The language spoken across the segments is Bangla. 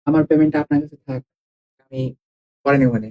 আমার পেমেন্টটা আপনার কাছে থাক। আমি পরে নেবনে।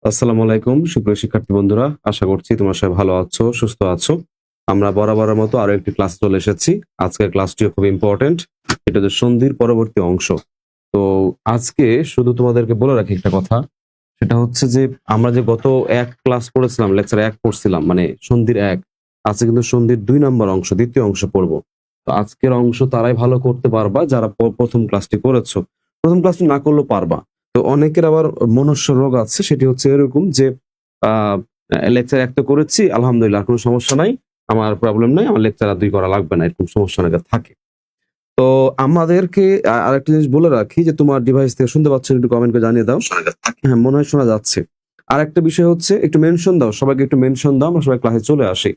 আসসালামু আলাইকুম সুপ্রিয় শিক্ষার্থী বন্ধুরা, আশা করছি তোমরা সবাই ভালো আছো, সুস্থ আছো। আমরা বরাবরের মতো আরো একটি ক্লাস চলে এসেছি। আজকের ক্লাসটিও খুব ইম্পর্টেন্ট, এটা হচ্ছে সন্ধির পরবর্তী অংশ। তো আজকে শুধু তোমাদেরকে বলে রাখি একটা কথা, সেটা হচ্ছে যে আমরা যে গত এক ক্লাস পড়েছিলাম, লেকচার 1 পড়ছিলাম, মানে সন্ধির 1, আজকে কিন্তু সন্ধির 2 নম্বর অংশ, দ্বিতীয় অংশ পড়বো। তো আজকের অংশ তারাই ভালো করতে পারবা যারা প্রথম ক্লাসটি করেছো, প্রথম ক্লাসটি না করলেও পারবা। তো অনেকের আবার মনুষ্য রোগ আছে, সেটি হচ্ছে এরকম যে লেকচার 1 তো করেছি, আলহামদুলিল্লাহ কোনো সমস্যা নাই, আমার প্রবলেম নাই, আমার লেকচার 2 করা লাগবে না, এরকম সমস্যা অনেকের থাকে। তো আমাদেরকে আরেকটা জিনিস বলে রাখি যে তোমার ডিভাইস থেকে শুনতে পাচ্ছ, একটু কমেন্ট করে জানিয়ে দাও। হ্যাঁ, মনে হয় শোনা যাচ্ছে। আর একটা বিষয় হচ্ছে একটু মেনশন দাও, সবাইকে একটু মেনশন দাও, আমরা সবাই ক্লাসে চলে আসি।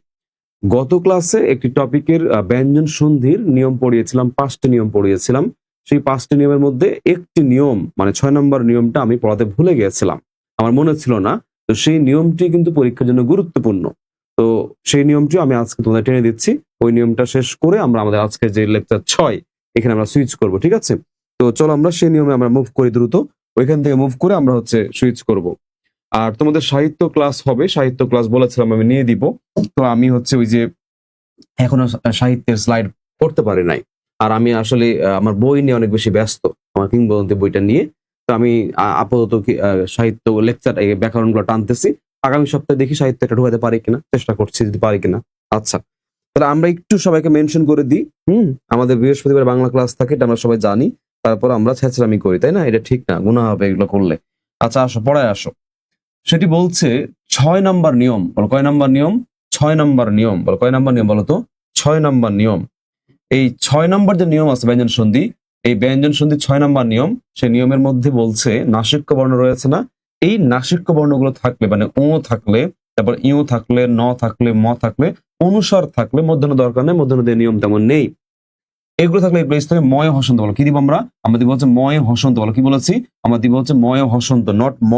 গত ক্লাসে একটি টপিকের ব্যঞ্জন সন্ধির নিয়ম পড়িয়েছিলাম, 5টি নিয়ম পড়িয়েছিলাম। সেই 5টি নিয়মের মধ্যে একটি নিয়ম, মানে 6 নম্বর নিয়মটা আমি পড়াতে ভুলে গিয়েছিলাম, আমার মনে ছিল না। তো সেই নিয়মটি কিন্তু পরীক্ষার জন্য গুরুত্বপূর্ণ। তো সেই নিয়মটি আমি আজকে তোমাদের টেনে দিচ্ছি। ওই নিয়মটা শেষ করে আমরা আমাদের আজকে যে লেকচার 6, এখানে আমরা সুইচ করব, ঠিক আছে? তো চলো আমরা সেই নিয়মে আমরা মুভ করি দ্রুত, ওইখান থেকে মুভ করে আমরা সুইচ করব। আর তোমাদের সাহিত্য ক্লাস হবে, সাহিত্য ক্লাস বলেছিলাম আমি নিয়ে দিব। তো আমি ওই যে এখনো সাহিত্যের স্লাইড করতে পারি নাই। আর আমি আসলে আমার বই নিয়ে অনেক বেশি ব্যস্ত, আমার কিংবদন্তি বইটা নিয়ে। তো আমি আপাতত সাহিত্য লেকচার ব্যাকরণগুলো টানতেছি। আগামী সপ্তাহে দেখি সাহিত্যটা ঢুকাতে পারি কিনা, চেষ্টা করছি যদি পারি কিনা। আচ্ছা, তাহলে আমরা একটু সবাইকে মেনশন করে দিই। আমাদের বৃহস্পতিবার বাংলা ক্লাস থাকে, এটা আমরা সবাই জানি। তারপর আমরা ছেঁচড়ামি করি, তাই না? এটা ঠিক না, গুনাহ হবে এগুলো করলে। আচ্ছা আসো, পড়ায় আসো। সেটি বলছে 6 নম্বর নিয়ম। বলো কয় নম্বর নিয়ম? 6 নম্বর নিয়ম। বলো কয় নম্বর নিয়ম বলো তো? 6 নম্বর নিয়ম। এই 6 নম্বর যে নিয়ম আছে ব্যঞ্জন সন্ধি, এই ব্যঞ্জন সন্ধি 6 নম্বর নিয়ম। সেই নিয়মের মধ্যে বলছে নাসিক্য বর্ণ রয়েছে না, এই নাসিক্য বর্ণগুলো থাকলে, মানে ও থাকলে, তারপর ইউ থাকলে, ন থাকলে, ম থাকলে, অনুস্বার থাকলে, মধ্যাহ্ন দরকার নেই, মধ্যাহ্ন দিয়ে নিয়ম তেমন নেই। এগুলো থাকলে এগুলো স্থলে ময় হসন্ত। বলো কি দিব আমরা? আমরা দিব হচ্ছে ময় হসন্ত। বলো কি বলেছি? আমরা দিব হচ্ছে ময় হসন্ত, নট ম।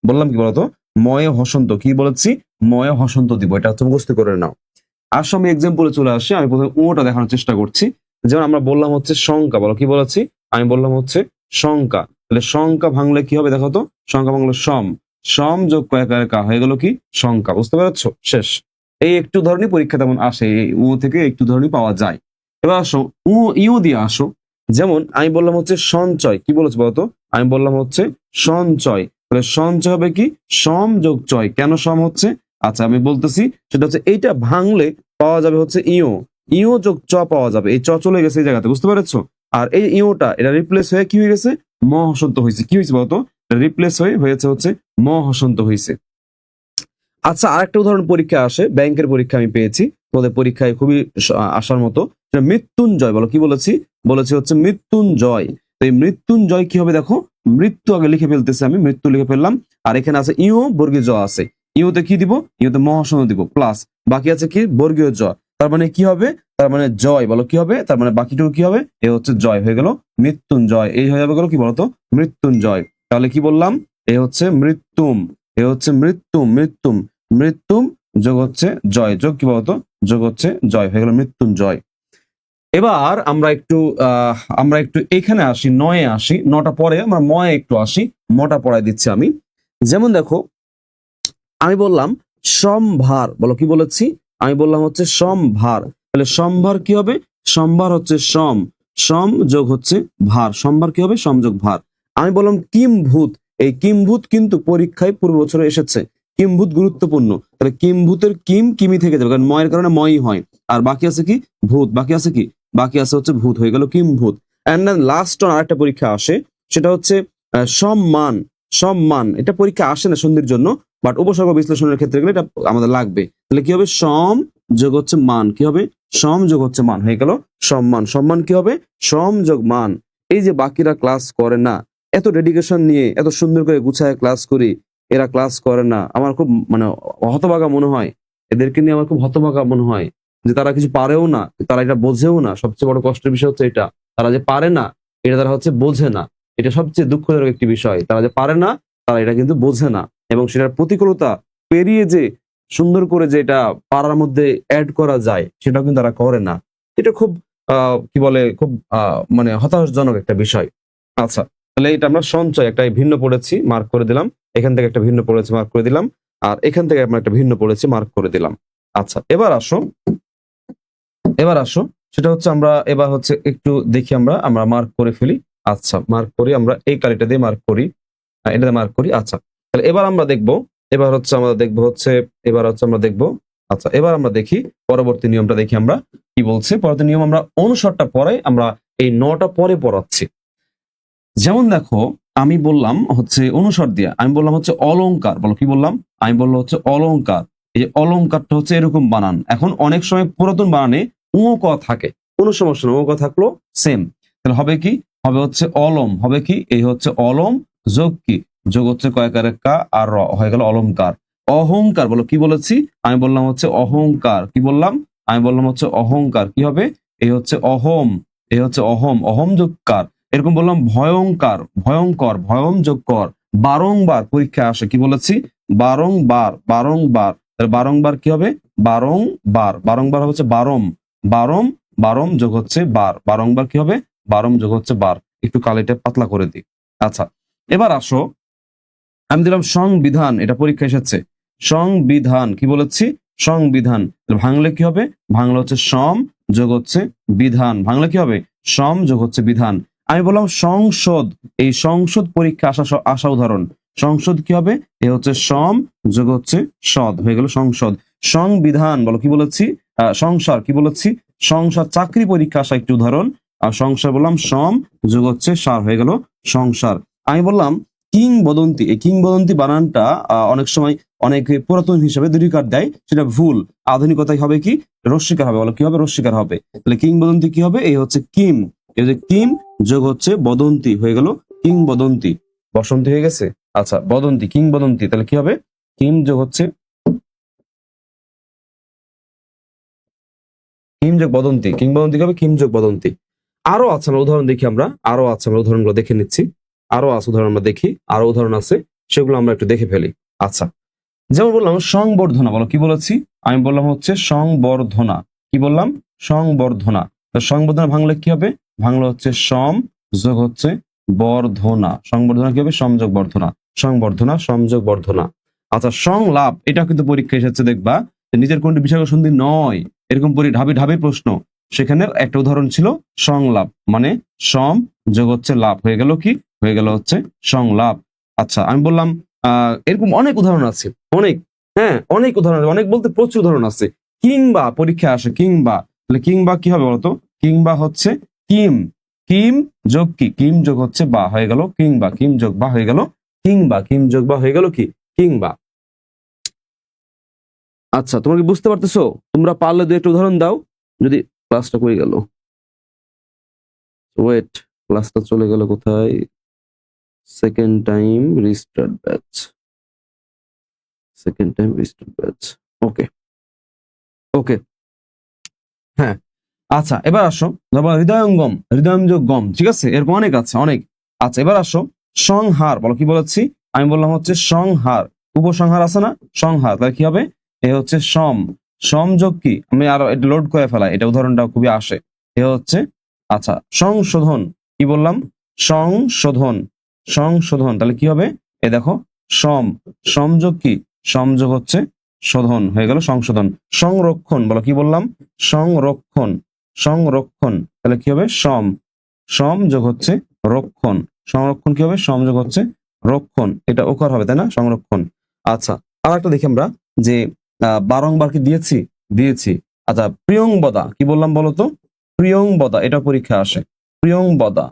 বললাম কি বলতো? ময় হসন্ত। কি বলেছি? ময় হসন্ত দিব। এটা হচ্ছে মুখস্থ করে নাও। আসো আমি এক্সাম্পলে চলে আসি। আমি প্রথমে ওটা দেখানোর চেষ্টা করছি। যেমন আমরা বললাম হচ্ছে সংখ্যা। বলো কি বলেছি? আমি বললাম হচ্ছে সংখ্যা। তাহলে সংখ্যা ভাঙলে কি হবে দেখো তো? সংখ্যা ভাঙলে সম, সম যোগ কয়েকার কা হয়ে গেল কি? সংখ্যা। বুঝতে পারছো? শেষ। এই একটু ধরনের পরীক্ষা তেমন আসে, এই ও থেকে একটু ধরনের পাওয়া যায়। এবার আসো উ ইউ দিয়ে আসো। যেমন আমি বললাম হচ্ছে সঞ্চয়। কি বলেছি বলতো? আমি বললাম হচ্ছে সঞ্চয়। তাহলে সঞ্চয় হবে কি? সম যোগ চয়। কেন সম হচ্ছে? আচ্ছা আমি বলতেছি, সেটা হচ্ছে এইটা ভাঙলে পাওয়া যাবে হচ্ছে ইও, ইও যোগ চ পাওয়া যাবে। এই চ চলে গেছে এই জায়গাতে, বুঝতে পেরেছো? আর এই ইওটা এটা রিপ্লেস হয়ে কি হয়ে গেছে? ম হসন্ত হয়েছে। কি হয়েছে বলতো? রিপ্লেস হয়ে হয়েছে হচ্ছে ম হসন্ত হয়েছে। আচ্ছা, আরেকটা উদাহরণ পরীক্ষা আসে, ব্যাংকের পরীক্ষা আমি পেয়েছি, তোমাদের পরীক্ষায় খুবই আসার মতো। মৃত্যুঞ্জয়। বলো কি বলেছি? বলেছি হচ্ছে মৃত্যুঞ্জয়। তো এই মৃত্যুঞ্জয় কি হবে দেখো? মৃত্যু আগে লিখে ফেলতেছি আমি, মৃত্যু লিখে ফেললাম। আর এখানে আছে ইউ, বর্গীয় জ আছে। ইউতে কি দিব? ইউতে মহাসন দিব, প্লাস বাকি আছে কি? বর্গীয় জ। তার মানে কি হবে? তার মানে জয়। বলো কি হবে? তার মানে বাকিটুকু কি হবে? এ হচ্ছে জয় হয়ে গেল মৃত্যুঞ্জয়। এই হয়ে যাবে গেল কি বলতো? মৃত্যুঞ্জয়। তাহলে কি বললাম? এ হচ্ছে মৃত্যুম, এ হচ্ছে মৃত্যুম, মৃত্যুম, মৃত্যুম যোগ হচ্ছে জয়, যোগ কি বলতো? যোগ হচ্ছে জয়, হয়ে গেল মৃত্যুঞ্জয়। এবার আমরা একটু এখানে আসি, নয়ে আসি। নটা পরে আমরা ময়ে একটু আসি, মটা পড়ায় দিচ্ছি আমি। যেমন দেখো আমি বললাম সম্ভার। বলো কি বলেছি? আমি বললাম হচ্ছে সম্ভার। তাহলে সম্ভার কি হবে? সম্ভার হচ্ছে সম, সম যোগ হচ্ছে ভার। সম্ভার কি হবে? সম যোগ ভার। আমি বললাম কিমভূত। এই কিমভূত কিন্তু পরীক্ষায় পূর্ব বছরে এসেছে। কিমভূত গুরুত্বপূর্ণ, তাহলে কিমভূতের কিম কিমি থেকে যাবে, কারণ ময়ের কারণে ময়ই হয়। আর বাকি আছে কি ভূত, বাকি আছে কি, বাকি আছে হচ্ছে ভূত, হয়ে গেল কিমভূত। এন্ড দেন লাস্ট অন আরেকটা পরীক্ষা আসে, সেটা হচ্ছে সম্মান। সম্মান এটা পরীক্ষা আসে না সন্ধির জন্য, বাট উপসর্গ বিশ্লেষণের ক্ষেত্রে গেলে এটা আমাদের লাগবে। তাহলে কি হবে, সম যোগ হচ্ছে মান, কি হবে, সম যোগ হচ্ছে মান, হয়ে গেল সম্মান। সম্মান কি হবে, সম যোগ মান। এই যে বাকিরা ক্লাস করে না, এত ডেডিকেশন নিয়ে এত সুন্দর করে গুছায় ক্লাস করি, এরা ক্লাস করে না, আমার খুব মানে হতভাগা মনে হয়। এদেরকে নিয়ে আমার খুব হতভাগা মনে হয় যে তারা কিছু পারেও না, তারা এটা বোঝেও না। সবচেয়ে বড় কষ্টের বিষয় হচ্ছে এটা, তারা যে পারে না এটা তারা হচ্ছে বোঝে না। এটা সবচেয়ে দুঃখজনক একটি বিষয়, তারা যে পারে না তারা এটা কিন্তু বোঝে না, এবং সেটার প্রতিকূলতা পেরিয়ে যে সুন্দর করে যে এটা পাড়ার মধ্যে অ্যাড করা যায় সেটাও কিন্তু তারা করে না। এটা খুব কি বলে, খুব মানে হতাশজনক একটা বিষয়। আচ্ছা, তাহলে এটা আমরা সঞ্চয় একটা ভিন্ন পড়েছি, মার্ক করে দিলাম। এখান থেকে একটা ভিন্ন পড়েছি, মার্ক করে দিলাম। আর এখান থেকে আমরা একটা ভিন্ন পড়েছি, মার্ক করে দিলাম। আচ্ছা, এবার আসো, এবার আসো, সেটা হচ্ছে আমরা এবার হচ্ছে একটু দেখি, আমরা আমরা মার্ক করে ফেলি। আচ্ছা, মার্ক করি, আমরা এই কালিটা দিয়ে মার্ক করি, এটাতে মার্ক করি। আচ্ছা, তাহলে এবার আমরা দেখবো, এবার হচ্ছে আমরা দেখবো হচ্ছে, এবার হচ্ছে আমরা দেখবো, আচ্ছা এবার আমরা দেখি পরবর্তী নিয়মটা, দেখি আমরা কি বলছে পরবর্তী নিয়ম। আমরা অনুসারটা পরে, আমরা এই নটা পরে পড়াচ্ছি। যেমন দেখো, আমি বললাম হচ্ছে অনুসার দিয়া, আমি বললাম হচ্ছে অলংকার, বলো কি বললাম, আমি বললাম হচ্ছে অলংকার। এই যে অলংকারটা হচ্ছে এরকম বানান, এখন অনেক সময় পুরাতন বানানে উ ক থাকে, কোনো সমস্যা না, উ ক থাকলো সেম। তাহলে হবে কি, হবে হচ্ছে অলম, হবে কি, এই হচ্ছে অলম যোগ কি, যোগ হচ্ছে কয়কারে কা আর র, হয়ে গেল অলংকার। অহংকার, বলো কি বলেছি, আমি বললাম হচ্ছে অহংকার, কি বললাম, আমি বললাম হচ্ছে অহংকার, কি হবে, এই হচ্ছে অহম, এই হচ্ছে অহম, অহম যোগ কার। এরকম বললাম ভয়ঙ্কর, ভয়ঙ্কর, ভয়ম যোগ কর। বারংবার পরীক্ষা আসে, কি বলেছি, বারংবার, বারংবার, তাহলে বারংবার কি হবে, বারংবার, বারংবার হচ্ছে বারম, বারম, বারম যোগ হচ্ছে বার, বারংবার কি হবে, বারম যোগ হচ্ছে বার। একটু কালিটা পাতলা করে দিই। আচ্ছা, এবার আসো, আমি দিলাম সংবিধান, এটা পরীক্ষা এসেছে, সংবিধান, কি বলেছি, সংবিধান। ভাঙলে কি হবে, ভাঙলে হচ্ছে সম যোগ হচ্ছে বিধান, ভাঙলে কি হবে, সম যোগ হচ্ছে বিধান। আমি বললাম সংসদ, এই সংসদ পরীক্ষা আসা আসা উদাহরণ, সংসদ কি হবে, এ হচ্ছে সম যোগ হচ্ছে সদ, হয়ে গেল সংসদ। সংবিধান, বলো কি বলেছি, সংসার, কি বলেছি, সংসার, চাকরি পরীক্ষা আসা একটি উদাহরণ। আর সংসার বললাম সম যোগ হচ্ছে সার, হয়ে গেল সংসার। আমি বললাম কিংবদন্তি, এই কিংবদন্তি বানানটা অনেক সময় অনেক পুরাতন হিসাবে দুইকার দেয়, সেটা ভুল। আধুনিকতায় হবে কি, রস্বীকার হবে, বলো কি হবে, রস্বীকার হবে। তাহলে কিংবদন্তি কি হবে, এই হচ্ছে কিম, এই যে কিম যোগ হচ্ছে বদন্তি, হয়ে গেল কিংবদন্তি। বসন্তি হয়ে গেছে। আচ্ছা, বদন্তি, কিংবদন্তি, তাহলে কি হবে, কিম যোগ হচ্ছে, কিম যোগ বদন্তি, কিংবদন্তি কি হবে, কিম যোগ বদন্তি। আরো আছে, আমরা উদাহরণ দেখি, আমরা আরো আছে, আমরা উদাহরণগুলো দেখে নিচ্ছি, আরো আছে উদাহরণ, আমরা দেখি, আরো উদাহরণ আছে, সেগুলো আমরা একটু দেখে ফেলি। আচ্ছা, যেমন বললাম সংবর্ধনা, বলো কি বলেছি, আমি বললাম হচ্ছে সংবর্ধনা, কি বললাম, সংবর্ধনা। তো সংবর্ধনা ভাঙলে কি হবে, ভাঙলে হচ্ছে সম যোগ হচ্ছে বর্ধনা, সংবর্ধনা কি হবে, সমযোগ বর্ধনা, সংবর্ধনা, সমযোগ বর্ধনা। আচ্ছা, সংলাপ, এটা কিন্তু পরীক্ষা এসেছে, দেখবা যে নিজের কোনটি বিসর্গ সন্ধি নয়, এরকম ঢাবি ঢাবি প্রশ্ন, সেখানে একটা উদাহরণ ছিল সংলাপ, মানে সম যোগ হচ্ছে লাভ, হয়ে গেল কি, হয়ে গেল হচ্ছে সংলাপ। আচ্ছা, আমি বললাম এরকম অনেক উদাহরণ আছে, অনেক, হ্যাঁ অনেক উদাহরণ আছে, অনেক বলতে প্রচুর উদাহরণ আছে। কিংবা পরীক্ষা আসে, কিংবা, তাহলে কিংবা কি হবে বলতো, কিংবা হচ্ছে কিম, কিম যোগ কি, কিম যোগ হচ্ছে বা, হয়ে গেল কিংবা, কিম যোগ বা হয়ে গেল কিংবা, কিম যোগ বা হয়ে গেল কি, কিংবা। আচ্ছা, তোমরা কি বুঝতে পারতেছো, তোমরা পারলে দু একটা উদাহরণ দাও, যদি ক্লাসটা কই গেল, ওয়েট, ক্লাসটা চলে গেল কোথায়, second time restart batch, second time restart batch, okay, okay, হ্যাঁ। আচ্ছা, এবার আসো, ধরো হৃদয়ঙ্গম, হৃদয়ম যোগ গম, ঠিক আছে, এরকম অনেক আছে, অনেক। আচ্ছা, এবার আসো সংহার, বলো কি বলেছি, আমি বললাম হচ্ছে সংহার, উপসংহার আছে না, সংহার, তাহলে কি হবে, এ হচ্ছে সম, সম যোগ কি, আমি আরো এটা লোড করে ফেলাই, এটা উদাহরণটা খুবই আসে, এ হচ্ছে, আচ্ছা সংশোধন, কি বললাম, সংশোধন, সংশোধন, তাহলে কি হবে, এ দেখো সম, সমযোগ কি, সমযোগ হচ্ছে শোধন, হয়ে গেল সংশোধন। সংরক্ষণ, বলো কি বললাম, সংরক্ষণ, সংরক্ষণ, তাহলে কি হবে সম, সম যোগ হচ্ছে রক্ষণ, সংরক্ষণ কি হবে, সংযোগ হচ্ছে রক্ষণ, এটা ওকার হবে তাই না, সংরক্ষণ। আচ্ছা, আর একটা দেখি আমরা যে বারংবার কি দিয়েছি। আচ্ছা, প্রিয়ংবদা কি বললাম বলতো? প্রিয়ংবদা, এটা পরীক্ষা আসে। প্রিয়ংবদা,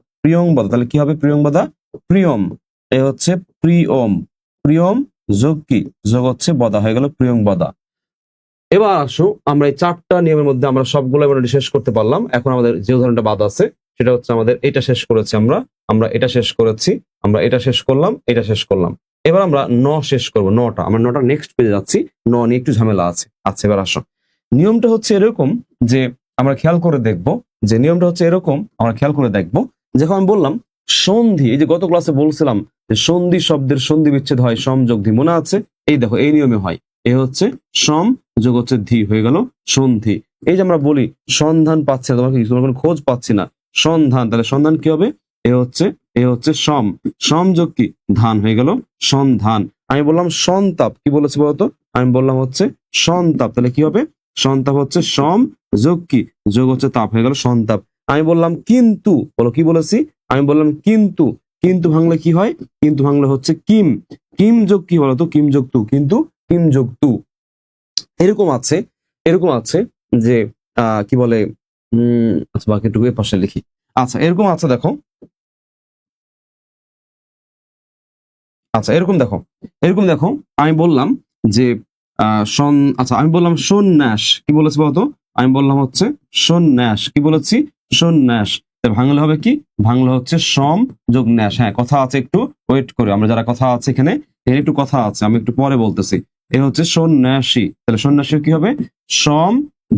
তাহলে কি হবে? প্রিয়ংবদা, প্রিয়ম, এ হচ্ছে প্রিয়ম, প্রিয়ম যোগ কি? যোগ হচ্ছে বদা, হয়ে গেল প্রিয়ংবদা। এবার আসো আমরা এই 4টা নিয়মের মধ্যে আমরা সবগুলো মোটামুটি শেষ করতে পারলাম। এখন আমাদের যে উদাহরণটা বাদ আছে সেটা হচ্ছে আমাদের এটা শেষ করেছি, আমরা এটা শেষ করেছি, আমরা এটা শেষ করলাম, এটা শেষ করলাম। এবার আমরা শেষ করবো, আমরা নটা নেক্সট পেজে যাচ্ছি। নিয়ে একটু ঝামেলা আছে। আচ্ছা, এবার আসো, নিয়মটা হচ্ছে এরকম যে আমরা খেয়াল করে দেখবো যে নিয়মটা হচ্ছে এরকম, আমরা খেয়াল করে দেখবো। যখন আমি বললাম সন্ধি, এই যে গত ক্লাসে বলছিলাম যে সন্ধি শব্দের সন্ধি বিচ্ছেদ হয় সম যোগ ধি, মনে আছে? এই দেখো এই নিয়মে হয়, এ হচ্ছে সম যোগ হচ্ছে ধি, হয়ে গেল সন্ধি। এই যে আমরা বলি সন্ধান পাচ্ছে না, তোমার কোনো খোঁজ পাচ্ছি না, সন্ধান, তাহলে সন্ধান কি হবে? এ হচ্ছে সম যোগ কি? ধান, হয়ে গেল সন্ধান। আমি বললাম সন্তাপ, কি বলেছি বলতো? আমি বললাম হচ্ছে সন্তাপ, তাহলে কি হবে? সন্তাপ হচ্ছে সম যোগ কি? যোগ হচ্ছে তাপ, হয়ে গেল সন্তাপ। আমি বললাম কিন্তু, বলো কি বলেছি? আমি বললাম কিন্তু, কিন্তু ভাঙলে কি হয়? কিন্তু ভাঙলে হচ্ছে কিম, কিম যোগ কি বলতো? কিম যোগ তু, কিন্তু কিম যোগ তু। এরকম আছে যে কি বলে, আচ্ছা বাকিটুকু এর পাশে লিখি। আচ্ছা, এরকম আছে দেখো, আচ্ছা এরকম দেখো আমি বললাম যে আচ্ছা আমি বললাম সন্ন্যাস, কি বলেছি বলতো? আমি বললাম হচ্ছে সন্ন্যাস, কি বলেছি? সন্ন্যাস। ভাঙলে হবে কি? ভাঙলে হচ্ছে সম যোগ ন্যাস। হ্যাঁ, কথা আছে, একটু ওয়েট করে, আমরা যারা কথা আছে এখানে, এর একটু কথা আছে, আমি একটু পরে বলতেছি। এ হচ্ছে সন্ন্যাসী, তাহলে সন্ন্যাসী কি হবে? সম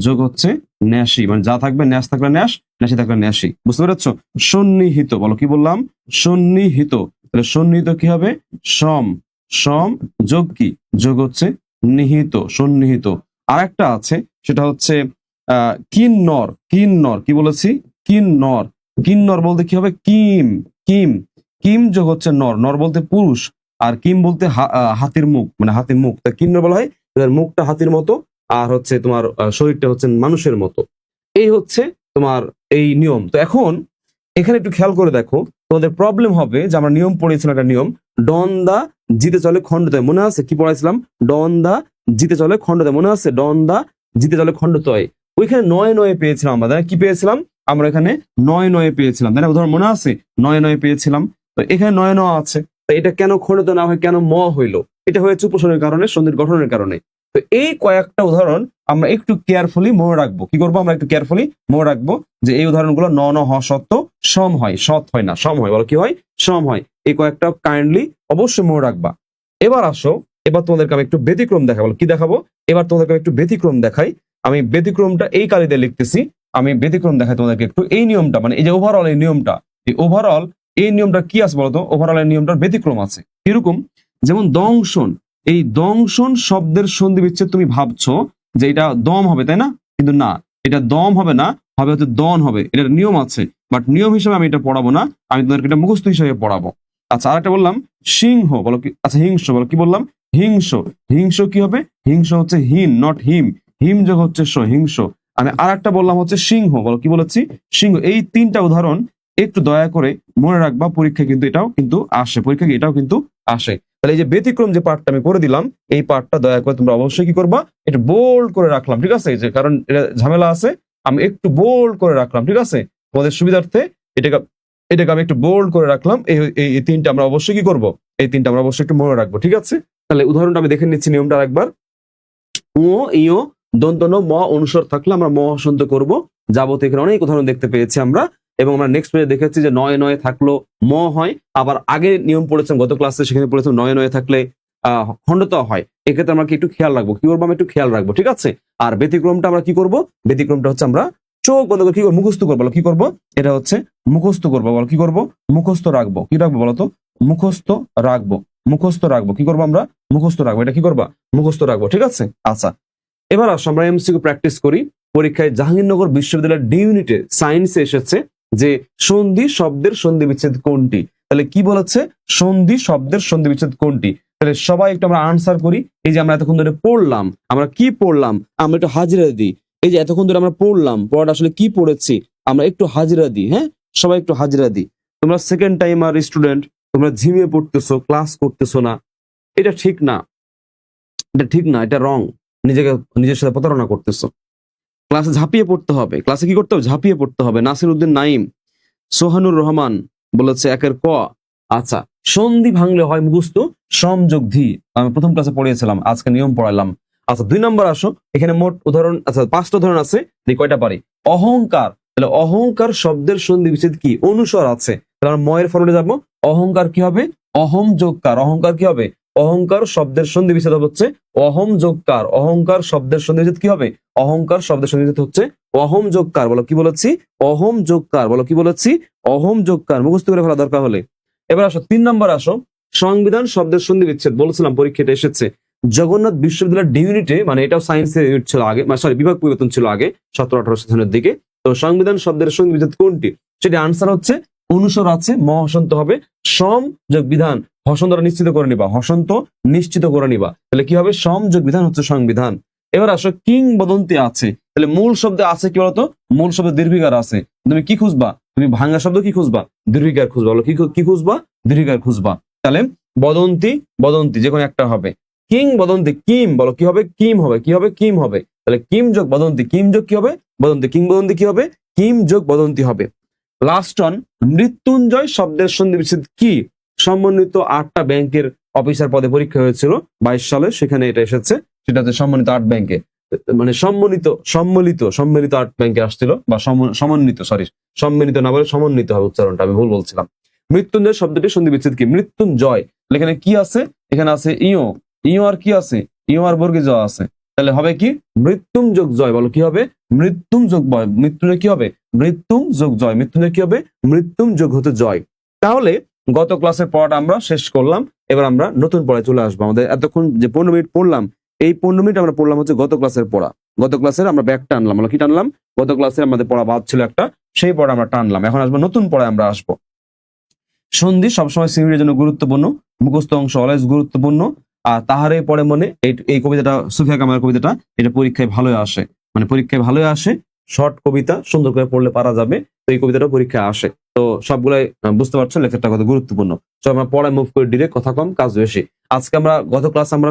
যোগ হচ্ছে ন্যাসী, মানে যা থাকবে ন্যাস থাকলে ন্যাস, ন্যাসী থাকলে ন্যাসী। বুঝতে পেরেছো? সন্নিহিত, বলো কি বললাম? সন্নিহিত, তাহলে সন্নিহিত কি হবে? সম যোগ কি? যোগ হচ্ছে নিহিত, সন্নিহিত। আর একটা আছে, সেটা হচ্ছে কিন্নর, কি বলেছি? কিন্নর বলতে কি হবে? কিম যোগ হচ্ছে নর বলতে পুরুষ, আর কিম বলতে হাতির মুখ, মানে হাতির মুখ, তা কিন্নর বলা হয় এদের মুখটা হাতির মতো, আর হচ্ছে তোমার শরীরটা হচ্ছে মানুষের মতো। এই হচ্ছে তোমার এই নিয়ম। তো এখন এখানে একটু খেয়াল করে দেখো, তোমাদের প্রবলেম হবে যে আমরা নিয়ম পড়েছিলাম, একটা নিয়ম, ডন দা জিতে চলে খণ্ডতয়, মনে আছে? কি পড়াইছিলাম? ডন দা জিতে চলে খণ্ডতয়, মনে আছে? ডন দা জিতে চলে খণ্ডতয়। ওইখানে 9 পেয়েছিলাম আমরা, কি পেয়েছিলাম? আমরা এখানে 9 পেয়েছিলাম, তাই না? উদাহরণ মনে আছে? 9 পেয়েছিলাম। তো এখানে 9 আছে, তো এটা কেন খণ্ডিত না হয়, কেন হইলো? এটা হয়েছে উপসর্গের কারণে, সন্ধির গঠনের কারণে। তো এই কয়েকটা উদাহরণ আমরা একটু কেয়ারফুলি মনে রাখবো। কি করবো? আমরা একটু কেয়ারফুলি মনে রাখবো যে এই উদাহরণগুলো ন হওয়া সত্ত্বেও সম হয়, সৎ হয় না, সম হয়। বলো কি হয়? সম হয়। এই কয়েকটা কাইন্ডলি অবশ্যই মনে রাখবা। এবার আসো, এবার তোমাদেরকে আমি একটু ব্যতিক্রম দেখাবো। কি দেখাবো? এবার তোমাদেরকে একটু ব্যতিক্রম দেখাই। আমি ব্যতিক্রমটা এই কালিতে লিখতেছি, আমি ব্যতিক্রম দেখাই তোমাদেরকে একটু। এই নিয়মটা, মানে এই যে ওভারঅল এই নিয়মটা, এই নিয়মটা কি আছে বলতো? ওভারঅল এই নিয়মটার ব্যতিক্রম আছে। কিরকম? যেমন দংশন, এই দংশন শব্দের সন্ধি বিচ্ছেদ তুমি ভাবছো যে এটা দম হবে, তাই না? কিন্তু না, এটা দম হবে না, হবে হচ্ছে দন হবে। এটার নিয়ম আছে, বাট নিয়ম হিসেবে আমি এটা পড়াবো না, আমি তোমাদেরকে এটা মুখস্থ হিসেবে পড়াবো। আচ্ছা, আরেকটা বললাম সিংহ, বলো কি? আচ্ছা, হিংস, বলো কি বললাম? হিংস কি হবে? হিংস হচ্ছে হিন, নট হিম, হিম যোগ হচ্ছে হিংস। আমি আর একটা বললাম হচ্ছে সিংহ, বলো কি বলেছি? সিংহ। এই 3টা উদাহরণ একটু দয়া করে মনে রাখবা, পরীক্ষায় কিন্তু এটাও কিন্তু আসে, পরীক্ষায় এটাও কিন্তু আসে। তাহলে এই যে ব্যতিক্রম যে পার্টটা আমি করে দিলাম, এই পার্টটা দয়া করে তোমরা অবশ্যই কি করবা? এটা বোল্ড করে রাখলাম, ঠিক আছে? যে কারণ এটা ঝামেলা আছে, আমি একটু বোল্ড করে রাখলাম, ঠিক আছে? তোমাদের সুবিধার্থে এটাকে আমি একটু বোল্ড করে রাখলাম। এই 3টা আমরা অবশ্যই কি করব? এই 3টা আমরা অবশ্যই একটু মনে রাখবো, ঠিক আছে? তাহলে উদাহরণটা আমি দেখে নিচ্ছি, নিয়মটা একবার। ও ইও দন্ত ন ম অনুস্বর থাকলে আমরা ম হসন্ত করব। যাবতীয় এখানে অনেক উদাহরণ দেখতে পেয়েছি আমরা, এবং আমরা নেক্সট পেজে দেখেছি যে 9 থাকলো ম হয়। আবার আগে নিয়ম পড়েছিলাম গত ক্লাসে, সেখানে পড়েছিলাম 9 থাকলে খণ্ডত হয়। এক্ষেত্রে আমরা কি একটু খেয়াল রাখবো? কি করবো? আমি একটু খেয়াল রাখবো, ঠিক আছে? আর ব্যতিক্রমটা আমরা কি করব? ব্যতিক্রমটা হচ্ছে আমরা চোখ বন্ধ করে কি করবো? মুখস্থ করবো। কি করবো? এটা হচ্ছে মুখস্থ করবো। বলো কি করবো? মুখস্থ রাখবো। কি রাখবো বলতো? মুখস্থ রাখবো, মুখস্থ রাখবো। কি করবো আমরা? মুখস্থ রাখবো। এটা কি করবা? মুখস্থ রাখবো, ঠিক আছে? আচ্ছা, এবার আসো আমরা এমসিকিউ প্র্যাকটিস করি। পরীক্ষায় জাহাঙ্গীরনগর বিশ্ববিদ্যালয়ের ডি ইউনিটে সায়েন্সে এসেছে যে সন্ধি শব্দের সন্ধি বিচ্ছেদ কোনটি? তাহলে কি বলেছে? সন্ধি শব্দের সন্ধি বিচ্ছেদ কোনটি? তাহলে সবাই একটু আমরা আনসার করি। এই যে আমরা এতক্ষণ ধরে পড়লাম, আমরা কি পড়লাম? আমরা একটু হাজিরা দিই। এই যে এতক্ষণ ধরে আমরা পড়লাম, পড়াটা আসলে কি পড়েছি আমরা একটু হাজিরা দিই। হ্যাঁ, সবাই একটু হাজিরা দিই। তোমরা সেকেন্ড টাইমার স্টুডেন্ট, তোমরা ঝিমিয়ে পড়তেছো, ক্লাস করতেছো না, এটা ঠিক না। এটা ঠিক না, এটা রং। নিজের সাথে প্রতারণা করতেছো। ক্লাসে ঝাঁপিয়ে পড়তে হবে। ক্লাসে কি করতে হবে? ঝাঁপিয়ে পড়তে হবে। নাসির উদ্দিন নাইম, সোহানুর রহমান বলেছে 1 ক। আচ্ছা, সন্ধি ভাঙলে হয় মুখস্থ সম যোগ ধি। আমি প্রথম ক্লাসে পড়িয়েছিলাম, আজকে নিয়ম পড়াইলাম। আচ্ছা 2 নম্বর আসো। এখানে মোট উদাহরণ, আচ্ছা 5টা উদাহরণ আছে, কয়টা পারি? অহংকার, তাহলে অহংকার শব্দের সন্ধি বিচ্ছেদ কি? অনুস্বর আছে, তাহলে আমরা ময়ের ফরমে যাবো। অহংকার কি হবে? অহম যোগকার। অহংকার কি হবে? অহংকার শব্দের সন্ধি বিচ্ছেদ হচ্ছে অহম যোগকার। অহংকার শব্দের সন্ধি বিচ্ছেদ কি হবে? অহংকার শব্দের সন্ধি বিচ্ছেদ হচ্ছে অহম যোগকার। বলো কি বলেছি? অহম যোগকার। বলো কি বলেছি? অহম যোগকার। মুখস্থ করে ফেলা দরকার হলে। এবার আসো 3 নম্বর আসো। সংবিধান শব্দের সন্ধি বিচ্ছেদ বলছিলাম, পরীক্ষাটা এসেছে। জগন্নাথ বিশ্ববিদ্যালয়ের ডি ইউনিটে, মানে এটাও সায়েন্সের ইউনিট ছিল আগে, সরি বিভাগ পরিবর্তন ছিল আগে 1700-1800 সালের দিকে। তো সংবিধান শব্দের সন্ধি বিচ্ছেদ কোনটি? সেটি আনসার হচ্ছে অনুস্বর আছে, ম হসন্ত হবে। সম যোগ বিধান, হসন্ত নিশ্চিত করে নিবা, হসন্ত নিশ্চিত করে নিবা। তাহলে কি হবে? সম যোগ বিধান হচ্ছে সংবিধান। এবার আসো কিংবদন্তি আছে, তাহলে মূল শব্দে আছে কি বলতো? মূল শব্দে দীর্ঘিকার আছে। তুমি কি খুঁজবা? তুমি ভাঙ্গা শব্দ কি খুঁজবা? দীর্ঘিকার খুঁজবা। বলো কি খুঁজবা? দীর্ঘিকার খুঁজবা। তাহলে বদন্তি, বদন্তি যে কোনো একটা হবে। কিং বদন্তি, কিম, বলো কি হবে? কিম হবে। কি হবে? কিম হবে। তাহলে কিম যোগ বদন্তি, কিম যোগ কি হবে? বদন্তি। কিং বদন্তি কি হবে? কিম যোগ বদন্তি হবে। লাস্ট অন, মৃত্যুঞ্জয় শব্দের সন্ধি বিচ্ছেদ কি? সমন্বিত 8টা ব্যাংকের অফিসার পদে পরীক্ষা হয়েছিল 22 সালে, সেখানে এটা এসেছে। সেটা হচ্ছে সমন্বিত 8 ব্যাংকে, মানে সম্মিলিত 8 ব্যাংকে আসছিল, বা সমন্বিত, সরি সম্মিলিত না বলে সমন্বিত হবে উচ্চারণটা, আমি ভুল বলছিলাম। মৃত্যুঞ্জয় শব্দটি সন্ধি বিচ্ছেদ কি? মৃত্যুঞ্জয়, এখানে কি আছে? এখানে আছে ইও, ইও আর কি আছে? ইও আর বর্গে জ আছে। তাহলে হবে কি? মৃত্যুম যোগ জয়। বলো কি হবে? মৃত্যুম যোগ বয়। মৃত্যুঞ্জয় কি হবে? মৃত্যুম যোগ জয়। মৃত্যুঞ্জয় কি হবে? মৃত্যুম যোগ হতে জয়। তাহলে গত ক্লাসের পড়াটা আমরা শেষ করলাম। এবার আমরা নতুন পড়ায় চলে আসবো। আমাদের এতক্ষণ যে 15 মিনিট পড়লাম, এই 15 মিনিট আমরা পড়লাম হচ্ছে গত ক্লাসের পড়া। গত ক্লাসের আমরা ব্যাক টানলাম। আমরা কি টানলাম? গত ক্লাসে আমাদের পড়া বাদ ছিল একটা, সেই পড়া আমরা টানলাম। এখন আসবো নতুন পড়ায় আমরা আসবো। সন্ধি সবসময় সিভিলের জন্য গুরুত্বপূর্ণ, মুখস্থ অংশ অলওয়েজ গুরুত্বপূর্ণ। আর তাহারে পড়ে মনে, এই কবিতাটা সুফিয়া কামালের কবিতাটা, এটা পরীক্ষায় ভালোই আসে, মানে পরীক্ষায় ভালোই আসে। শর্ট কবিতা, সুন্দর করে পড়লে পারা যাবে। তো এই কবিতাটা পরীক্ষায় আসে। তো সবগুলাই বুঝতে পারছো লেখাটা কত গুরুত্বপূর্ণ। তো আমরা পড়ায় মুভ করে ডিরেক্ট, কথা কম কাজ বেশি। আজকে আমরা গত ক্লাস আমরা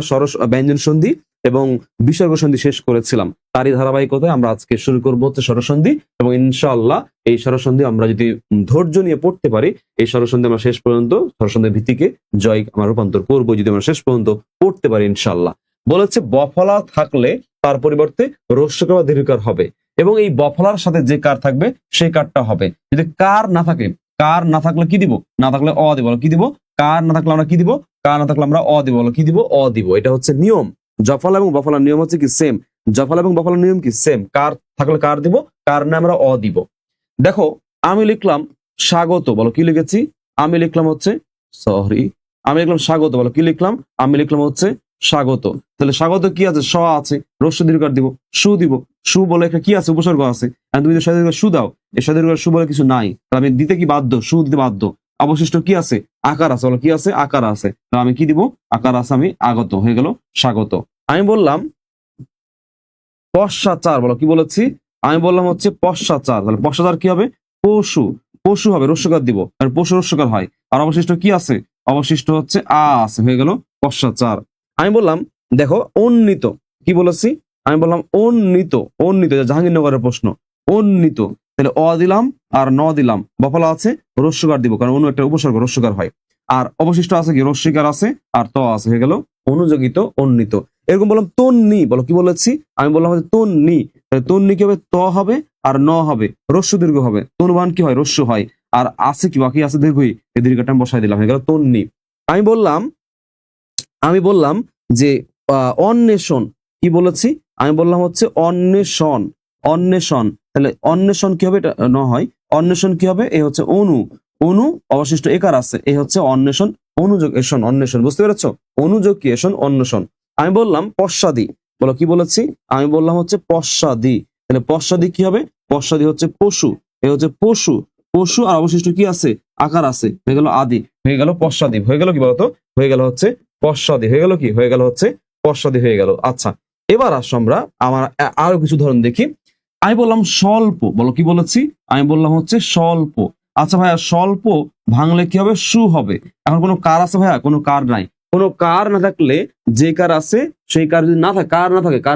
ব্যঞ্জন সন্ধি এবং বিসর্গ সন্ধি শেষ করেছিলাম। তারই ধারাবাহিকতায় আমরা আজকে শুরু করবো হচ্ছে স্বরসন্ধি, এবং ইনশাআল্লাহ এই স্বরসন্ধি আমরা যদি ধৈর্য নিয়ে পড়তে পারি, এই স্বরসন্ধি আমরা শেষ পর্যন্ত স্বরসন্ধির ভিত্তিকে জয় আমরা রূপান্তর করবো, যদি আমরা শেষ পর্যন্ত পড়তে পারি ইনশাআল্লাহ। বলেছে বফলা থাকলে তার পরিবর্তে রস্যকার বা দীর্ঘকার হবে, এবং এই বফলার সাথে যে কার থাকবে সেই কারটা হবে। যদি কার না থাকে, কার না থাকলে কি দিব? না থাকলে অ দিব। কি দিব? কার না থাকলে আমরা কি দিব? কার না থাকলে আমরা অ দিব। কি দিব? অ দিব। এটা হচ্ছে নিয়ম। জফলা এবং বফলার নিয়ম হচ্ছে কি? সেম। জফলা এবং বফলার নিয়ম কি? সেম। কার থাকলে কার দিব, কার না আমরা অ দিব। দেখো আমি লিখলাম স্বাগত, বলো কি লিখেছি? আমি লিখলাম হচ্ছে আমি লিখলাম স্বাগত। বলো কি লিখলাম? আমি লিখলাম হচ্ছে স্বাগত। তাহলে স্বাগত কি আছে? স আছে, রস্য দীর্ঘকার দিব, সু দিব। সু বলে একটা কি আছে? উপসর্গ আছে। আর তুমি যদি সু দাও, এই দীর্ঘকার সু বলে কিছু নাই, তাহলে আমি দিতে কি বাধ্য? সু দিতে বাধ্য। অবশিষ্ট কি আছে? আকার আছে। বলো কি আছে? আকার আছে। তাহলে আমি কি দিব? আকার আছে, আমি আগত হয়ে গেল স্বাগত। আমি বললাম পশ্চাচার। বলো কি বলেছি? আমি বললাম হচ্ছে পশ্চাচার। তাহলে পশ্চাচার কি হবে? পশু। পশু হবে, রস্যকার দিব, কারণ পশু রস্যকার হয়। আর অবশিষ্ট কি আছে? অবশিষ্ট হচ্ছে আ আছে, হয়ে গেল পশ্চাচার। আমি বললাম দেখো উন্নীত, কি বলেছি? আমি বললাম উন্নীত। উন্নীত, জাহাঙ্গীরনগরের প্রশ্ন। উন্নীত, তাহলে অ দিলাম আর ন দিলাম, বফলা আছে, রস্যকার দিব, কারণ অনু একটা উপসর্গ, রস্যকার হয়। আর অবশিষ্ট আছে কি? রস্যিকার আছে আর ত আছে, হয়ে গেল অনুযোগিত, উন্নীত। এরকম বললাম তন্নি। বলো কি বলেছি? আমি বললাম হচ্ছে তন্নি। তন্নি কি হবে? ত হবে আর ন হবে, রস্য দীর্ঘ হবে। তনুবান কি হয়? রস্য হয়। আর আছে কি? বাকি আছে দীর্ঘই, এই দীর্ঘটা আমি বসাই দিলাম, হয়ে গেল তন্নি। আমি বললাম যে অন্বেষণ, কি বলেছি? আমি বললাম হচ্ছে অন্বেষণ। অন্বেষণ, তাহলে অন্বেষণ কি হবে? এটা ন হয়। অন্বেষণ কি হবে? এই হচ্ছে অনু। অনু অবশিষ্ট একার আছে, এই হচ্ছে অন্বেষণ। অনুযোগ এষণ, অন্বেষণ। বুঝতে পেরেছো? অনুযোগ কি? এষণ, অন্বেষণ। আমি বললাম পশ্চাদি। বলো কি বলেছি? আমি বললাম হচ্ছে পশ্চাদি। তাহলে পশ্চাদি কি হবে? পশ্চাদি হচ্ছে পশু, এ হচ্ছে পশু। পশু আর অবশিষ্ট কি আছে? আকার আছে, হয়ে গেল আদি, হয়ে গেল পশ্চাদি। হয়ে গেল কি বলতো? হয়ে গেল হচ্ছে পশ্চাদি। হয়ে গেল কি? হয়ে গেল হচ্ছে পশ্চাদি, হয়ে গেল। আচ্ছা এবার আসো আমরা আরো কিছু ধরন দেখি। আমি বললাম স্বল্প। বলো কি বলেছি? আমি বললাম হচ্ছে স্বল্প। আচ্ছা ভাইয়া, স্বল্প ভাঙলে কি হবে? সু হবে। এখন কোনো কার আছে ভাইয়া? কোনো কার নাই, কোনো কার না থাকলে যে কার আছে সেই কার যদি না থাকে, কার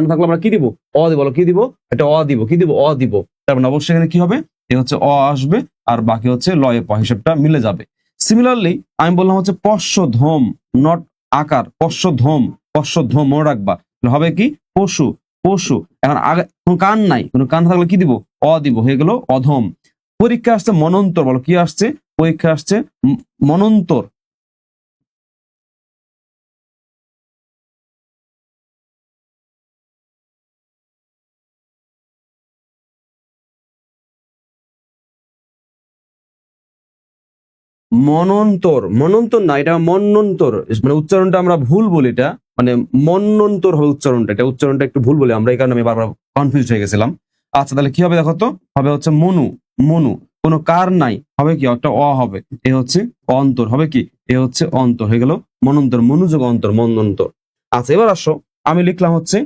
না থাকলে আমরা কি দিব? অ দিব। বলো কি দিব? এটা অ দিব। কি দিব? অ দিব। তার মানে অবশ্যই এখানে কি হবে? এ হচ্ছে অ আসবে, আর বাকি হচ্ছে লয়ে প, হিসেবটা মিলে যাবে। সিমিলারলি আমি বললাম হচ্ছে পশ্চধম, নট আকার, পশ্চধম মনে রাখবা। হবে কি? পশু, পশু। এখন আগে কোনো কান নাই, কোনো কান থাকলে কি দিব? অ দিব, হয়ে গেল অধম। পরীক্ষা আসছে মনন্তর, বলো কি আসছে? পরীক্ষা আসছে মনন্তর। মনন্তর না, এটা মন্বন্তর, মানে উচ্চারণটা আমরা ভুল বলি, এটা মানে মন্বন্তর হবে উচ্চারণটা, এটা উচ্চারণটা একটু ভুল বলি আমরা, এই কারণে আমি বারবার কনফিউজ হয়ে গেছিলাম। আচ্ছা তাহলে কি হবে দেখো তো, হবে হচ্ছে মনু, মনু। কোনো কার নাই, হবে কি? একটা অ হবে, এ হচ্ছে অন্তর, হবে কি? এ হচ্ছে অন্তর, হয়ে গেল মনন্তর, মনোযোগ অন্তর, মন্বন্তর। আচ্ছা এবার আসো, আমি লিখলাম হচ্ছে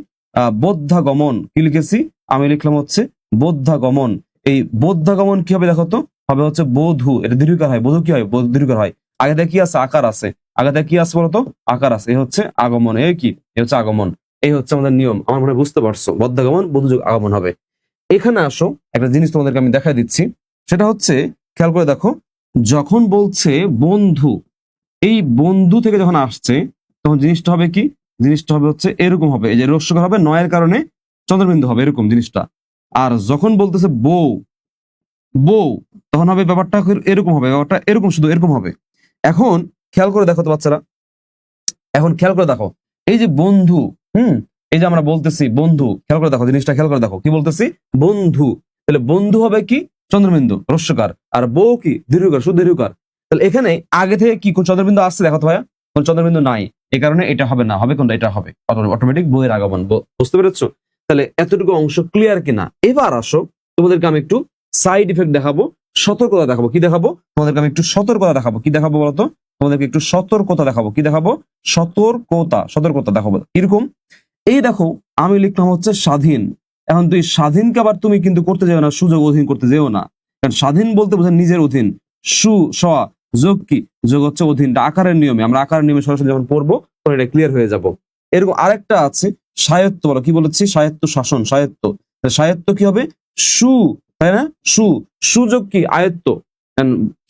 বৌদ্ধাগমন। কি লিখেছি? আমি লিখলাম হচ্ছে বৌদ্ধাগমন। এই বৌদ্ধাগমন কি হবে দেখো তো, হবে হচ্ছে বধূ, এটা দীর্ঘকার হয়। বধূ কি হয়? বধূ দীর্ঘকার হয়। আগে থেকে কি আছে? আকার আছে। আগে থেকে কি আছে বলতো? আকার আছে। এই হচ্ছে আগমন, এই কি? এই হচ্ছে আগমন। এই হচ্ছে আমাদের নিয়ম। আমার মনে হয় বুঝতে পারছো, বদ্ধাগমন বধূ যোগ আগমন হবে। এখানে আসো, একটা জিনিস তোমাদেরকে আমি দেখাই দিচ্ছি। সেটা হচ্ছে, খেয়াল করে দেখো, যখন বলছে বন্ধু, এই বন্ধু থেকে যখন আসছে, তখন জিনিসটা হবে কি? জিনিসটা হবে হচ্ছে এরকম হবে, এই যে রস্যকার হবে, নয়ের কারণে চন্দ্রবিন্দু হবে, এরকম জিনিসটা। আর যখন বলতেছে বউ, বউ, তখন হবে ব্যাপারটা এরকম হবে, ব্যাপারটা এরকম, শুধু এরকম হবে। এখন খেয়াল করে দেখো তো বাচ্চারা, এখন খেয়াল করে দেখো, এই যে বন্ধু, এই যে আমরা বলতেছি বন্ধু, খেয়াল করে দেখো জিনিসটা, খেয়াল করে দেখো কি বলতেছি? বন্ধু। তাহলে বন্ধু হবে কি? চন্দ্রবিন্দু, রস্যকার। আর বউ কি? দীর্ঘকার, শুধু দীর্ঘকার। তাহলে এখানে আগে থেকে কি কোন চন্দ্রবিন্দু আসছে দেখো তো ভাইয়া? কোন চন্দ্রবিন্দু নাই, এই কারণে এটা হবে না, হবে কোনটা? এটা হবে অটোমেটিক বইয়ের আগমন। বুঝতে পেরেছো? তাহলে এতটুকু অংশ ক্লিয়ার কিনা? এবার আসো, তোমাদেরকে আমি একটু সাইড ইফেক্ট দেখাবো, সতর্কতা দেখাবো। কি দেখাবো? তোমাদেরকে আমি একটু সতর্কতা দেখাবো। কি দেখাবো বলতো? তোমাদেরকে একটু সতর্কতা দেখাবো। কি দেখাবো? সতর্কতা দেখাবো। কিরকম? এই দেখো, আমি লিখলাম হচ্ছে স্বাধীন। এখন তুই স্বাধীনকে আবার তুমি কিন্তু করতে যাও না, সুযোগ অধীন করতে যেও না। কারণ স্বাধীন বলতে বোঝায় নিজের অধীন। যোগ কি? যোগ হচ্ছে অধীনটা আকারের নিয়মে, আমরা আকারের নিয়মে সরাসরি যখন পড়বো তখন এটা ক্লিয়ার হয়ে যাব। এরকম আরেকটা আছে স্বায়ত্ত, বলো কি বলেছি? স্বায়ত্ত শাসন, স্বায়ত্ত। স্বায়ত্ত কি হবে? সু, তাই না? সুযোগ কি? আয়ত্ত।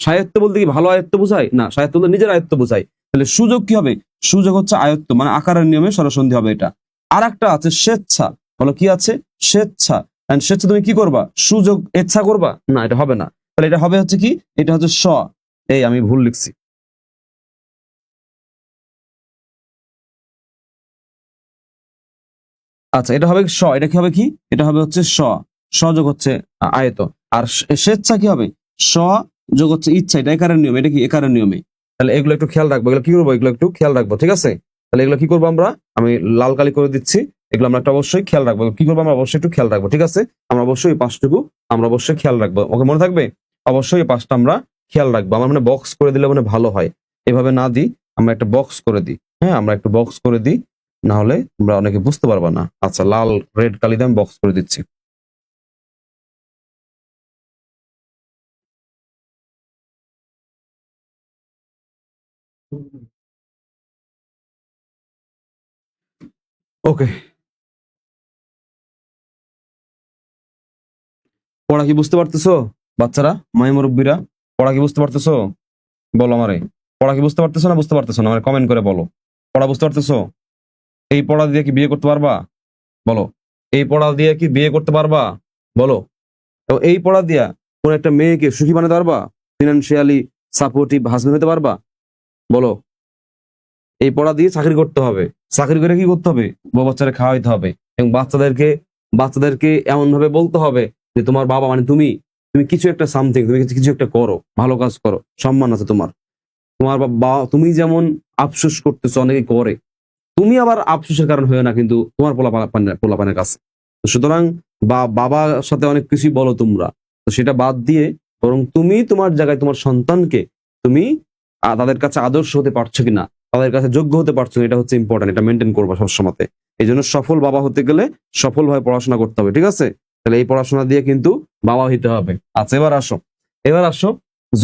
স্বায়ত্ত বলতে কি ভালো আয়ত্ত বোঝায় না, স্বায়ত্ত বলতে নিজের আয়ত্ত বোঝায়। তাহলে সুযোগ কি হবে? সুযোগ হচ্ছে আয়ত্ত, মানে আকারের নিয়মে সরাসন্ধি হবে এটা। আর একটা আছে স্বেচ্ছা, বলো কি আছে? স্বেচ্ছা। স্বেচ্ছা তুমি কি করবা? সুযোগ ইচ্ছা করবা না, এটা হবে না। তাহলে এটা হবে হচ্ছে কি? এটা হচ্ছে এই আমি ভুল লিখছি। আচ্ছা এটা হবে এটা কি হবে? কি এটা হবে হচ্ছে যোগ হচ্ছে আয়ত। আর স্বেচ্ছা কি হবে? যোগ হচ্ছে ইচ্ছা, এটা একারের নিয়ম। এটা কি? একারের নিয়মে। তাহলে এগুলো একটু খেয়াল রাখবো, এগুলো কি করবো? এগুলো একটু খেয়াল রাখবো, ঠিক আছে? তাহলে এগুলো কি করবো আমরা? আমি লাল কালি করে দিচ্ছি। এগুলো আমরা একটা অবশ্যই খেয়াল রাখবো। কি করবো আমরা? অবশ্যই একটু খেয়াল রাখবো, ঠিক আছে? আমরা অবশ্যই এই পাঁচটুকু আমরা অবশ্যই খেয়াল রাখবো। ওকে, মনে থাকবে? অবশ্যই এই পাঁচটা আমরা খেয়াল রাখবো। আমার মানে বক্স করে দিলে মানে ভালো হয়, এভাবে না দিই, আমরা একটা বক্স করে দিই। হ্যাঁ, আমরা একটু বক্স করে দিই, না হলে তোমরা অনেকে বুঝতে পারবা না। আচ্ছা, লাল রেড কালি দিয়ে আমি বক্স করে দিচ্ছি। ওকে, পড়া কি বুঝতে পারতেছো বাচ্চারা, মাই মুরব্বীরা? পড়া কি বুঝতে পারতেছো? বলো আমারে, পড়া কি বুঝতে পারতেছো না বুঝতে পারতেছো না? আমার কমেন্ট করে বলো। পড়া বুঝতে পারতেছো? এই পড়া দিয়ে কি বিয়ে করতে পারবা? বলো। এই পড়া দিয়ে কি বিয়ে করতে পারবা? বলো। এবং এই পড়া দিয়া কোন একটা মেয়েকে সুখী বানাতে পারবা? ফিনান্সিয়ালি সাপোর্টিভ হাজবেন্ড হতে পারবা? বলো। এই পড়া দিয়ে চাকরি করতে হবে। চাকরি করে কি করতে হবে? বউ বাচ্চারা খাওয়াইতে হবে। এবং বাচ্চাদেরকে এমন ভাবে বলতে হবে যে তোমার বাবা মানে তুমি, তুমি কিছু একটা সামথিং, তুমি কিছু একটা করো, ভালো কাজ করো, সম্মান আছে তোমার। তোমার বাবা, তুমি যেমন আফসোস করতেছো অনেকে করে, তুমি আবার আফসোসের কারণ হয়ে না কিন্তু তোমার পোলাপানের কাছে। তো সুতরাং বাবার সাথে অনেক কিছুই বলো তোমরা, তো সেটা বাদ দিয়ে বরং তুমি তোমার জায়গায় তোমার সন্তানকে তুমি তাদের কাছে আদর্শ হতে পারছো কিনা, তাদের কাছে যোগ্য হতে পারছো, এটা হচ্ছে ইম্পর্টেন্ট। এটা মেনটেন করবা সবসময়। এই জন্য সফল বাবা হতে গেলে সফলভাবে পড়াশোনা করতে হবে, ঠিক আছে? তাহলে এই পড়াশোনা দিয়ে কিন্তু বাবা হইতে হবে। আচ্ছা এবার আসো,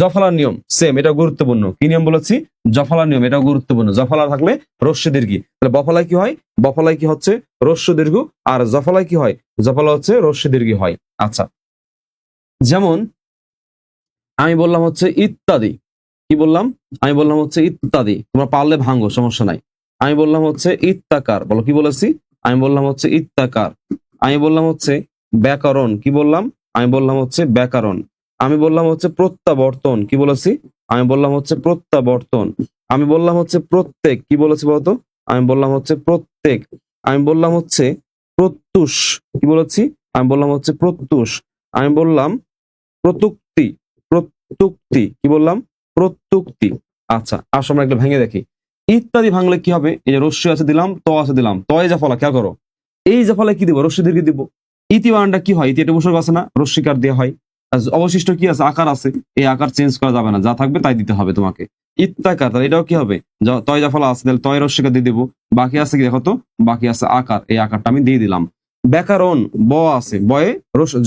জফলার নিয়ম সেম, এটা গুরুত্বপূর্ণ। কি নিয়ম বলেছি? জফলার নিয়ম, এটাও গুরুত্বপূর্ণ। জফলা থাকলে রস্য দীর্ঘী, তাহলে বফলায় কি হয়? বফলায় কি হচ্ছে? রস্য দীর্ঘ। আর জফলায় কি হয়? জফলা হচ্ছে রস্য দীর্ঘী হয়। আচ্ছা, যেমন আমি বললাম হচ্ছে ইত্যাদি। কি বললাম? আমি বললাম হচ্ছে ইত্যাদি। তোমরা পারলে ভাঙো, সমস্যা নাই। আমি বললাম হচ্ছে ইত্যাকার। বলো কি বলেছি? আমি বললাম হচ্ছে ইত্যাকার। আমি বললাম হচ্ছে ব্যাকরণ। কি বললাম? আমি বললাম হচ্ছে ব্যাকরণ। আমি বললাম হচ্ছে প্রত্যাবর্তন। কি বলেছি? আমি বললাম হচ্ছে প্রত্যাবর্তন। আমি বললাম হচ্ছে প্রত্যেক। কি বলেছি বলতো? আমি বললাম হচ্ছে প্রত্যেক। আমি বললাম হচ্ছে প্রত্যুষ। কি বলেছি? আমি বললাম হচ্ছে প্রত্যুষ। আমি বললাম প্রতুক্তি। প্রত্যুক্তি। কি বললাম? প্রত্যুক্তি। আচ্ছা, আসো আমরা একটু ভেঙে দেখি। ইত্যাদি ভাঙলে কি হবে? এই যে রস্যি আছে দিলাম, ত আছে দিলাম, তয় যা ফলা খেয়াল করো। এই যে ফলে কি দিব? রস্যি দীর্ঘ দিব। ইতি বানানটা কি হয়? ইতি এটা উপসর্গ আছে না, রস্যিকার দেওয়া হয়। আর অবশিষ্ট কি আছে? আকার আছে। এই আকার চেঞ্জ করা যাবে না, যা থাকবে তাই দিতে হবে তোমাকে। ইত্যাকার, তাহলে এটাও কি হবে? তয় যা ফলা আছে, তাহলে তয় রস্যিকার দিয়ে দেবো। বাকি আছে কি দেখো তো? বাকি আছে আকার, এই আকারটা আমি দিয়ে দিলাম। ব্যাকরণ, ব আছে, বয়ে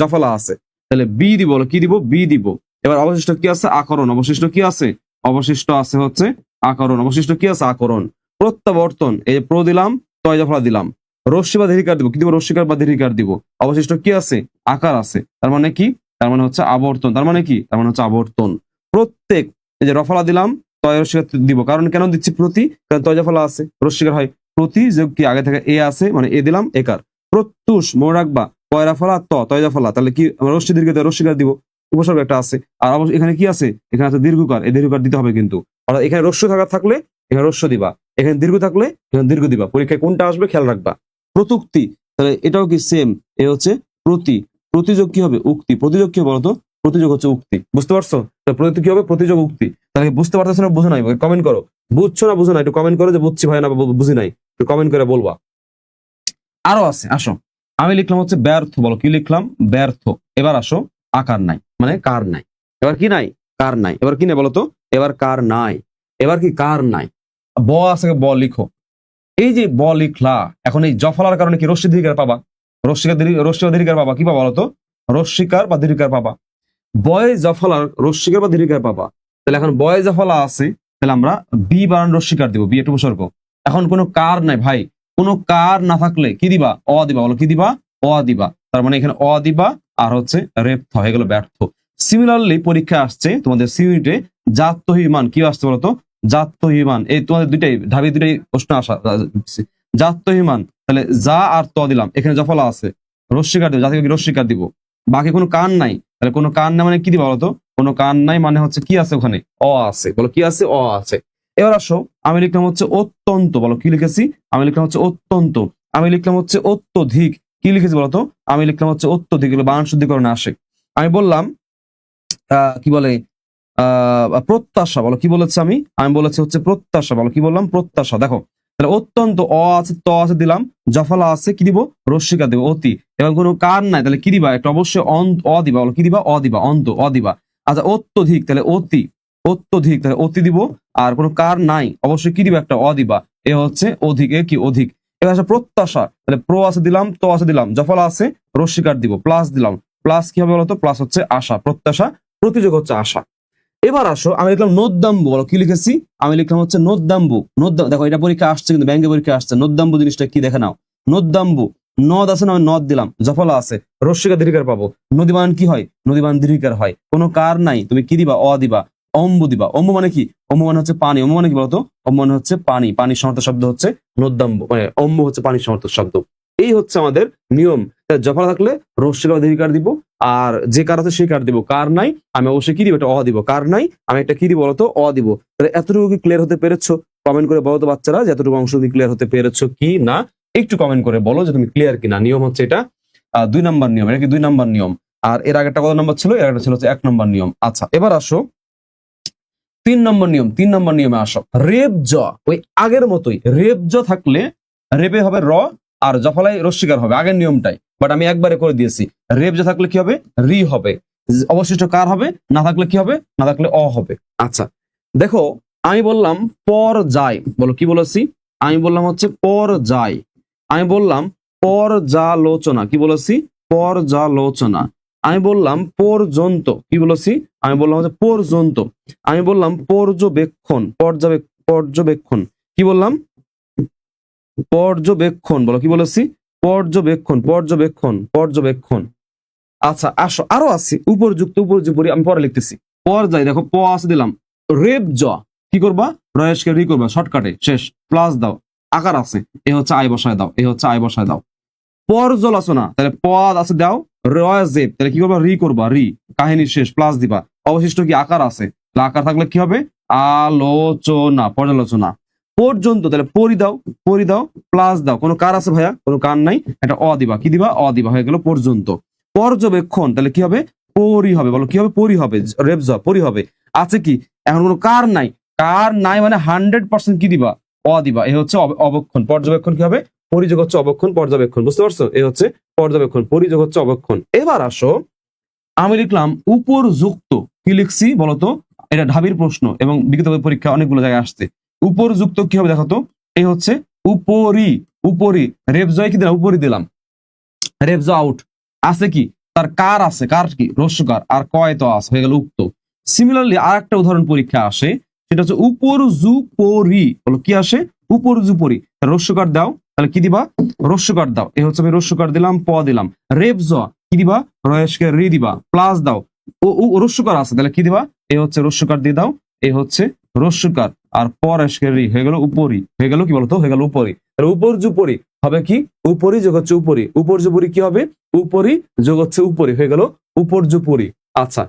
জফলা আছে, তাহলে বি দিব। কি দিব? বি দিব। এবার অবশিষ্ট কি আছে? আকরণ। অবশিষ্ট কি আছে? অবশিষ্ট আছে হচ্ছে আকরণ। অবশিষ্ট কি আছে? আকরণ। প্রত্যাবর্তন, এই যে প্র দিলাম, তয় যা ফলা দিলাম। রস্যি বা দীর্ঘিকার দিব। কি দিব? রস্যিকার বা দীর্ঘিকার দিব। অবশিষ্ট কি আছে? আকার আছে। তার মানে কি? তার মানে হচ্ছে আবর্তন। তার মানে কি? তার মানে হচ্ছে আবর্তন। প্রত্যেক, এই যে রফলা দিলাম, তয় রস্যিকার দিব। কারণ কেন দিচ্ছি প্রতি? কারণ তয় যা ফলা আছে, রস্যিকার হয়। প্রতি যোগ কি আগে থেকে এ আছে, মানে এ দিলাম, একার। প্রত্যুষ, মনে রাখবা, পয়রা ফলা তয় যা ফলা, তাহলে কি রস্যি দীর্ঘ রস্যিকার দিব। উপসর্গ একটা আছে। আর এখানে কি আছে? এখানে আছে দীর্ঘকার, এই দীর্ঘকার দিতে হবে কিন্তু। অর্থাৎ এখানে রস্য থাকলে এখানে রস্য দিবা, এখানে দীর্ঘ থাকলে এখানে দীর্ঘ দিবা। পরীক্ষায় কোনটা আসবে খেয়াল রাখবা। প্রতুক্তি, তাহলে এটাও কি সেম। এ হচ্ছে প্রতি, প্রতিযোগ কি হবে? উক্তি। প্রতিযোগ কি হবে বলতো? প্রতিযোগ হচ্ছে উক্তি। বুঝতে পারছো? প্রতিযোগ কি হবে? প্রতিযোগ উক্তি। তাহলে বুঝতে পারতেছো না, বুঝো নাই? কমেন্ট করো। বুঝছো না বুঝো না, একটু কমেন্ট করো যে বুঝছি ভাই না বুঝি নাই, একটু কমেন্ট করে বলবা। আরো আছে, আসো। আমি লিখলাম হচ্ছে ব্যর্থ। বলো কি লিখলাম? ব্যর্থ। এবার আসো, আকার নাই, মানে কার নাই। এবার কি নাই? কার নাই। এবার কি নাই বলতো? এবার কার নাই। এবার কি? কার নাই। ব আছে, ব লিখো। এই যে ব লিখলা, এখন এই জফলার কারণে কি রস্যি দীর্ঘিকার পাবা? রস্যি বা দীর্ঘিকার পাবা। কি পাবা বলতো? রস্যিকার বা দীর্ঘিকার পাবা। বয়ে জফলার রস্যিকার বা দীর্ঘিকার পাবা। তাহলে এখন বয়ে জফলা আছে, তাহলে আমরা বি বানান রস্যিকার দিব। বি একটা উপসর্গ। এখন কোনো কার নাই ভাই। কোনো কার না থাকলে কি দিবা? অ দিবা। বলো কি দিবা? অ দিবা। তার মানে এখানে অ দিবা, আর হচ্ছে রেপথ হয়ে গেল ব্যর্থ। সিমিলারলি পরীক্ষা আসছে তোমাদের সিউনিটে জাত্যহিমান। কি আসছে বলতো? জাত্যহিমান। এই তোমাদের ঢাবি দুটাই প্রশ্ন আসা। জাত্যহিমান, তাহলে যা আর ত দিলাম, এখানে জফলা আছে, রস্যিকার দিব। জাতিকে রস্যিকার দিব। বাকি কোনো কান নাই, তাহলে কোনো কান নাই মানে কি দিবা বলতো? কোনো কান নাই মানে হচ্ছে কি আছে? ওখানে অ আছে। বলো কি আছে? অ আছে। এবার আসো, আমি লিখলাম হচ্ছে অত্যন্ত। বলো কি লিখেছি? আমি লিখলাম হচ্ছে অত্যন্ত। আমি লিখলাম হচ্ছে অত্যধিক। কি লিখেছি বলতো? আমি লিখলাম হচ্ছে অত্যধিক। এগুলো বানান শুদ্ধিকরণে আসে। আমি বললাম কি বলে প্রত্যাশা। বলো কি বলেছি? আমি বলেছি হচ্ছে প্রত্যাশা। বলো কি বললাম? প্রত্যাশা। দেখো, তাহলে অত্যন্ত, অ আছে, ত আছে দিলাম, জফলা আছে, কি দিব? রস্যিকা দেবো, অতি। এবং কোনো কার নাই, তাহলে কি দিবা? একটা অবশ্যই অ দিবা। বলো কি দিবা? অ দিবা, অন্ত, অ দিবা। আচ্ছা, অত্যধিক, তাহলে অতি। অত্যধিক, তাহলে অতি দিব। আর কোনো কার নাই, অবশ্যই কি দিবা? একটা অ দিবা। এ হচ্ছে অধিক। এ কি? অধিক। এবার আসে প্রত্যাশা, তাহলে প্র আছে দিলাম, ত আছে দিলাম, জফলা আছে, রস্যিকার দিব, প্লাস দিলাম। প্লাস কি হবে বলতো? প্লাস হচ্ছে আশা। প্রত্যাশা, প্রতিযোগ হচ্ছে আশা। এবার আসো, আমি লিখলাম নদ্যাম্বু। বলো কি লিখেছি? আমি লিখলাম হচ্ছে নদ্যাম্বু। দেখো, এটা পরীক্ষা আসছে, কিন্তু ব্যাংকে পরীক্ষা আসছে। নদ্যাম্বু জিনিসটা কি দেখে নাও। নদ্যাম্বু, নদ আছে না, আমি নদ দিলাম, জফলা আছে, রস্যিকা দীর্ঘিকার পাবো। নদী বানান কি হয়? নদী বানান দীর্ঘিকার হয়। কোনো কার নাই, তুমি কি দিবা? অ দিবা। অম্বু দিবা। অম্বু মানে কি? অম্বু মানে হচ্ছে পানি। অম্বু মানে কি বলতো? অম্বু মানে হচ্ছে পানি। পানির সমার্থক শব্দ হচ্ছে নদ্যাম্বু, মানে অম্বু হচ্ছে পানির সমার্থক শব্দ। এই হচ্ছে আমাদের নিয়ম। জফলা থাকলে রস্যিকা দীর্ঘিকার দিব, আর যে কার আছে সেই কার দিব। কার নাই, আমি অবশ্যই কি দিব? একটা অ দিব। কার নাই, আমি একটা কি দিব বলতো? অ দিব। তাহলে এতটুকু কি ক্লিয়ার হতে পেরেছো? কমেন্ট করে বলো তো বাচ্চারা, যে এতটুকু অংশ কি ক্লিয়ার হতে পেরেছো কি না। একটু কমেন্ট করে বলো যে তুমি ক্লিয়ার কিনা। নিয়ম হচ্ছে এটা 2 নাম্বার নিয়ম। এটা কি 2 নাম্বার নিয়ম? আর এর আগেরটা কত নাম্বার ছিল? এর আগেরটা ছিল হচ্ছে 1 নাম্বার নিয়ম। আচ্ছা, এবার আসো 3 নম্বর নিয়ম। 3 নম্বর নিয়মে আসো। রেপ জ, ওই আগের মতোই। রেপ জ থাকলে রেপে হবে র, আর জফলায় রস্যিকার হবে, আগের নিয়মটাই, বাট আমি একবারে করে দিয়েছি। রেপ জ থাকলে কি হবে? রি হবে। অবশিষ্ট কার হবে? না থাকলে কি হবে? না থাকলে অ হবে। আচ্ছা, দেখো, আমি বললাম পর যায়। বলো কি বলেছি? আমি বললাম হচ্ছে পর যায়। আমি বললাম পর্যালোচনা। কি বলেছি? পর্যালোচনা। আমি বললাম পর্যন্ত, কি বলেছি? আমি বললাম হচ্ছে পর্যন্ত। আমি বললাম পর্যবেক্ষণ, পর্যবেক্ষণ, কি বললাম? পর্যবেক্ষণ, বলো কি বলেছি? পর্যবেক্ষণ, পর্যবেক্ষণ, পর্যবেক্ষণ। আচ্ছা আসো, আরো আছে উপরযুক্ত, উপর্যুপরি, আমি পরে লিখতেছি। পর্যায় দেখো, প আছে দিলাম, রেপ জ, কি করবা? রয়েশকে রি করবা, শর্টকাটে শেষ, প্লাস দাও, আকার আছে, এ হচ্ছে আই বসায় দাও, এ হচ্ছে আই বসায় দাও। পর্যালোচনা, তাহলে পদ আছে দাও, রয়েজেব, তাহলে কি করবা? রি করবা, রি, কাহিনী শেষ, প্লাস দিবা। অবশিষ্ট কি আকার আছে, তাহলে আকার থাকলে কি হবে? আলোচনা, পর্যালোচনা। পর্যন্ত, তাহলে পরি দাও, পরি দাও, প্লাস দাও, কোনো কার আছে ভাইয়া? কোনো কার নাই, এটা অ দিবা, কি দিবা? অ দিবা, হয়ে গেল পর্যন্ত। পর্যবেক্ষণ, তাহলে কি হবে? পরি হবে, বলো কি হবে? পরি হবে, রেবজ পরি হবে। আছে কি? এখন কোনো কার নাই, কার নাই মানে 100% কি দিবা? অ দিবা, এ হচ্ছে অবক্ষণ। পর্যবেক্ষণ কি হবে? পরিযোগ হচ্ছে অবক্ষণ, পর্যবেক্ষণ, বুঝতে পারছো? এ হচ্ছে পর্যবেক্ষণ, পরিযোগ হচ্ছে অবক্ষণ। এবার আসো, আমি লিখলাম উপরযুক্ত, কি লিখছি বলতো? এটা ঢাবির প্রশ্ন এবং বিগত পরীক্ষা অনেকগুলো জায়গায় আসছে। উপরযুক্ত কি হবে দেখো তো? এই হচ্ছে উপরি, উপরি, রেবজয় কি দিলাম? উপরি দিলাম, রেবজ আউট। আছে কি? তার কার আছে, কার কি? রস্যকার, আর কয় তো আছে, হয়ে গেল উক্ত। সিমিলারলি আর একটা উদাহরণ পরীক্ষা আসে, সেটা হচ্ছে উপরযুপরি, বলো কি আসে? উপরযুপরি, রস্যকার দাও, তাহলে কি দিবা? রস্যকার দাও, এ হচ্ছে আমি রস্যকার দিলাম, প দিলাম। রেবজ কি দিবা? রয়েশকে রি দিবা, প্লাস দাও, ও রস্যকার আছে, তাহলে কি দিবা? এ হচ্ছে রস্যকার দিয়ে দাও, এ হচ্ছে রস্যকার, আর পরেশকে রি, হয়ে গেল উপরি, হয়ে গেল কি বলতো? হয়ে গেল উপরি। তাহলে উপরযুপরি হবে কি? উপরি যোগ হচ্ছে উপরি, উপর্যুপরি কি হবে? উপরি যোগ হচ্ছে উপরি, হয়ে গেল উপর্যুপরি। আচ্ছা,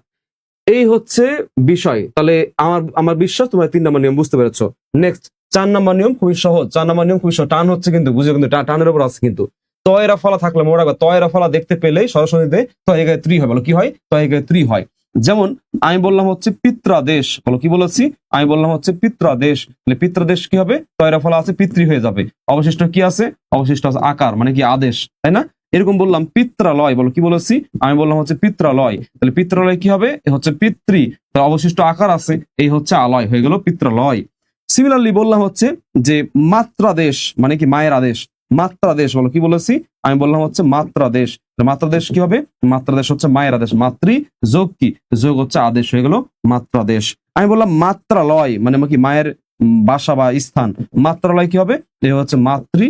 এই হচ্ছে বিষয়। তাহলে আমার আমার বিশ্বাস তোমরা 3 নম্বর নিয়ম বুঝতে পেরেছো। নেক্সট 4 নম্বর নিয়ম খুবই সহজ। 4 নম্বর নিয়ম খুবই সহজ, টান হচ্ছে কিন্তু, বুঝে কিন্তু টানের উপর আছে কিন্তু। তয়রা ফলা থাকলে মনে রাখবা, তয়রা ফলা দেখতে পেলেই সরাসরিতে তয়গায় ত্রি হয়, বলো কি হয়? তয়গায় ত্রি হয়। যেমন আমি বললাম হচ্ছে পিত্রাদেশ, বলো কি বলেছি? আমি বললাম হচ্ছে পিত্রাদেশ, তাহলে পিত্রাদেশ কি হবে? তয়রা ফলা আছে, পিতৃ হয়ে যাবে। অবশিষ্ট কি আছে? অবশিষ্ট আছে আকার, মানে কি আদেশ, তাই না? এরকম বললাম পিত্রালয়, বলো কি বলেছি? আমি বললাম হচ্ছে পিত্রালয়, তাহলে পিত্রালয় কি হবে? এ হচ্ছে পিতৃ, তার অবশিষ্ট আকার আছে, এই হচ্ছে আলয়, হয়ে গেল পিত্রালয়। সিমিলারলি বললাম হচ্ছে যে মাত্রাদেশ, মানে কি? মায়ের আদেশ। মাত্রাদেশ, বলো কি বলেছি? আমি বললাম হচ্ছে মাত্রাদেশ, মাত্রাদেশ কি হবে? মাত্রাদেশ হচ্ছে মায়ের আদেশ, মাতৃ যোগ কি? যোগ হচ্ছে আদেশ, হয়ে গেল মাত্রাদেশ। আমি বললাম মাত্রালয়, মানে কি? মায়ের বাসা বা স্থান। মাত্রালয় কি হবে? এ হচ্ছে মাতৃ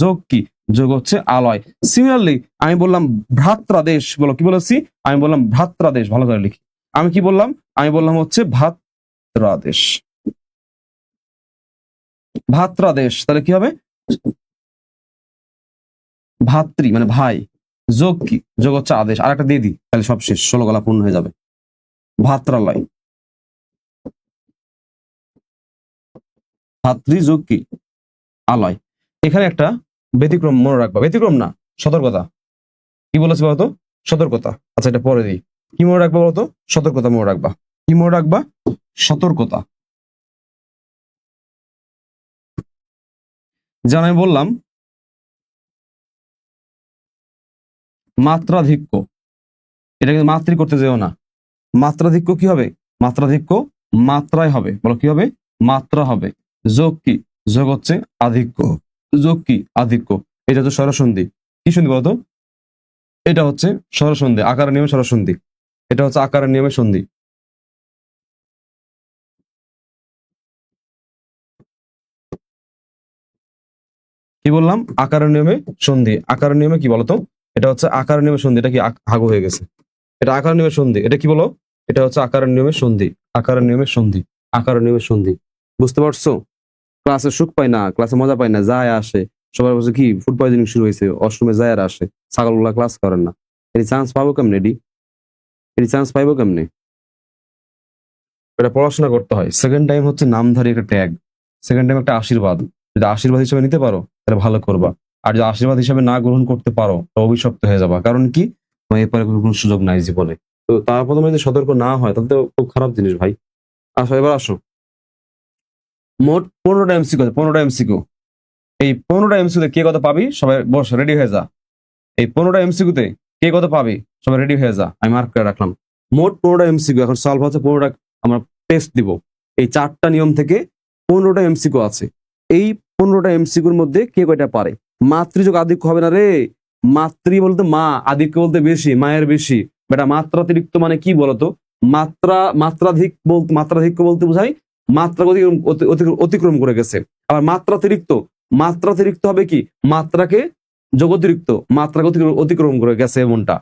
যোগ কি? যোগ হচ্ছে আলয়। সিমিলারলি আমি বললাম ভ্রাত্রাদেশ, বলো কি বলেছি? আমি বললাম ভ্রাত্রাদেশ, ভালো করে লিখি। আমি কি বললাম? আমি বললাম হচ্ছে ভ্রাত্রাদেশ, ভ্রাত্রাদেশ, তাহলে কি হবে? ভাতৃ মানে ভাই, যোগ কি? যোগ হচ্ছে আদেশ, আর একটা দিয়ে দিই, তাহলে সব শেষ, 16 গলা পূর্ণ হয়ে যাবে। ভাত্রালয়, ভাতৃ যোগ কি? আলয়। এখানে একটা ব্যতিক্রম মনে রাখবা, ব্যতিক্রম না, সতর্কতা। কি বলেছি বলতো? সতর্কতা। আচ্ছা, এটা পরে দিই। কি মনে রাখবা বলতো? সতর্কতা মনে রাখবা। কি মনে রাখবা? সতর্কতা। যেন আমি বললাম মাত্রাধিক্য, এটা কিন্তু মাতৃ করতে যেও না। মাত্রাধিক্য কি হবে? মাত্রাধিক্য মাত্রায় হবে, বলো কি হবে? মাত্রা হবে। যোগ কি? যোগ হচ্ছে আধিক্য, যোগ কি? আধিক্য। এটা হচ্ছে স্বরসন্ধি। কি সন্ধি বলতো? এটা হচ্ছে স্বরসন্ধি, আকারের নিয়মে স্বরসন্ধি। এটা হচ্ছে আকারের নিয়মে সন্ধি। কি বললাম? আকারের নিয়মে সন্ধি। আকারের নিয়মে কি বলতো? এটা হচ্ছে আকারের নিয়মে সন্ধি। এটা কি হাগু হয়ে গেছে? এটা আকারের নিয়মে সন্ধি। এটা কি বলো? এটা হচ্ছে আকারের নিয়মে সন্ধি। আকারের নিয়মে সন্ধি, আকারের নিয়মে সন্ধি। বুঝতে পারছো? ক্লাসে সুখ পাই না, ক্লাসে মজা পাই না, যায় আসে, সবার বলছে কি ফুড পয়জনিং শুরু হয়েছে, অষ্টমে যায় আর আসে, ছাগলগুলা ক্লাস করেন না। এটি চান্স পাবো কেমনে? এটি চান্স পাইবো কেমনে? এটা পড়াশোনা করতে হয়। সেকেন্ড টাইম হচ্ছে নামধারী একটা ট্যাগ, সেকেন্ড টাইম একটা আশীর্বাদ। যদি আশীর্বাদ হিসেবে নিতে পারো তাহলে ভালো করবা, আর যদি আশীর্বাদ হিসেবে না গ্রহণ করতে পারো তাহলে অভিশপ্ত হয়ে যাবা। কারণ কি? তোমার এরপরে কোনো সুযোগ নাই জীবনে। তো তারপর তোমার যদি সতর্ক না হয় তাহলে তো খুব খারাপ জিনিস ভাই। আসো, এবার আসো। মোট 15টা এমসিকিউ, 15টা এমসিকিউ। এই 15টা এমসিকিউতে কে কত পাবি সবাই বস, রেডি হয়ে যা। এই 15টা এমসিকিউতে কে কত পাবি সবাই রেডি হয়ে যা, আমি মার্ক করে রাখলাম। মোট 15টা এমসিকিউ, এখন সলভ হচ্ছে 15টা, আমরা টেস্ট দিব। এই 4টা নিয়ম থেকে 15টা এমসিকিউ আছে। এই 15টা এমসিকিউর মধ্যে কে কয়টা পারে? মাতৃযোগ আধিক্য হবে না রে। মাতৃ বলতে মা, আধিক্য বলতে বেশি, মায়ের বেশি। বেটা মাত্রাতিরিক্ত মানে কি বলতো? মাত্রাধিক্য বলতে বোঝায় মাত্রা অতিক্রম করে গেছে। আবার মাত্রাতিরিক্ত হবে কি? মাত্রাকে মাত্রাকে অতিক্রম করে গেছে এমনটা।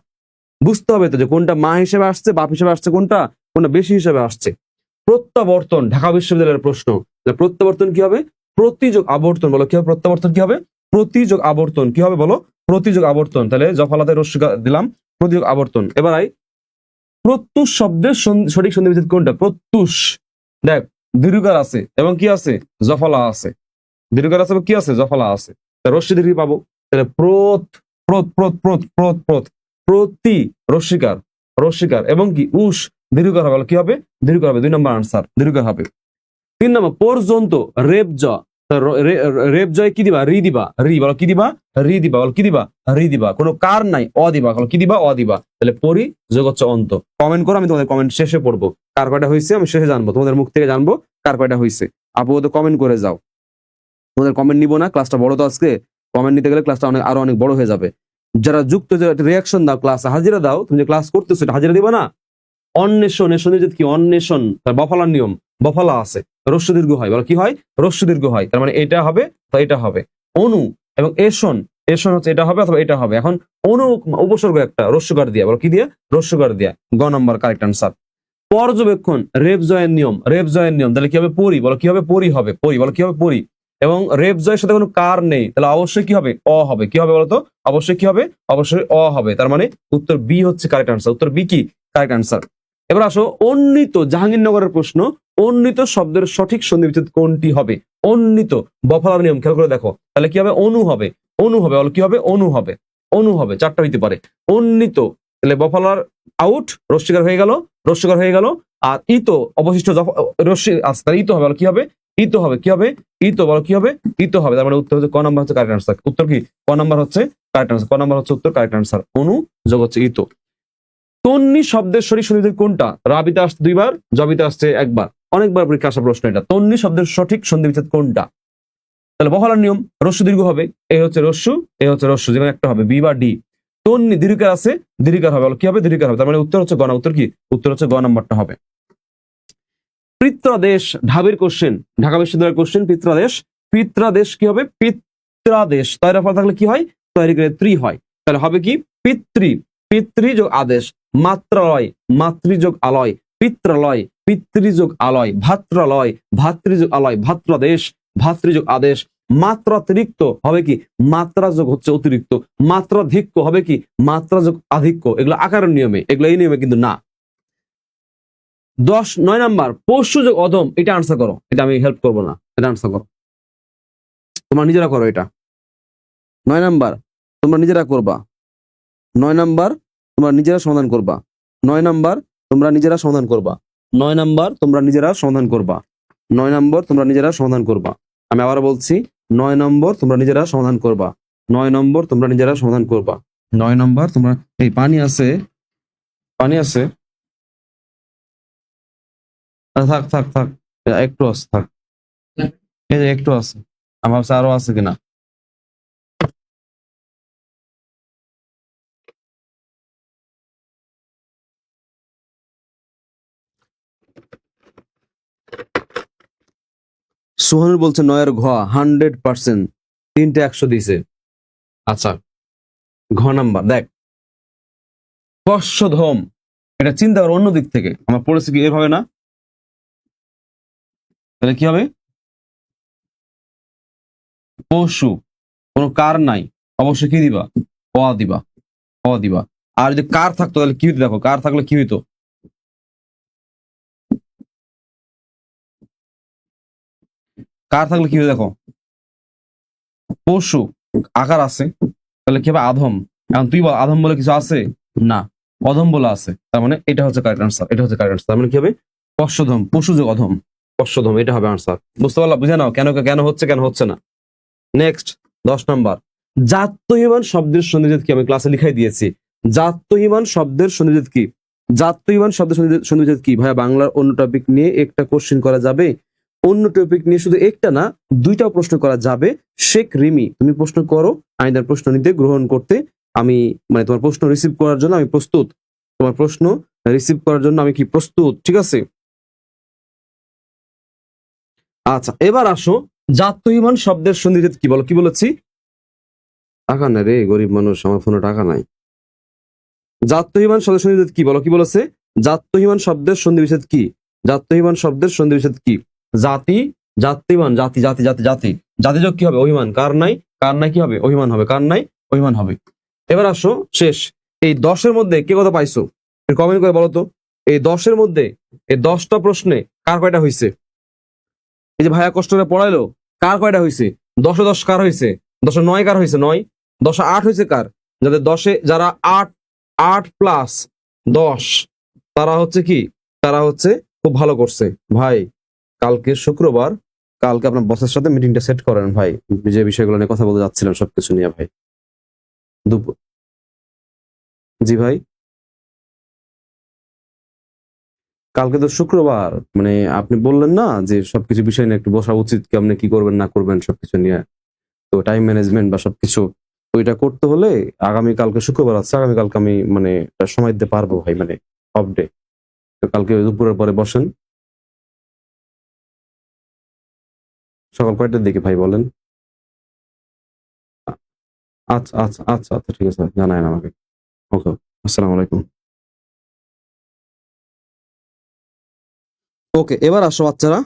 বুঝতে হবে তো যে কোনটা মা হিসেবে আসছে, বাপ হিসেবে আসছে, কোনটা বেশি হিসেবে আসছে। প্রত্যাবর্তন, ঢাকা বিশ্ববিদ্যালয়ের প্রশ্ন। প্রত্যাবর্তন কি হবে? প্রতিযোগ আবর্তন। বলো কি হবে? প্রত্যাবর্তন কি হবে? প্রতিযোগ আবর্তন। কি হবে বলো? প্রতিযোগ আবর্তন। তাহলে জফলাতে রস্যি দিলাম, প্রতিযোগ আবর্তন। এবার প্রত্যুষ শব্দের সঠিক সন্ধি বিচ্ছেদ কোনটা? প্রত্যুষ, দেখ দীর্ঘকার আছে এবং কি আছে? জফলা আছে। দীর্ঘকার আছে এবং কি আছে? জফলা আছে। রস্যি দীর্ঘ পাবো। তাহলে প্রতি রস্যিকার এবং কি উষ দীর্ঘকার হবে। কি হবে? দীর্ঘকার হবে। 2 নম্বর আনসার, দীর্ঘকার হবে। 3 নম্বর পর্যন্ত, রেপ জয় কি দিবা? রি দিবা। রি বলো কি দিবা? রি দিবা। বলো কি দিবা? রি দিবা। কোনো কার নাই, অ দিবা। বলো কি দিবা? অ দিবা। তাহলে পরি যোগ হচ্ছে অন্ত। কমেন্ট করো, আমি তোমাদের কমেন্ট শেষে পড়বো। কার কয়টা হয়েছে আমি শেষে জানবো, তোমাদের মুখ থেকে জানবো কার কয়টা হয়েছে। আপু তো কমেন্ট করে যাও, তোমাদের কমেন্ট নিবো না। ক্লাসটা বড় তো আজকে, কমেন্ট নিতে গেলে ক্লাসটা আরো অনেক বড় হয়ে যাবে। যারা যুক্ত, রিয়াকশন দাও, ক্লাসে হাজিরা দাও। তুমি যে ক্লাস করতেছো এটা হাজিরা দিবা না। অন্বেষণ, কি? অন্বেষণ তার বফলার নিয়ম, বফলা আছে, রস্য দীর্ঘ হয়। বলো কি হয়? রস্য দীর্ঘ হয়। তার মানে এটা হবে তো এটা হবে। অনু এবং এষণ হচ্ছে এটা হবে অথবা এটা হবে। এখন অনু উপসর্গ একটা রস্যকার দিয়া। বলো কি দিয়া? রস্যকার দিয়া। গ নম্বর কারেক্ট আনসার। পর্যবেক্ষণ, রেপ জয়ের নিয়ম। তাহলে কি হবে? পরি। বলো কি হবে? পরি হবে। বলো কি হবে? পরি। এবং রেপ জয়ের সাথে কোনো কার নেই, তাহলে অবশ্যই কি হবে? অ হবে। কি হবে বলতো? অবশ্যই কি হবে? অবশ্যই অ হবে। তার মানে উত্তর বি হচ্ছে কারেক্ট আনসার। উত্তর বি কি কারেক্ট আনসার। এবার আসো অন্বিত, জাহাঙ্গীরনগরের প্রশ্ন। অন্বিত শব্দের সঠিক সন্ধি বিচ্ছেদ কোনটি হবে? অন্বিত বফলার নিয়ম খেয়াল করে দেখো। তাহলে কি হবে? অনু হবে। বলো কি হবে? অনু হবে। 4টা হইতে পারে। অন্বিত, তাহলে বফলার আউট, রস্যিকার হয়ে গেল। আর ইতো অবশিষ্ট রস্যি আছে, তাহলে ইতো হবে। বলো কি হবে? ইতো হবে। কি হবে? ইতো। বলো কি হবে? ইতো হবে। তার মানে উত্তর হচ্ছে ক নাম্বার হচ্ছে কারেক্ট আনসার। উত্তর কি? ক নাম্বার হচ্ছে কারেক্ট আনসার। ক নাম্বার হচ্ছে উত্তর কারেক্ট আনসার। অনু যোগ হচ্ছে ইতো। তন্নি শব্দের সঠিক সন্ধি বিচ্ছেদ কোনটা? রাবিতে আসছে 2 বার, জবিতে আসছে 1 বার। অনেকবার পরীক্ষা আসা প্রশ্ন এটা। তন্নি শব্দের সঠিক সন্ধি বিচ্ছেদ কোনটা? তাহলে বহলার নিয়ম, রস্য দীর্ঘ হবে। এ হচ্ছে রস্য, যেখানে একটা হবে, বি বা ডি। তন্নি দীর্ঘকার আছে, দীর্ঘকার হবে। কি হবে? দীর্ঘকার হবে। তার মানে উত্তর হচ্ছে গ। উত্তর কি? উত্তর হচ্ছে গ নাম্বারটা হবে। পিত্রাদেশ, ঢাবির কোশ্চেন, ঢাকা বিশ্ববিদ্যালয়ের কোশ্চেন। পিত্রাদেশ কি হবে? পিত্রাদেশ তৈরি ফল থাকলে কি হয়? তৈরি করে ত্রি হয়। তাহলে হবে কি? পিতৃ যোগ আদেশ। মাত্রালয়, মাতৃযোগ আলয়। পিতৃযোগ আলয়। ভাতৃযোগ আলয়। ভাত্রাদেশ, ভাতৃযোগ আদেশ। মাত্রাতিরিক্ত হবে কি? মাত্রা যোগ হচ্ছে অতিরিক্ত। মাত্রাধিক্য হবে কি? মাত্রা যোগ আধিক্য। এগুলো আকারের নিয়মে, এগুলো এই নিয়মে কিন্তু না। 9 নাম্বার পশু যোগ অধম। এটা আনসার করো, এটা আমি হেল্প করবো না, এটা আনসার করো, তোমরা নিজেরা করো। এটা 9 নাম্বার তোমরা নিজেরা করবা। 9 নাম্বার তোমরা নিজেরা সমাধান করবা। 9 নাম্বার তোমরা নিজেরা সমাধান করবা। 9 নাম্বার তোমরা নিজেরা সমাধান করবা। 9 নম্বর তোমরা নিজেরা সমাধান করবা। আমি আবার বলছি, 9 নম্বর তোমরা নিজেরা সমাধান করবা। 9 নম্বর তোমরা নিজেরা সমাধান করবা। 9 নম্বর তোমরা, এই পানি আছে, থাক একটু আছে, থাক, এই যে একটু আছে, আমার ভাবছি আরো আছে কিনা। সোহানুর বলছে 9 ঘ 100%, 3টে 100 দিছে। আচ্ছা, ঘ নাম্বার দেখ, কস্যধম, এটা চিন্তা করো অন্য দিক থেকে। আমার পড়েছে কি এভাবে না, তাহলে কি হবে? পশু, কোনো কার নাই, অবশ্যই কি দিবা? অ দিবা। আর যদি কার থাকতো তাহলে কি হইতো? দেখো, কার থাকলে কি হইতো? কার থাকলে কি হইতো দেখো, পশু, আকার আছে, তাহলে কি হবে? আধম। এখন তুই বল, আধম বলে কিছু আছে না, অধম বলে আছে। তার মানে এটা হচ্ছে কারেক্ট আনসার। তার মানে কি হবে? কস্যধম, পশু যোগ অধম, কস্যধম, এটা হবে আনসার। বুঝতে পারলা? বুঝে নাও কেন হচ্ছে না। নেক্সট 10 নাম্বার, জাত্যহিমান শব্দের সন্ধিবিচ্ছেদ কি? আমি ক্লাসে লিখাই দিয়েছি। জাত্যহিমান শব্দের সন্ধিবিচ্ছেদ কি? ভাইয়া, বাংলার অন্য টপিক নিয়ে একটা কোশ্চেন করা যাবে? অন্য টপিক নিয়ে শুধু একটা না, 2টাও প্রশ্ন করা যাবে। শেখ রিমি, তুমি প্রশ্ন করো, আমি তার প্রশ্ন নিতে গ্রহণ করতে, আমি মানে তোমার প্রশ্ন রিসিভ করার জন্য আমি প্রস্তুত। তোমার প্রশ্ন রিসিভ করার জন্য আমি কি প্রস্তুত, ঠিক আছে? আচ্ছা, এবার আসো জাত্যহিমান শব্দের সন্ধিবিচ্ছেদ কি বলো, কি বলেছি? টাকা না রে, গরিব মানুষ, আমার ফোনে টাকা নাই। জাত্যহিমান শব্দের সন্ধিবিচ্ছেদ কি বলো, কি বলেছে? জাত্যহিমান শব্দের সন্ধিবিচ্ছেদ কি? জাত্যহিমান শব্দের সন্ধিবিচ্ছেদ কি? জাতি, জাত্যহিমান, জাতি জাতি জাতি জাতি, জাতিযোগ কি হবে? অভিমান। কার নাই? কার নাই কি হবে? অভিমান হবে। কার নাই? অভিমান হবে। এবার আসো শেষ, এই 10-এর মধ্যে কে কত পাইছো কমেন্ট করে বলো তো। এই 10-এর মধ্যে, এই 10টা প্রশ্নে কার কয়টা হয়েছে? এই যে ভাইয়া কষ্ট করে পড়াইলো, কার কয়টা হয়েছে? 10-এ 10 কার হয়েছে? 10-এ 9 কার হয়েছে? 9। 10-এ 8 হয়েছে কার? যাদের 10-এ, যারা 8 প্লাস 10, তারা হচ্ছে কি, তারা হচ্ছে খুব ভালো করছে। ভাই কালকে শুক্রবার, কালকে আপনার বসের সাথে মিটিংটা সেট করেন ভাই, যে বিষয়গুলো নিয়ে কথা বলতে যাচ্ছিলাম সবকিছু নিয়ে ভাই। দুপুর, জি ভাই, কালকে তো শুক্রবার, মানে আপনি বললেন না যে সবকিছু বিষয় নিয়ে একটু বসা উচিত, কেমনে কি করবেন না করবেন সবকিছু নিয়ে, তো টাইম ম্যানেজমেন্ট বা সবকিছু ওইটা করতে হলে আগামী কালকে শুক্রবার আছে, আগামী কালকে আমি মানে সময় দিতে পারবো ভাই, মানে অফ ডে। তো কালকে দুপুরের পরে বসেন, সকাল কয়টার দিকে ভাই বলেন? আচ্ছা আচ্ছা আচ্ছা আচ্ছা, ঠিক আছে, জানায়েন আমাকে। ওকে, আসসালামু আলাইকুম। ওকে, এবার আসো বাচ্চারা।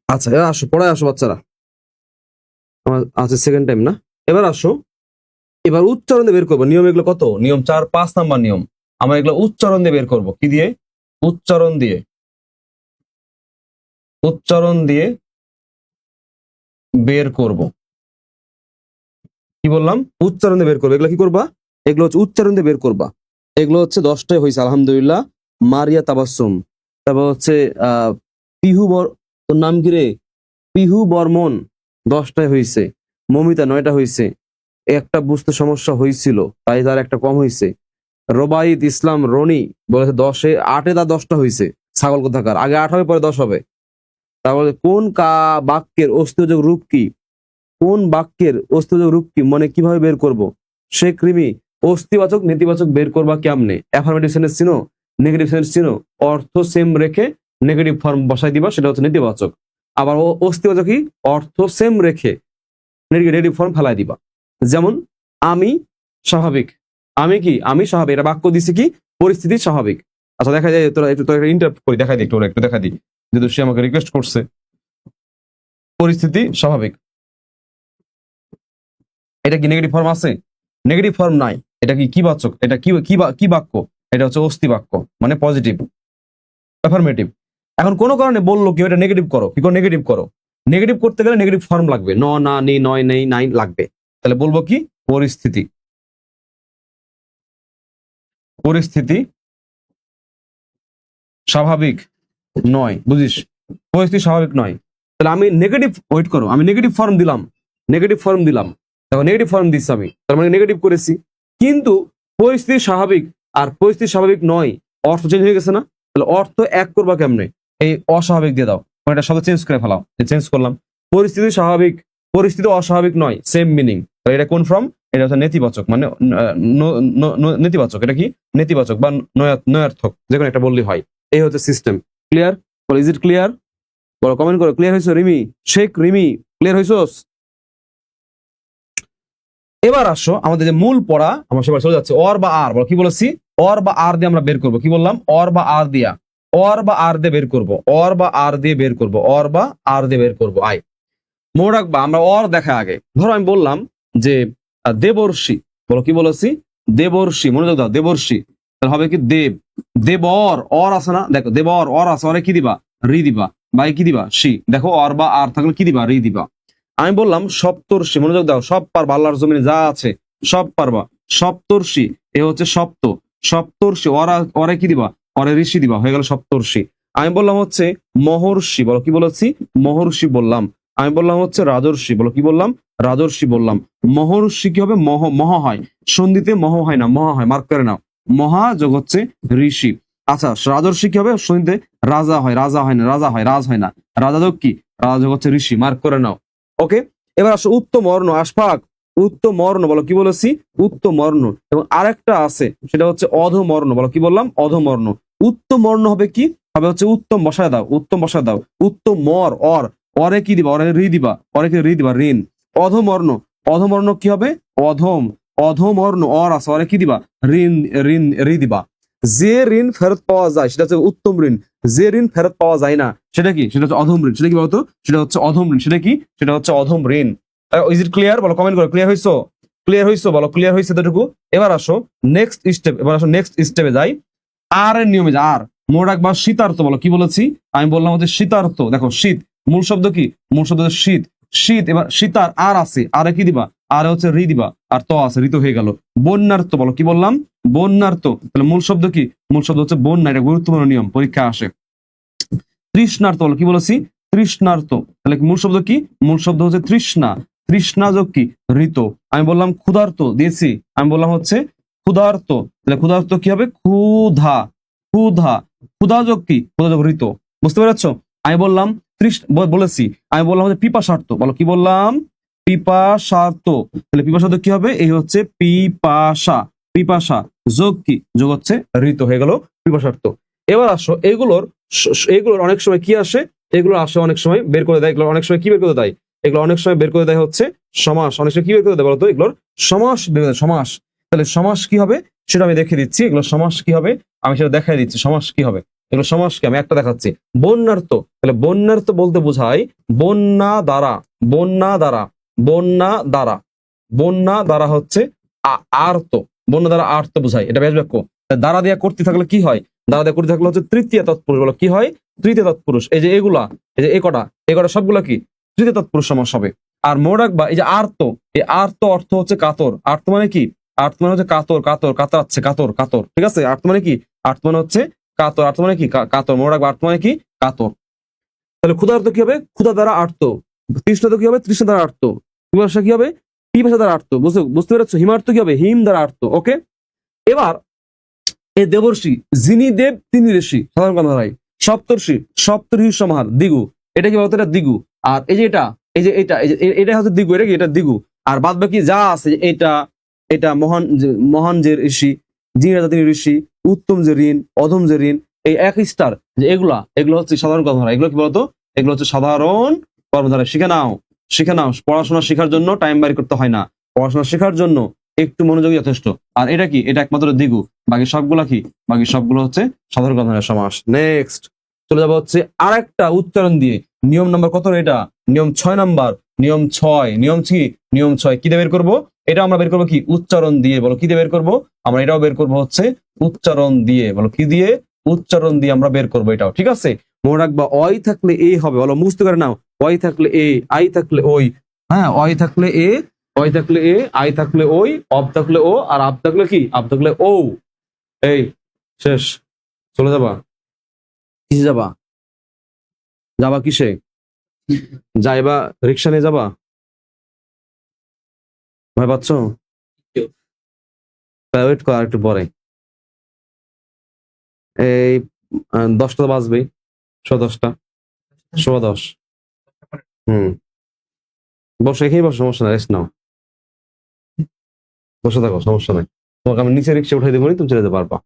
আচ্ছা, এবার আসো, পড়ায় আসো বাচ্চারা। আমার আচ্ছা, সেকেন্ড টাইম না? এবার আসো, এবার উচ্চারণ দিয়ে বের করবো। নিয়ম এগুলো কত? নিয়ম 4-5 নাম্বার নিয়ম। আমরা এগুলো উচ্চারণ দিয়ে বের করবো। কি দিয়ে? উচ্চারণ দিয়ে, উচ্চারণ দিয়ে বের করব। কি বললাম? উচ্চারণ দিয়ে বের করবো। এগুলো কি করবা? এগুলো হচ্ছে উচ্চারণ দিয়ে বের করবা। এগুলো হচ্ছে 10টাই হয়েছে আলহামদুলিল্লাহ। মারিয়া তাবাসসুম, তারপর হচ্ছে পিহু তোর নাম কি রে? পিহু বর্মন, 10টাই হয়েছে। মমিতা 9টা হয়েছে। একটা বুঝতে সমস্যা হয়েছিল, তাই তার একটা কম হয়েছে। রোবাইত ইসলাম রনি বলেছে 10-এ 8-এ তার 10টা হয়েছে। ছাগল কোথাকার, আগে 8 হবে পরে 10 হবে। তারপরে কোন বাক্যের অস্তিযোগ রূপ কি? কোন বাক্যের অস্তিযোগ রূপ কি মানে কিভাবে বের করব? সে কৃমি, অস্তিবাচক নেতিবাচক বের করবা কেমনে? অ্যাফার্মেটিভ সেন্টেন্স চিনো, নেগেটিভ সেন্টেন্স চিনো? অর্থ সেম রেখে নেগেটিভ ফর্ম বসাই দিবা, সেটা হচ্ছে নেতিবাচক। আবার অস্তিবাচক কি? অর্থ সেম রেখে নেগেটিভ ফর্ম ফেলাই দিবা। যেমন আমি স্বাভাবিক, আমি কি? আমি স্বাভাবিক, এটা বাক্য দিছি কি? পরিস্থিতি স্বাভাবিক। আচ্ছা দেখা যায়, তোরা একটু ইন্টারপ্ট করি, দেখাই দিই একটু, একটু দেখা দিই, যেহেতু সে আমাকে রিকোয়েস্ট করছে। পরিস্থিতি স্বাভাবিক, এটা কি নেগেটিভ ফর্ম আছে? নেগেটিভ ফর্ম নাই। এটা কি কি বাচক? এটা কি কি বাক্য? এটা হচ্ছে অস্তি বাক্য, মানে পজিটিভ, অ্যাফার্মেটিভ। এখন কোনো কারণে বললো কি এটা নেগেটিভ করো, কি করে নেগেটিভ করো? নেগেটিভ করতে গেলে নেগেটিভ ফর্ম লাগবে, ন, না, নি, নয়, নেই, নাই লাগবে। তাহলে বলবো কি? পরিস্থিতি, পরিস্থিতি স্বাভাবিক নয়। বুঝিস? পরিস্থিতি স্বাভাবিক নয়। তাহলে আমি নেগেটিভ, ওয়েট করো, আমি নেগেটিভ ফর্ম দিলাম, নেগেটিভ ফর্ম দিলাম, দেখো নেগেটিভ ফর্ম দিচ্ছি আমি, তার মানে নেগেটিভ করেছি। কিন্তু পরিস্থিতি স্বাভাবিক আর পরিস্থিতি স্বাভাবিক নয়, অর্থ চেঞ্জ হয়ে গেছে না? তাহলে অর্থ এক করবা কেমনে? এই অস্বাভাবিক দিয়ে দাও, মানে এটা সাথে চেঞ্জ করে ফেলাও। চেঞ্জ করলাম, পরিস্থিতি স্বাভাবিক, পরিস্থিতি অস্বাভাবিক নয়, সেম মিনিং। এটা কোন ফর্ম? এটা হচ্ছে নেতিবাচক, মানে নেতিবাচক। এটা কি? নেতিবাচক বা নয়ার্থক, যে কোনো একটা বললেই হয়। এই হচ্ছে সিস্টেম। ক্লিয়ার? বলো, ইজ ইট ক্লিয়ার? বলো, কমেন্ট করো, ক্লিয়ার হয়েছো? রিমি, শেখ রিমি, ক্লিয়ার হয়েছোস? এবার আসো আমাদের যে মূল পড়া, আমরা সবাই চলে যাচ্ছে অর বা আর। বলো, কি বলেছি? অর বা আর দিয়ে আমরা বের করবো। কি বললাম? অর বা আর দিয়া, অর বা আর দিয়ে বের করবো, অর বা আর দিয়ে বের করবো, অর বা আর দিয়ে বের করবো। আয়, মনে রাখবা আমরা অর দেখা আগে। ধরো আমি বললাম যে দেবর্ষি, বলো কি বলেছি? দেবর্ষি, মনোযোগ দাও, দেবর্ষি। তাহলে হবে কি? দেব, দেবর, অর আছে না? দেখো দেবর, অর আছে, অরে কি দিবা? রি দিবা। বা কি দিবা? সি। দেখো অর বা আর থাকলে কি দিবা? রি দিবা। আমি বললাম সপ্তর্ষি, মনোযোগ দাও, সব পারবা, আল্লাহর জমিনে যা আছে সব পারবা। সপ্তর্ষি, এ হচ্ছে সপ্ত, সপ্তর্ষি, অরে কি দিবা? অরে ঋষি দিবা, হয়ে গেল সপ্তর্ষি। আমি বললাম হচ্ছে মহর্ষি, বলো কি বলেছি? মহর্ষি বললাম। আমি বললাম হচ্ছে রাজর্ষি, বলো কি বললাম? রাজর্ষি বললাম। মহর্ষি কি হবে? মহা হয়, সন্ধিতে মহ হয় না, মহা হয়, মার্ক করে নাও। মহা যোগ হচ্ছে ঋষি। আচ্ছা, রাজর্ষি কি হবে? সন্ধিতে রাজা হয়, রাজা হয় না, রাজা হয়, রাজ হয় না। রাজা যোগ কি? রাজা যোগ হচ্ছে ঋষি, মার্ক করে নাও। ওকে, এবার আসো উত্তম অর্ণ, আশফাক, উত্তমর্ণ, বলো কি বলেছি? উত্তমর্ণ। এবং আরেকটা আছে, সেটা হচ্ছে অধমর্ণ, বলো কি বললাম? অধমর্ণ। উত্তমর্ণ হবে কি? হবে হচ্ছে উত্তম বসায় দাও, উত্তম বসায় দাও। উত্তম অরে কি দিবা? অরে রি দিবা, অরে কি রি দিবা? ঋণ। অধমর্ণ, অধমর্ণ কি হবে? অধম। অধমর্ণ আছে, অরে কি দিবা? ঋণ, ঋণ রি দিবা। যে ঋণ ফেরত পাওয়া যায় সেটা হচ্ছে উত্তম ঋণ, যে ঋণ ফেরত পাওয়া যায় না সেটা কি? সেটা হচ্ছে অধম ঋণ। সেটা কি বলতো? সেটা হচ্ছে অধম ঋণ। সেটা কি? সেটা হচ্ছে অধম ঋণ। Is it clear? বলো, কমেন্ট করো। ক্লিয়ার হইছো? ক্লিয়ার হইছো? বলো ক্লিয়ার হইছে এতটুকু। এবার আসো নেক্সট স্টেপ, এবার আসো নেক্সট স্টেপে যাই। আর এর নিয়মে যা। আর মনে রাখবা শীতার্থ, বলো কি বলেছি? আমি বললাম হচ্ছে শীতার্থ। দেখো শীত মূল শব্দ কি? মূল শব্দ হচ্ছে শীত। শীত। এবার শীতার আর আছে, আরে কি দিবা? আরে হচ্ছে রি দিবা, আর তো আছে, ঋতু হয়ে গেল। বন্যার্থ, বলো কি বললাম? বন্যার্থ। তাহলে মূল শব্দ কি? মূল শব্দ হচ্ছে বন্যা। এটা গুরুত্বপূর্ণ নিয়ম, পরীক্ষা আসে। তৃষ্ণার্ত, বলো কি বলেছি? তৃষ্ণার্ত। তাহলে মূল শব্দ কি? মূল শব্দ হচ্ছে তৃষ্ণা। তৃষ্ণা যোগ কি? ঋত। আমি বললাম ক্ষুধার্ত দিয়েছি, আমি বললাম হচ্ছে ক্ষুধার্ত। তাহলে ক্ষুধার্ত কি হবে? ক্ষুধা। ক্ষুধা। ক্ষুধা যোগ কি? ক্ষুধা যোগ ঋত। বুঝতে পেরেছো? আমি বললাম বলেছি। আমি বললাম হচ্ছে পিপাসার্থ, বলো কি বললাম? পিপাসার্থ। তাহলে পিপাসার্থ কি হবে? এই হচ্ছে পিপাসা। পিপাসা যোগ কি? যোগ হচ্ছে ঋত, হয়ে গেল পিপাসার্থ। এবার আসো এগুলোর অনেক সময় কি আসে? এগুলো আসে অনেক সময় বের করে দেয়। এগুলো অনেক সময় কি বের করে দেয়? এগুলো অনেক সময় বের করে দেয় হচ্ছে সমাস। অনেক সময় কি বের করে দেয় বলতো? এগুলোর সমাস বের করে দেয়, সমাস। তাহলে সমাস কি হবে সেটা আমি দেখে দিচ্ছি। এগুলো সমাস কি হবে আমি সেটা দেখাই দিচ্ছি। সমাস কি হবে? এগুলো সমাস কি আমি একটা দেখাচ্ছি। বন্যার্থ। তাহলে বন্যার্থ বলতে বোঝায় বন্যা দ্বারা। বন্যা দ্বারা। বন্যা দ্বারা। বন্যা দ্বারা হচ্ছে আর্ত। বন্যা দ্বারা আর্ত বোঝায়, এটা ব্যাস বাক্য। দ্বারা দিয়া করতে থাকলে কি হয়? দ্বারা দিয়া করতে থাকলে হচ্ছে তৃতীয় তৎপুরুষ। বলো কি হয়? তৃতীয় তৎপুরুষ। এই যে এগুলা, এই যে এ কটা সবগুলা কি? তৃতীয় তৎপুরুষ সমাস হবে। আর মনে রাখবা এই যে আর্ত, এই আর্ত অর্থ হচ্ছে কাতর। আর্ত মানে কি? আর্ত মানে হচ্ছে কাতর, কাতর, কাতরাচ্ছে, কাতর, কাতর। ঠিক আছে? আর্ত মানে কি? আর্ত মানে হচ্ছে কাতর। আর্ত মানে কি? কাতর। মনে রাখবা আর্ত মানে কি? কাতর। তাহলে ক্ষুধার্ত কি হবে? ক্ষুধা দ্বারা আর্ত। তৃষ্ণার্ত কি হবে? তৃষ্ণা দ্বারা আর্ত। পিপাসা কি হবে? পিপাসা দ্বারা আর্ত। বুঝতে পেরেছো? হিমার্ত কি হবে? হিম দ্বারা আর্ত। ওকে। এবার এই দেবর্ষি, যিনি দেব তিনি ঋষি, সাধারণ কথা ভাই। সপ্তর্ষি, সপ্তর্ষি সমাহার, দিগু। এটা কি বলতো? এটা দিগু। আর এই যে এটা, এই যে এটা, এই যে এটা হচ্ছে দিগু। এটা কি? এটা দিগু। আর বাদ বাকি যা আছে, এটা এটা মহান যে ঋষি, যিনি রাজা তিনি ঋষি, উত্তম যে ঋণ, অধম যে ঋণ, এই এক স্টার যে এগুলো হচ্ছে সাধারণ কর্মধারা। এগুলো কি বলতো? এগুলো হচ্ছে সাধারণ কর্মধারা। শিখে নাও, শিখে নাও। পড়াশোনা শেখার জন্য টাইম বাইর করতে হয় না, পড়াশোনা শেখার জন্য একটু মনোযোগী যথেষ্ট। আর এটা কি? এটা একমাত্র দিগু। বাকি সবগুলা কি? বাকি সবগুলো হচ্ছে সাধারণ কর্মধারয় সমাস। নেক্সট চলে যাবো হচ্ছে আরেকটা উচ্চারণ দিয়ে। নিয়ম নাম্বার কত? এটা নিয়ম 6 নাম্বার। নিয়ম 6। নিয়ম কি? নিয়ম 6 কি দিয়ে বের করবো? এটা আমরা বের করবো কি? উচ্চারণ দিয়ে। বলো কি দিয়ে বের করবো? আমরা এটাও বের করবো হচ্ছে উচ্চারণ দিয়ে। বলো কি দিয়ে? উচ্চারণ দিয়ে আমরা বের করবো এটাও। ঠিক আছে? মনে রাখবা অই থাকলে এ হবে। বলো মুখস্থ করে নাও। অই থাকলে এ, আই থাকলে ওই। হ্যাঁ, অই থাকলে এ, অই থাকলে এ, আই থাকলে ওই, অব থাকলে ও, আর আব থাকলে কি? আব থাকলে ও। এই শেষ। চলে যাবা? কিসে যাবা? যাবা কিসে? যাইবা রিক্সা নিয়ে যাবা? ভয় পাচ্ছ? ওয়েট কর একটু পরে। এই 10টা বাজবে, 10:10। 10:10। হুম। বসো, এখানেই বসো, সমস্যা নাই, রেস্ট নাও। বসে থাকো, সমস্যা নাই। তোমাকে আমি নিচে রিক্সা উঠাই দেবো, তুমি চলে যেতে পারবা।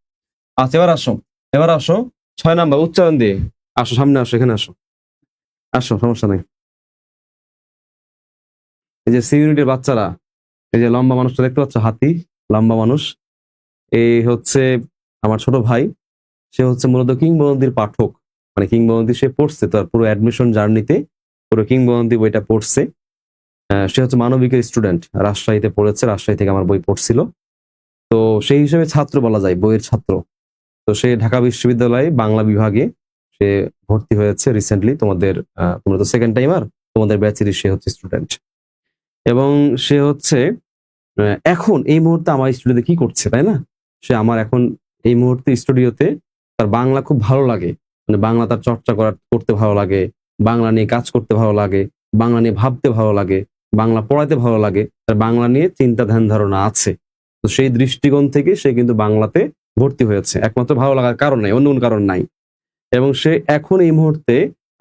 আচ্ছা, এবার আসো। এবার আসো 6 নাম্বার উচ্চারণ দিয়ে। আসো, সামনে আসো, এখানে আসো। আসো, সমস্যা নাই। এই যে সি ইউনিটের বাচ্চারা, এই যে লম্বা মানুষটা দেখতে পাচ্ছ, হাতি লম্বা মানুষ, এই হচ্ছে আমার ছোট ভাই। সে হচ্ছে মূলত কিংবদন্তির পাঠক। মানে কিংবদন্তি সে পড়ছে, তার পুরো অ্যাডমিশন জার্নিতে পুরো কিংবদন্তি বইটা পড়ছে। সে হচ্ছে মানবিকের স্টুডেন্ট, রাজশাহীতে পড়েছে, রাজশাহী থেকে আমার বই পড়ছিল। তো সেই হিসেবে ছাত্র বলা যায়, বইয়ের ছাত্র। তো সে ঢাকা বিশ্ববিদ্যালয়ে বাংলা বিভাগে সে ভর্তি হয়েছে রিসেন্টলি। তোমরা তো সেকেন্ড টাইমার, তোমাদের ব্যাচেরই সে হচ্ছে স্টুডেন্ট। এবং সে হচ্ছে এখন এই মুহূর্তে আমার স্টুডিওতে কি করছে, তাই না? সে আমার এখন এই মুহূর্তে স্টুডিওতে, তার বাংলা খুব ভালো লাগে। মানে বাংলা তার চর্চা করতে ভালো লাগে, বাংলা নিয়ে কাজ করতে ভালো লাগে, বাংলা নিয়ে ভাবতে ভালো লাগে, বাংলা পড়াতে ভালো লাগে, তার বাংলা নিয়ে চিন্তা ধ্যান ধারণা আছে। তো সেই দৃষ্টিকোণ থেকে সে কিন্তু বাংলাতে ভর্তি হয়েছে, একমাত্র ভালো লাগার কারণ নাই, অন্য কোনো কারণ নাই। এবং সে এখন এই মুহূর্তে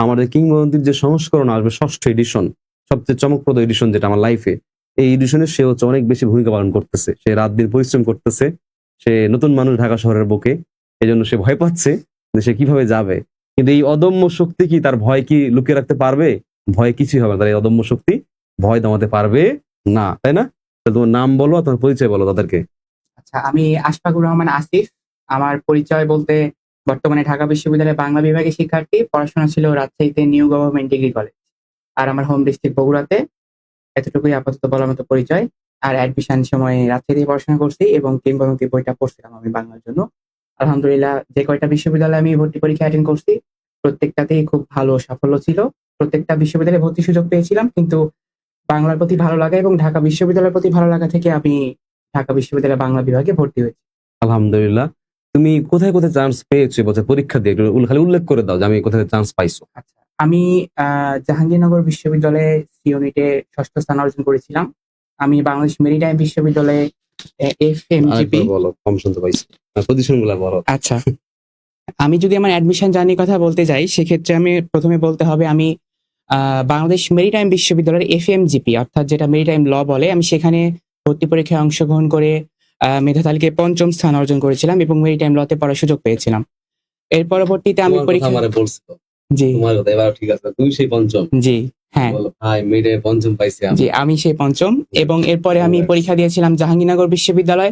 আমাদের কিংবদন্তির যে সংস্করণ আসবে, 6ষ্ঠ এডিশন, সবচেয়ে চমকপ্রদ এডিশন যেটা আমার লাইফে, এই এডিশনে সে হচ্ছে অনেক বেশি ভূমিকা পালন করতেছে, সে রাত দিন পরিশ্রম করতেছে, সে নতুন মানুষ ঢাকা শহরের বুকে, এই জন্য সে ভয় পাচ্ছে যে সে কিভাবে যাবে। কিন্তু এই অদম্য শক্তি কি তার ভয় কি লুকিয়ে রাখতে পারবে? ভয় কিছুই হবে না, তার এই অদম্য শক্তি ভয় দমাতে পারবে না, তাই না? তাহলে তোমার নাম বলো, তোমার পরিচয় বলো তাদেরকে। আচ্ছা, আমি আশফাকুর রহমান আসিফ। আমার পরিচয় বলতে বর্তমানে ঢাকা বিশ্ববিদ্যালয়ের বাংলা বিভাগের শিক্ষার্থী। পড়াশোনা ছিল রাজশাহীতে নিউ গভর্নমেন্ট ডিগ্রি কলেজ, আর আমার হোম ডিস্ট্রিক্ট বগুড়াতে। এতটুকুই আপাতত বলার মতো পরিচয়। আর অ্যাডমিশন সময় রাজশাহীতে পড়াশোনা করছি এবং কিংবদন্তি বইটা পড়ছিলাম আমি বাংলার জন্য। আলহামদুলিল্লাহ, যে কয়টা বিশ্ববিদ্যালয়ে আমি ভর্তি পরীক্ষা অ্যাটেন্ড করছি প্রত্যেকটাতেই খুব ভালো সাফল্য ছিল। প্রত্যেকটা বিশ্ববিদ্যালয়ে ভর্তির সুযোগ পেয়েছিলাম, কিন্তু বাংলার প্রতি ভালো লাগা এবং ঢাকা বিশ্ববিদ্যালয়ের প্রতি ভালো লাগা থেকে আমি ঢাকা বিশ্ববিদ্যালয়ের বাংলা বিভাগে ভর্তি হয়েছি। আলহামদুলিল্লাহ। তুমি কোথায় কোথায় চান্স পেয়েছো এবছর পরীক্ষা দিয়ে একটু খালি উল্লেখ করে দাও যে আমি কোথায় চান্স পাইছো। আচ্ছা, আমি জাহাঙ্গীরনগর বিশ্ববিদ্যালয়ে সি ইউনিটে 6ষ্ঠ স্থান অর্জন করেছিলাম। আমি বাংলাদেশ মেরিটাইম বিশ্ববিদ্যালয়ে এফএমজিপি। আরেকবার বলো, কম শুনতে পাইছি, পজিশন গুলা বলো। আচ্ছা, আমি যদি আমার অ্যাডমিশন জার্নির কথা বলতে যাই, সেক্ষেত্রে আমি প্রথমে বলতে হবে আমি বাংলাদেশ মেরিটাইম বিশ্ববিদ্যালয়ের এফএমজিপি, অর্থাৎ যেটা মেরিটাইম ল বলে, আমি সেখানে ভর্তি পরীক্ষায় অংশগ্রহণ করে মেধা তালিকায় 5ম স্থান অর্জন করেছিলাম এবং মেরিটাইম লতে পড়ার সুযোগ পেয়েছিলাম। এর পরবর্তীতে আমি তোমার কথা পরীক্ষা। আমারে বলছো, জি তোমার কথা এবার ঠিক আছে, তুমি সেই পঞ্চম। জি হ্যাঁ বলো ভাই, মিডে পঞ্চম পাইছি আমি। জি, আমি সেই 5ম। এবং এরপরে আমি পরীক্ষা দিয়েছিলাম জাহাঙ্গীরনগর বিশ্ববিদ্যালয়।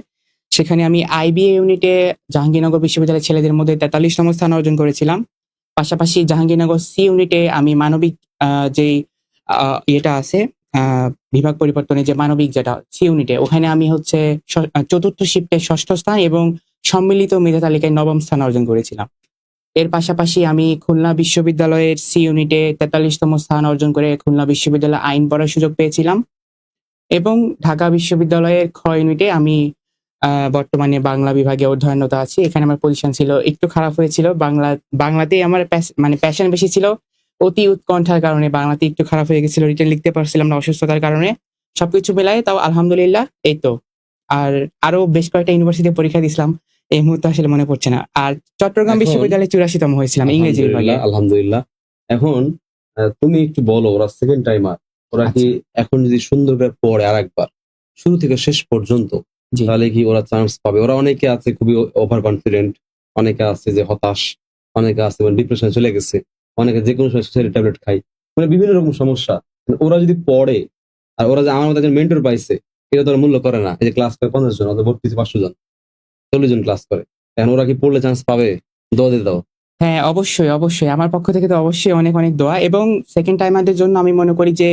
সেখানে আমি আইবিএ ইউনিটে জাহাঙ্গীরনগর বিশ্ববিদ্যালয়ের ছেলেদের মধ্যে 43তম স্থান অর্জন করেছিলাম। পাশাপাশি জাহাঙ্গীরনগর সি ইউনিটে আমি মানবিক যেই ইয়েটা আছে, বিভাগ পরিবর্তনে যে মানবিক যেটা সি ইউনিটে, ওখানে আমি হচ্ছে 4র্থ শিফটে 6ষ্ঠ স্থান এবং সম্মিলিত মেধা তালিকায় 9ম স্থান অর্জন করেছিলাম। এর পাশাপাশি আমি খুলনা বিশ্ববিদ্যালয়ের সি ইউনিটে 43তম স্থান অর্জন করে খুলনা বিশ্ববিদ্যালয়ে আইন পড়ার সুযোগ পেয়েছিলাম। এবং ঢাকা বিশ্ববিদ্যালয়ের খ ইউনিটে আমি বর্তমানে বাংলা বিভাগে অধ্যয়নরত আছি। এখানে আমার পজিশন ছিল একটু খারাপ হয়েছিল। বাংলাতেই আমার প্যাশন বেশি ছিল। অতি উৎকণ্ঠার কারণে বাংলাতে একটু খারাপ হয়ে গেছিল, রিটেন লিখতে পারছিলাম না অসুস্থতার কারণে। সবকিছু মেলায় তাও আলহামদুলিল্লাহ এই তো। আর আরো বেশ কয়েকটা ইউনিভার্সিটিতে পরীক্ষা দিয়েছিলাম, এই মুহূর্তে আসলে মনে পড়ছে না। আর চট্টগ্রাম এখন বিশ্ববিদ্যালয়ে 84তম হয়েছিলাম ইংরেজি বিভাগে। আলহামদুলিল্লাহ। এখন তুমি একটু বলো, ওরা সেকেন্ড টাইমার, ওরা কি এখন যদি সুন্দর করে পড়ে আর একবার শুরু থেকে শেষ পর্যন্ত, জি তাহলে কি ওরা চান্স পাবে? ওরা অনেকে আছে খুবই ওভার কনফিডেন্ট, অনেকে আছে যে হতাশ, অনেকে আছে ডিপ্রেশনে চলে গেছে, অনেকে যে কোনো সময় ট্যাবলেট খায়, মানে বিভিন্ন রকম সমস্যা। ওরা যদি পড়ে, আর ওরা যে আমার মতো একজন মেন্টর পাইছে, এটা তো ওরা মূল্য করে না। এই যে ক্লাস করে 50 জন, ওদের ভর্তি 500 জন, 40 জন ক্লাস করে, এখন ওরা কি পড়লে চান্স পাবে? দোয়া দিয়ে দাও। হ্যাঁ, অবশ্যই অবশ্যই আমার পক্ষ থেকে তো অবশ্যই অনেক অনেক দোয়া। এবং সেকেন্ড টাইমারদের জন্য আমি মনে করি যে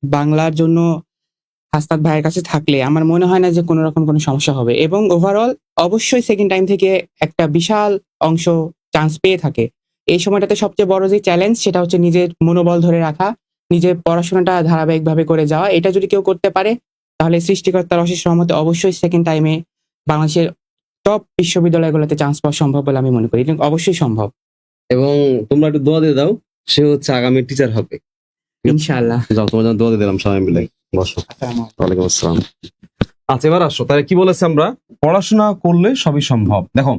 বাংলার জন্য হাসনাত ভাইয়ের কাছে থাকলে আমার মনে হয় না যে কোনো রকম কোনো সমস্যা হবে। এবং ওভারঅল অবশ্যই সেকেন্ড টাইম থেকে একটা বিশাল অংশ চান্স পেয়ে থাকে। এই সময়টাতে সবচেয়ে বড় যে চ্যালেঞ্জ, সেটা হচ্ছে নিজের মনোবল ধরে রাখা, নিজের পড়াশোনাটা ধারাবাহিকভাবে করে যাওয়া। এটা যদি কেউ করতে পারে, তাহলে সৃষ্টিকর্তার অশেষ রহমতে অবশ্যই সেকেন্ড টাইমে বাংলাদেশের টপ বিশ্ববিদ্যালয়গুলোতে চান্স পাওয়া সম্ভব বলে আমি মনে করি। এটা অবশ্যই সম্ভব, এবং তোমরা একটু দোয়া দিয়ে দাও, সে হচ্ছে আগামী টিচার হবে। ইনশাআল্লাহ। যাও, তোমার জন্য দোয়া দিয়ে দিলাম সবাই মিলে। বসো। ওয়ালাইকুম আসসালাম। আচ্ছা, এবার আসো, তাহলে কি বলেছে আমরা? পড়াশোনা করলে সবই সম্ভব। দেখো,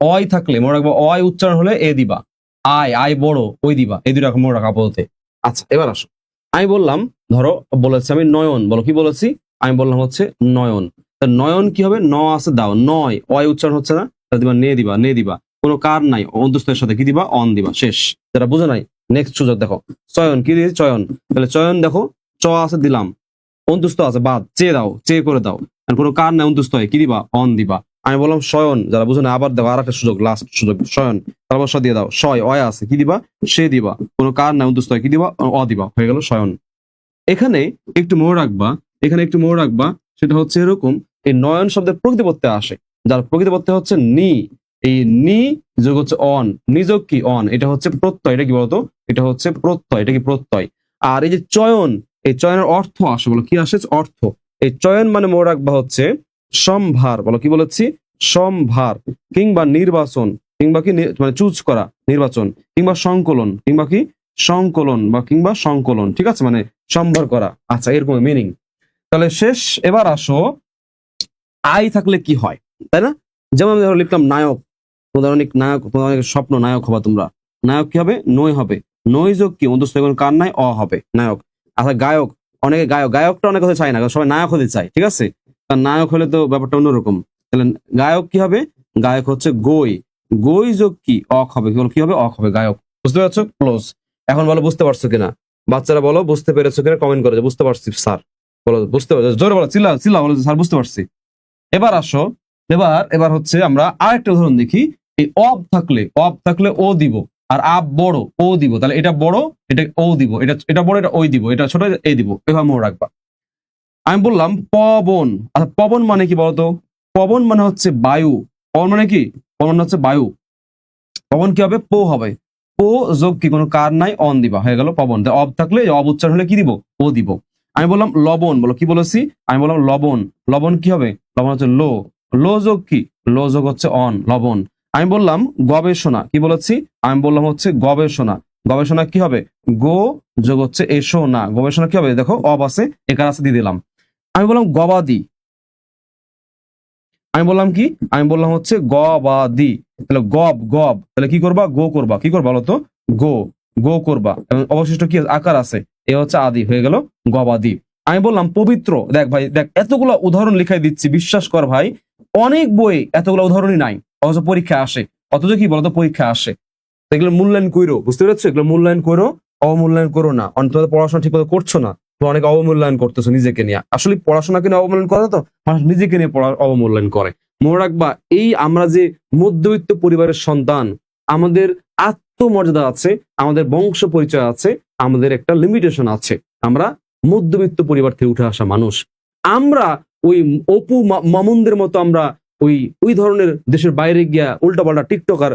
অয় থাকলে মনে রাখবো, অয় উচ্চারণ হলে এ দিবা, আয় বড় ওই দিবা, এই দুটো মনে রাখা বলতে। আচ্ছা, এবার আসো, আমি বললাম, ধরো বলেছি আমি নয়ন, বলো কি বলেছি? আমি বললাম হচ্ছে নয়ন। তা নয়ন কি হবে? ন আছে দাও, নয়, অয় উচ্চারণ হচ্ছে না, তাহলে দিবা নে দিবা, কোনো কার নাই, অন্তস্থের সাথে কি দিবা? অন দিবা, শেষ। যারা বুঝে নাই, নেক্সট সুযোগ দেখো, চয়ন কি দিয়েছে? চয়ন, তাহলে চয়ন দেখো, চ আছে দিলাম, অন্তুস্থ আছে বাদ, চে দাও, চে করে দাও, কোনো কার নাই অন্তুস্থ হয় কি দিবা? অন দিবা। আমি বললাম শয়ন, যারা বুঝে না আবার দেখো, আর একটা সুযোগ, লাস্ট সুযোগ, শয়ন, তারপর স দিয়ে দাও, শয়, অয় আছে কি দিবা? সে দিবা, কোনো কার নাই অন্তুস্থ হয় কি দিবা? অ দিবা, হয়ে গেল শয়ন। এখানে একটু মনে রাখবা, সেটা হচ্ছে এরকম, এই নয়ন শব্দের প্রকৃতিপত্তে আসে, যার প্রকৃতিপত্তে হচ্ছে নি, এই নি যোগ হচ্ছে অন, নিযোগ কি? অন, এটা হচ্ছে প্রত্যয়। এটা কি বলতো? এটা হচ্ছে প্রত্যয়, এটা কি প্রত্যয়? আর এই যে চয়ন, এই চয়নের অর্থ আসে, বলো কি আসে? অর্থ। এই চয়ন মানে মনে রাখবা হচ্ছে সম্ভার, বলো কি বলেছি? সম্ভার, কিংবা নির্বাচন, কিংবা কি মানে চুজ করা, নির্বাচন, কিংবা সংকলন, কিংবা কি সংকলন, বা কিংবা সংকলন, ঠিক আছে, মানে সম্ভার করা। আচ্ছা, এরকম মিনিং। তাহলে শেষ। এবার আসো, আই থাকলে কি হয়, তাই না? যেমন আমি ধরো লিখলাম নায়ক, তোমাদের অনেক নায়ক, তোমাদের অনেক স্বপ্ন নায়ক হবা তোমরা। নায়ক কি হবে? নই হবে, নই যোগ কি? অন্তস্থ কার নাই? অ হবে, নায়ক। আচ্ছা, গায়ক, অনেকে গায়ক, গায়কটা অনেক হতে চায় না, সবাই নায়ক হতে চায়, ঠিক আছে? কারণ নায়ক হলে তো ব্যাপারটা অন্যরকম। তাহলে গায়ক কি হবে? গায়ক হচ্ছে গই, গই যোগ কি অক হবে, কি হবে? অক হবে, গায়ক। বুঝতে পারছো? ক্লোজ। এখন বলো বুঝতে পারছো কিনা? বাচ্চারা বলো বুঝতে পেরেছো কিনা, কমেন্ট করে যে বুঝতে পারছি স্যার। বলো বুঝতে পারছো, জোরে বলো, চিল্লা চিল্লা বলো স্যার বুঝতে পারছি। এবার আসো, এবার হচ্ছে আমরা আরেকটা উদাহরণ দেখি। এই অব থাকলে ও দিব, আর আব বড় ও দিব, তাহলে এটা বড় এটা ও দিব, এটা বড় এটা ওই দিব, এটা ছোট এ দিব, এভাবে মনে রাখবা। আমি বললাম পবন। আচ্ছা পবন মানে কি বলতো? পবন মানে হচ্ছে বায়ু। পবন মানে কি? পবন মানে হচ্ছে বায়ু। পবন কি হবে? পো হবে। পো যোগ কি কোনো কার নাই, অন দিবা, হয়ে গেল পবন। অব থাকলে অব উচ্চারণ হলে কি দিব? ও দিব। আমি বললাম লবণ, বলো কি বলেছি? আমি বললাম লবণ। লবণ কি হবে? লবণ হচ্ছে লো। লো যোগ কি? লো যোগ হচ্ছে অন, লবণ। আমি বললাম গবেষণা, কি বলেছি? আমি বললাম হচ্ছে গবেষণা। গবেষণা কি হবে? গো যোগ হচ্ছে এসো না, গবেষণা কি হবে? দেখো অব আছে, একার আছে দিয়ে দিলাম। আমি বললাম গবাদি। আমি বললাম কি? আমি বললাম হচ্ছে গবাদি। তাহলে গব তাহলে কি করবা? গো করবা। কি করবা বলতো? গো, গো করবা। এবং অবশিষ্ট কি আকার আছে, এ হচ্ছে আদি, হয়ে গেল গবাদি। আমি বললাম পবিত্র। দেখ ভাই দেখ, এতগুলো উদাহরণ লিখাই দিচ্ছি, বিশ্বাস কর ভাই, অনেক বই এতগুলো উদাহরণই নাই, অথচ পরীক্ষা আসে। অথচ কি বলতো? পরীক্ষা আসে। তো এগুলো মূল্যায়ন করো, বুঝতে পেরেছো? এগুলো মূল্যায়ন করো, অবমূল্যায়ন করো না। অনেক তোমাদের পড়াশোনা ঠিক মতো করছো না, তুমি অনেক অবমূল্যায়ন করতেছো নিজেকে নিয়ে। আসলে পড়াশোনাকে নিয়ে অবমূল্যায়ন করে না তো, মানুষ নিজেকে নিয়ে অবমূল্যায়ন করে। মনে রাখবা, এই আমরা যে মধ্যবিত্ত পরিবারের সন্তান, আমাদের আত্মমর্যাদা আছে, আমাদের বংশ পরিচয় আছে, আমাদের একটা লিমিটেশন আছে। আমরা মধ্যবিত্ত পরিবার থেকে উঠে আসা মানুষ। আমরা ওই অপু মামুনদের মতো আমরা ওই ওই ধরনের দেশের বাইরে গিয়া উল্টাপাল্টা টিকটকার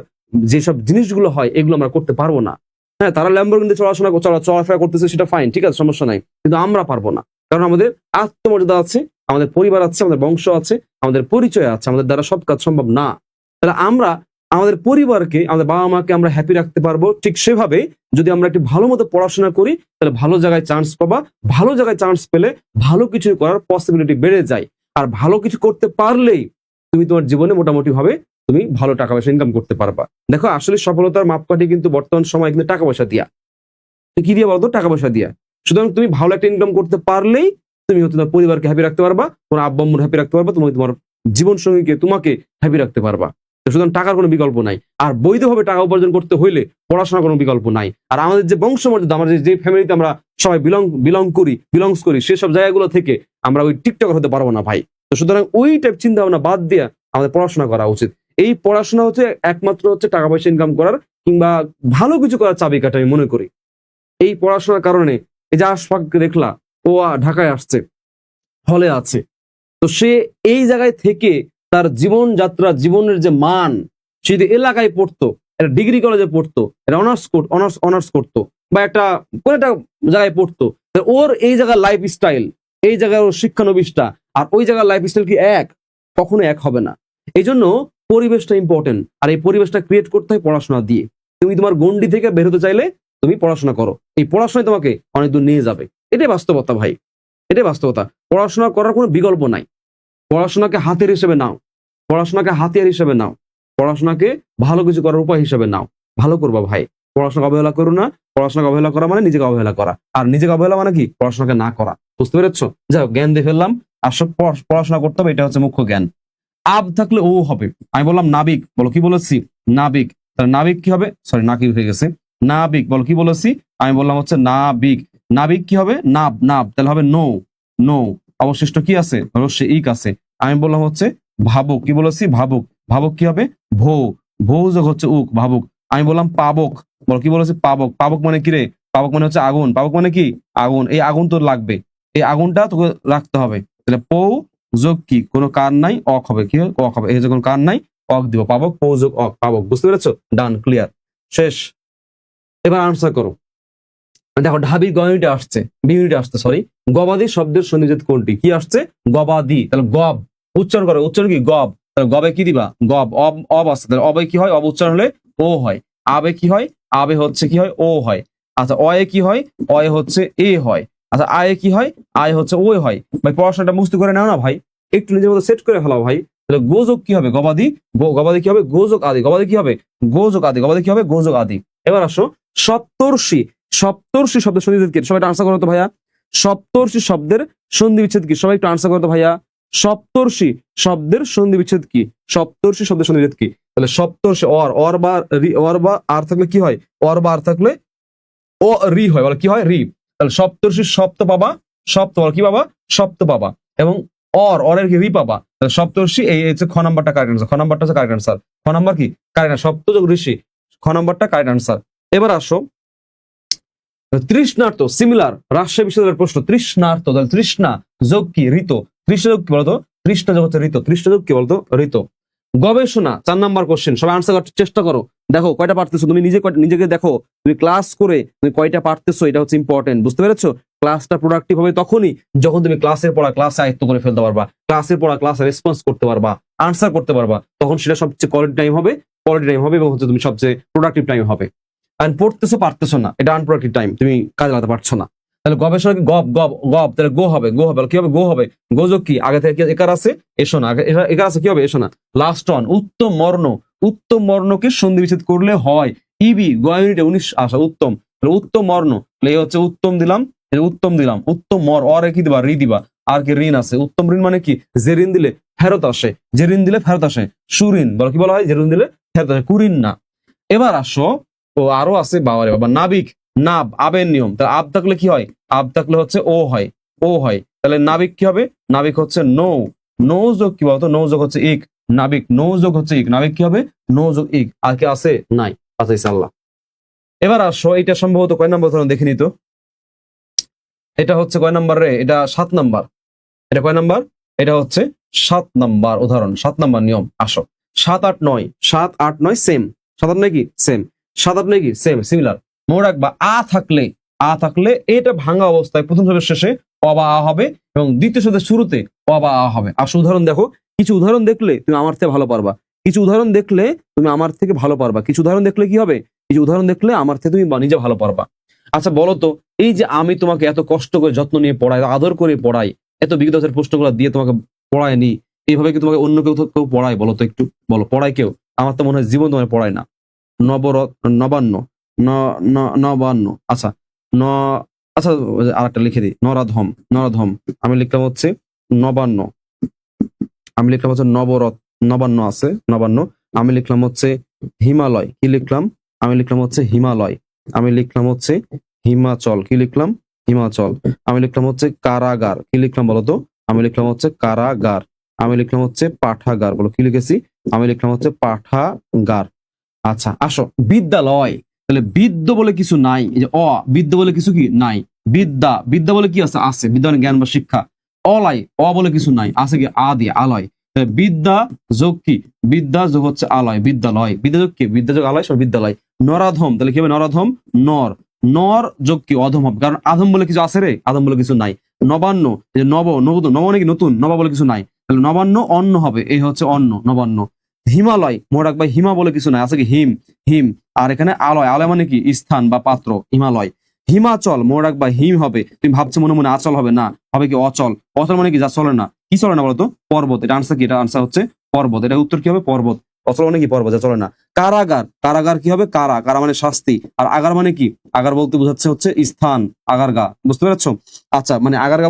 যেসব জিনিসগুলো হয় এগুলো আমরা করতে পারবো না। হ্যাঁ, তারা ল্যাম্বরগিনিতে চলাফেরা করতেছে, সেটা ফাইন, ঠিক আছে, সমস্যা নাই, কিন্তু আমরা পারবো না। কারণ আমাদের আত্মমর্যাদা আছে, আমাদের পরিবার আছে, আমাদের বংশ আছে, আমাদের পরিচয় আছে, আমাদের দ্বারা সব কাজ সম্ভব না। তাহলে আমরা আমাদের পরিবারকে, আমাদের বাবা মাকে আমরা হ্যাপি রাখতে পারবো ঠিক সেভাবে যদি আমরা একটু ভালো মতো পড়াশোনা করি, তাহলে ভালো জায়গায় চান্স পাবা। ভালো জায়গায় চান্স পেলে ভালো কিছু করার পসিবিলিটি বেড়ে যায়। আর ভালো কিছু করতে পারলেই তুমি তোমার জীবনে মোটামুটি ভাবে তুমি ভালো টাকা পয়সা ইনকাম করতে পারবা। দেখো আসলে সফলতার মাপকাঠি কিন্তু বর্তমান সময় কিন্তু টাকা পয়সা দিয়া। কি দিয়ে বলতো? টাকা পয়সা দিয়া। সুতরাং তুমি ভালো একটা ইনকাম করতে পারলেই তুমি হচ্ছে তোমার পরিবারকে হ্যাপি রাখতে পারবা, তোমার আব্বা আম্মুর হ্যাপি রাখতে পারবা, তুমি তোমার জীবন সঙ্গীকে তোমাকে হ্যাপি রাখতে পারবা। সুতরাং টাকার কোনো বিকল্প নাই। আর বৈধভাবে টাকা উপার্জন করতে হইলে পড়াশোনার কোনো বিকল্প নাই। আর আমাদের যে বংশমর্যাদা, আমরা যে ফ্যামিলিতে আমরা সবাই বিলংস করি সেসব জায়গাগুলো থেকে আমরা ওই টিকটকার হতে পারবো না ভাই। তো সুতরাং ওই টাইপ চিন্তা ভাবনা বাদ দিয়ে আমাদের পড়াশোনা করা উচিত। এই পড়াশোনা হচ্ছে একমাত্র হচ্ছে টাকা পয়সা ইনকাম করার কিংবা ভালো কিছু করার চাবিকাঠি আমি মনে করি। এই পড়াশোনার কারণে এই যে আশফাককে দেখলা, ও ঢাকায় আসছে, হলে আছে, তো সে এই জায়গায় থেকে তার জীবনযাত্রা, জীবনের যে মান, সে যদি এলাকায় পড়তো, একটা ডিগ্রি কলেজে পড়তো, একটা অনার্স করতো, বা একটা কোন একটা জায়গায় পড়তো, ওর এই জায়গার লাইফ স্টাইল, এই জায়গার ওর শিক্ষানবিশটা আর ওই জায়গার লাইফ স্টাইল কি এক? কখনো এক হবে না। এই জন্য পরিবেশটা ইম্পর্টেন্ট, আর এই পরিবেশটা ক্রিয়েট করতে হয় পড়াশোনা দিয়ে। তুমি তোমার গন্ডি থেকে বের হতে চাইলে তুমি পড়াশোনা করো, এই পড়াশোনায় তোমাকে অনেক দূর নিয়ে যাবে। এটাই বাস্তবতা ভাই, এটাই বাস্তবতা। পড়াশোনা করার কোনো বিকল্প নাই। পড়াশোনাকে হাতের হিসেবে নাও, পড়াশোনাকে হাতিয়ার হিসেবে নাও, পড়াশোনাকে ভালো কিছু করার উপায় হিসেবে নাও। ভালো করবা ভাই, পড়াশোনাকে অবহেলা করো না। পড়াশোনাকে অবহেলা করা মানে নিজেকে অবহেলা করা, আর নিজেকে অবহেলা মানে কি? পড়াশোনাকে না করা। বুঝতে পেরেছো? যাই হোক, জ্ঞান দিয়ে ফেললাম। আসলে পড়াশোনা করতে হবে, এটা হচ্ছে মুখ্য জ্ঞান। আব থাকলে ও হবে। আমি বললাম নাবিক, বলো কি বলেছি? নাবিক। তাহলে নাবিক কি হবে? সরি, নাকি হয়ে গেছে। নাবিক, বলো কি বলেছি? আমি বললাম হচ্ছে নাবিক। নাবিক কি হবে? নাব তাহলে হবে নৌ, নৌ। অবশিষ্ট কি আছে? অবশ্যই ইক আছে। আমি বললাম হচ্ছে ভাবুক, কি বলেছি? ভাবুক। ভাবুক কি হবে? ভৌ, ভৌ যোগ হচ্ছে উক, ভাবুক। আমি বললাম পাবক, বল কি বলেছি? পাবক। পাবক মানে কি রে? পাবক মানে হচ্ছে আগুন। পাবক মানে কি? আগুন। এই আগুন তো লাগবে, এই আগুনটা তোকে রাখতে হবে। তাহলে পৌ যোগ কি কোনো কার নাই, অক হবে। কি অক হবে? এই যে কোনো কার নাই, অক দিব, পাবক। পৌ যোগ অক, পাবক। বুঝতে পেরেছো? ডান, ক্লিয়ার, শেষ। এবার আনসার করো। দেখো ঢাবি গ ইউনিটে আসছে, বি ইউনিটে আসছে, সরি। গবাদি শব্দের সন্নিবেশ কোনটি? কি আসছে? গবাদি। তাহলে গব উচ্চারণ করো, উচ্চারণ কি? গব। তাহলে গবে কি দিবা? গব। অব, অব আসছে, তাহলে অবে কি হয়? অব উচ্চারণ হলে ও হয়। আবে কি হয়? আবে হচ্ছে কি হয়? ও হয়। আচ্ছা অয়ে কি হয়? অয়ে হচ্ছে এ হয়। আচ্ছা আয়ে কি হয়? আয় হচ্ছে ও হয়। ভাই পড়াশোনাটা মুস্তি করে নাও না ভাই, একটু নিজের মতো সেট করে ফেলাও ভাই। তাহলে গোযোগ কি হবে? গবাদি। গবাদি কি হবে? গোযোগ আদি। গবাদি কি হবে? গোযোগ আদি। গবাদি কি হবে? গোযোগ আদি। এবার আসো সপ্তর্ষি। সপ্তর্ষি শব্দের সন্নিবেশ কি? সবাই আনসার করো তো ভাইয়া। সপ্তর্ষি শব্দের সন্ধি বিচ্ছেদ কি? সবাই একটু আনসার করতো ভাইয়া। সপ্তর্ষি শব্দের সন্ধি বিচ্ছেদ কি? সপ্তর্ষি শব্দের সন্ধি বিচ্ছেদ কি? তাহলে সপ্তর্ষি অর বা আর থাকলে কি হয়? অর বা আর থাকলে ও রি হয়, বলে কি হয়? রি। তাহলে সপ্তর্ষি সপ্ত পাবা, সপ্ত বল কি পাবা? সপ্ত পাবা। এবং অরের কি? রি পাবা। তাহলে সপ্তর্ষি, এই হচ্ছে খ নাম্বারটা কারেক্ট আনসার। খ নাম্বারটা হচ্ছে কারেক্ট আনসার। খ নাম্বার কি কারেক্ট? সপ্ত যোগ ঋষি, খ নাম্বারটা কারেক্ট আনসার। এবার আসো তৃষ্ণার্ত, সিমিলার, রাজশাহী বিশ্ববিদ্যালয়ের প্রশ্ন। তৃষ্ণার্ত, তাহলে তৃষ্ণা যোগ কি? ঋত। তৃষ্ণা যোগ কি বলতো? তৃষ্ণা যোগ হচ্ছে ঋত। তৃষ্ণা যোগ কি বলতো? ঋত। গবেষণা, 4 নাম্বার কোশ্চেন। সবাই আনসার করার চেষ্টা করো। দেখো কয়টা পারতেছো তুমি, নিজেকে দেখো, তুমি ক্লাস করে তুমি কয়টা পারতেছো, এটা হচ্ছে ইম্পর্টেন্ট। বুঝতে পেরেছো? ক্লাসটা প্রোডাক্টিভ হবে তখনই যখন তুমি ক্লাসের পড়া ক্লাসে আয়ত্ত করে ফেলতে পারবা, ক্লাসের পড়া ক্লাসে রেসপন্স করতে পারবা, আনসার করতে পারবা। তখন সেটা সবচেয়ে কোয়ালিটি টাইম হবে, এবং হচ্ছে তুমি সবচেয়ে প্রোডাক্টিভ টাইম হবে। and পড়তেছো পারতেছো না, এটা আনপ্রোডাক্টিভ টাইম, তুমি কাজে লাগাতে পারছো না। তাহলে গবেষণা কি? গব গব গব, তাহলে গো হবে, গো হবে। কি হবে? গো হবে। গো যোগ কি? আগে থেকে একার আছে, এসো না। একার আছে, কি হবে? এসো না। লাস্ট অন, উত্তম বর্ণ। উত্তম বর্ণকে সন্ধি বিচ্ছেদ করলে হয় ইবি। গ ইউনিটে 19 আসা উত্তম। তাহলে উত্তম বর্ণ, এই হচ্ছে উত্তম দিলাম, উত্তম দিলাম। উত্তম অরে কি দিবা? রি দিবা। আর কি? ঋণ আছে। উত্তম ঋণ মানে কি? যে ঋণ দিলে ফেরত আসে, যে ঋণ দিলে ফেরত আসে। সুঋণ বলো কি বলা হয়? যে ঋণ দিলে ফেরত আসে, কুঋণ না। এবার আসো, ও আরো আছে বাবারে বাবা। নাবিক, নাব, আবের নিয়ম। তাহলে আব থাকলে কি হয়? আব থাকলে হচ্ছে ও হয়, ও হয়। তাহলে নাবিক কি হবে? নাবিক হচ্ছে নৌ। নৌ যোগ কি বলতো? নৌ যোগ হচ্ছে ইক। নাবিক নৌ যোগ হচ্ছে ইক। নাবিক কি হবে? নৌ যোগ ইক। আর কি আছে? নাই। আছে ইনশাআল্লাহ। এবার আসো, এটা সম্ভবত কয় নাম্বার উদাহরণ দেখে নিত? এটা হচ্ছে কয় নাম্বার রে? এটা 7 নাম্বার। এটা কয় নাম্বার? এটা হচ্ছে 7 নাম্বার উদাহরণ, 7 নাম্বার নিয়ম। আসো 7, 8, 9, 7, 8, 9 সেম। 7, 8, 9 কি? সেম। 7, 8, 9 কি? Same, similar. মনে রাখবা, আ থাকলে এটা ভাঙা অবস্থায় প্রথম শব্দের শেষে অ বা আ হবে, এবং দ্বিতীয় শব্দের শুরুতে অ বা আ হবে। আসো উদাহরণ দেখো। কিছু উদাহরণ দেখলে তুমি আমার থেকে ভালো পারবা। কিছু উদাহরণ দেখলে তুমি আমার থেকে ভালো পারবা। কিছু উদাহরণ দেখলে কি হবে? কিছু উদাহরণ দেখলে আমার থেকে তুমি নিজে ভালো পারবা। আচ্ছা বলো তো, এই যে আমি তোমাকে এত কষ্ট করে যত্ন নিয়ে পড়াই, আদর করে পড়াই, এত বিগত বছরের প্রশ্নগুলো দিয়ে তোমাকে পড়ায়নি, এইভাবে কি তোমাকে অন্য কেউ পড়ায়? বলো তো একটু, বলো পড়ায় কেউ? আমার তো মনে হয় জীবন তোমার পড়ায় না। নবান্ন, নবান্ন, আচ্ছা ন আচ্ছা, আর একটা লিখে দিই, নরাধম। নরাধম আমি লিখলাম হচ্ছে নবান্ন। আমি লিখলাম হচ্ছে নবান্ন আছে, নবান্ন। আমি লিখলাম হচ্ছে হিমালয়। কি লিখলাম? আমি লিখলাম হচ্ছে হিমালয়। আমি লিখলাম হচ্ছে হিমাচল। কি লিখলাম? হিমাচল। আমি লিখলাম হচ্ছে কারাগার। কি লিখলাম বলতো? আমি লিখলাম হচ্ছে কারাগার। আমি লিখলাম হচ্ছে পাঠাগার। বলো কি লিখেছি? আমি লিখলাম হচ্ছে পাঠাগার। আচ্ছা আসো, বিদ্যালয়। তাহলে বিদ্য বলে কিছু নাই, এই যে বিদ্য বলে কিছু কি নাই। বিদ্যা বলে কি আছে? আছে, বিদ্যা মানে জ্ঞান বা শিক্ষা। অলয়, বলে কিছু নাই, আছে কি? আ দিয়ে, আলয়। বিদ্যা যোগ কি? বিদ্যা যোগ হচ্ছে আলয়, বিদ্যালয়। বিদ্যা যোগ কি? বিদ্যা যোগ আলয়, বিদ্যালয়। নরাধম, তাহলে কি হবে? নরাধম, নর। নর যোগ কি? অধম হবে, কারণ আধম বলে কিছু আছে রে, আধম বলে কিছু নাই। নবান্ন, এই যে নব নাকি নতুন, নবা বলে কিছু নাই, তাহলে নবান্ন অন্ন হবে, এই হচ্ছে অন্ন, নবান্ন। হিমালয়, মনে রাখবা হিমা বলে কিছু নাই, আছে কি? হিম, হিম। আর এখানে আলয়, আলয় মানে কি? স্থান বা পাত্র, হিমালয়। হিমাচল, মনে রাখবা হিম হবে। তুমি ভাবছো মনে মনে আচল হবে, না, হবে কি? অচল। অচল মানে কি? যা চলে না। কি চলে না বলতো? পর্বত। এটা আনসার কি? এটা আনসার হচ্ছে পর্বত। এটা উত্তর কি হবে? পর্বত। অচল মানে কি? পর্বত, যা চলে না। কারাগার, কারাগার কি হবে? কারা মানে শাস্তি, আর আগার মানে কি? আগার বলতে বোঝাচ্ছে হচ্ছে স্থান, আগারগা। বুঝতে পেরেছো? আচ্ছা, মানে আগারগা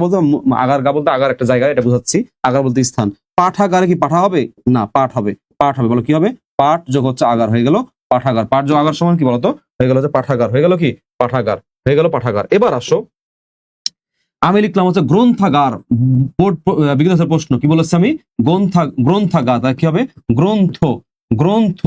বলতে আগার একটা জায়গা, এটা বুঝাচ্ছি। আগার বলতে স্থান। পাঠাগারে কি পাঠা হবে? না, পাঠ হবে। পাঠ হবে, বলো কি হবে? পাঠ যোগ হচ্ছে আগার, হয়ে গেল পাঠাগার। পাঠ যোগ আগার সমান কি বলতো? হয়ে গেল যে পাঠাগার, হয়ে গেল কি? পাঠাগার, হয়ে গেল পাঠাগার। এবার আসো, আমি লিখলাম হচ্ছে গ্রন্থাগার। বিগত প্রশ্ন কি বলেছে? আমি গ্রন্থাগার, তার কি হবে? গ্রন্থ। গ্রন্থ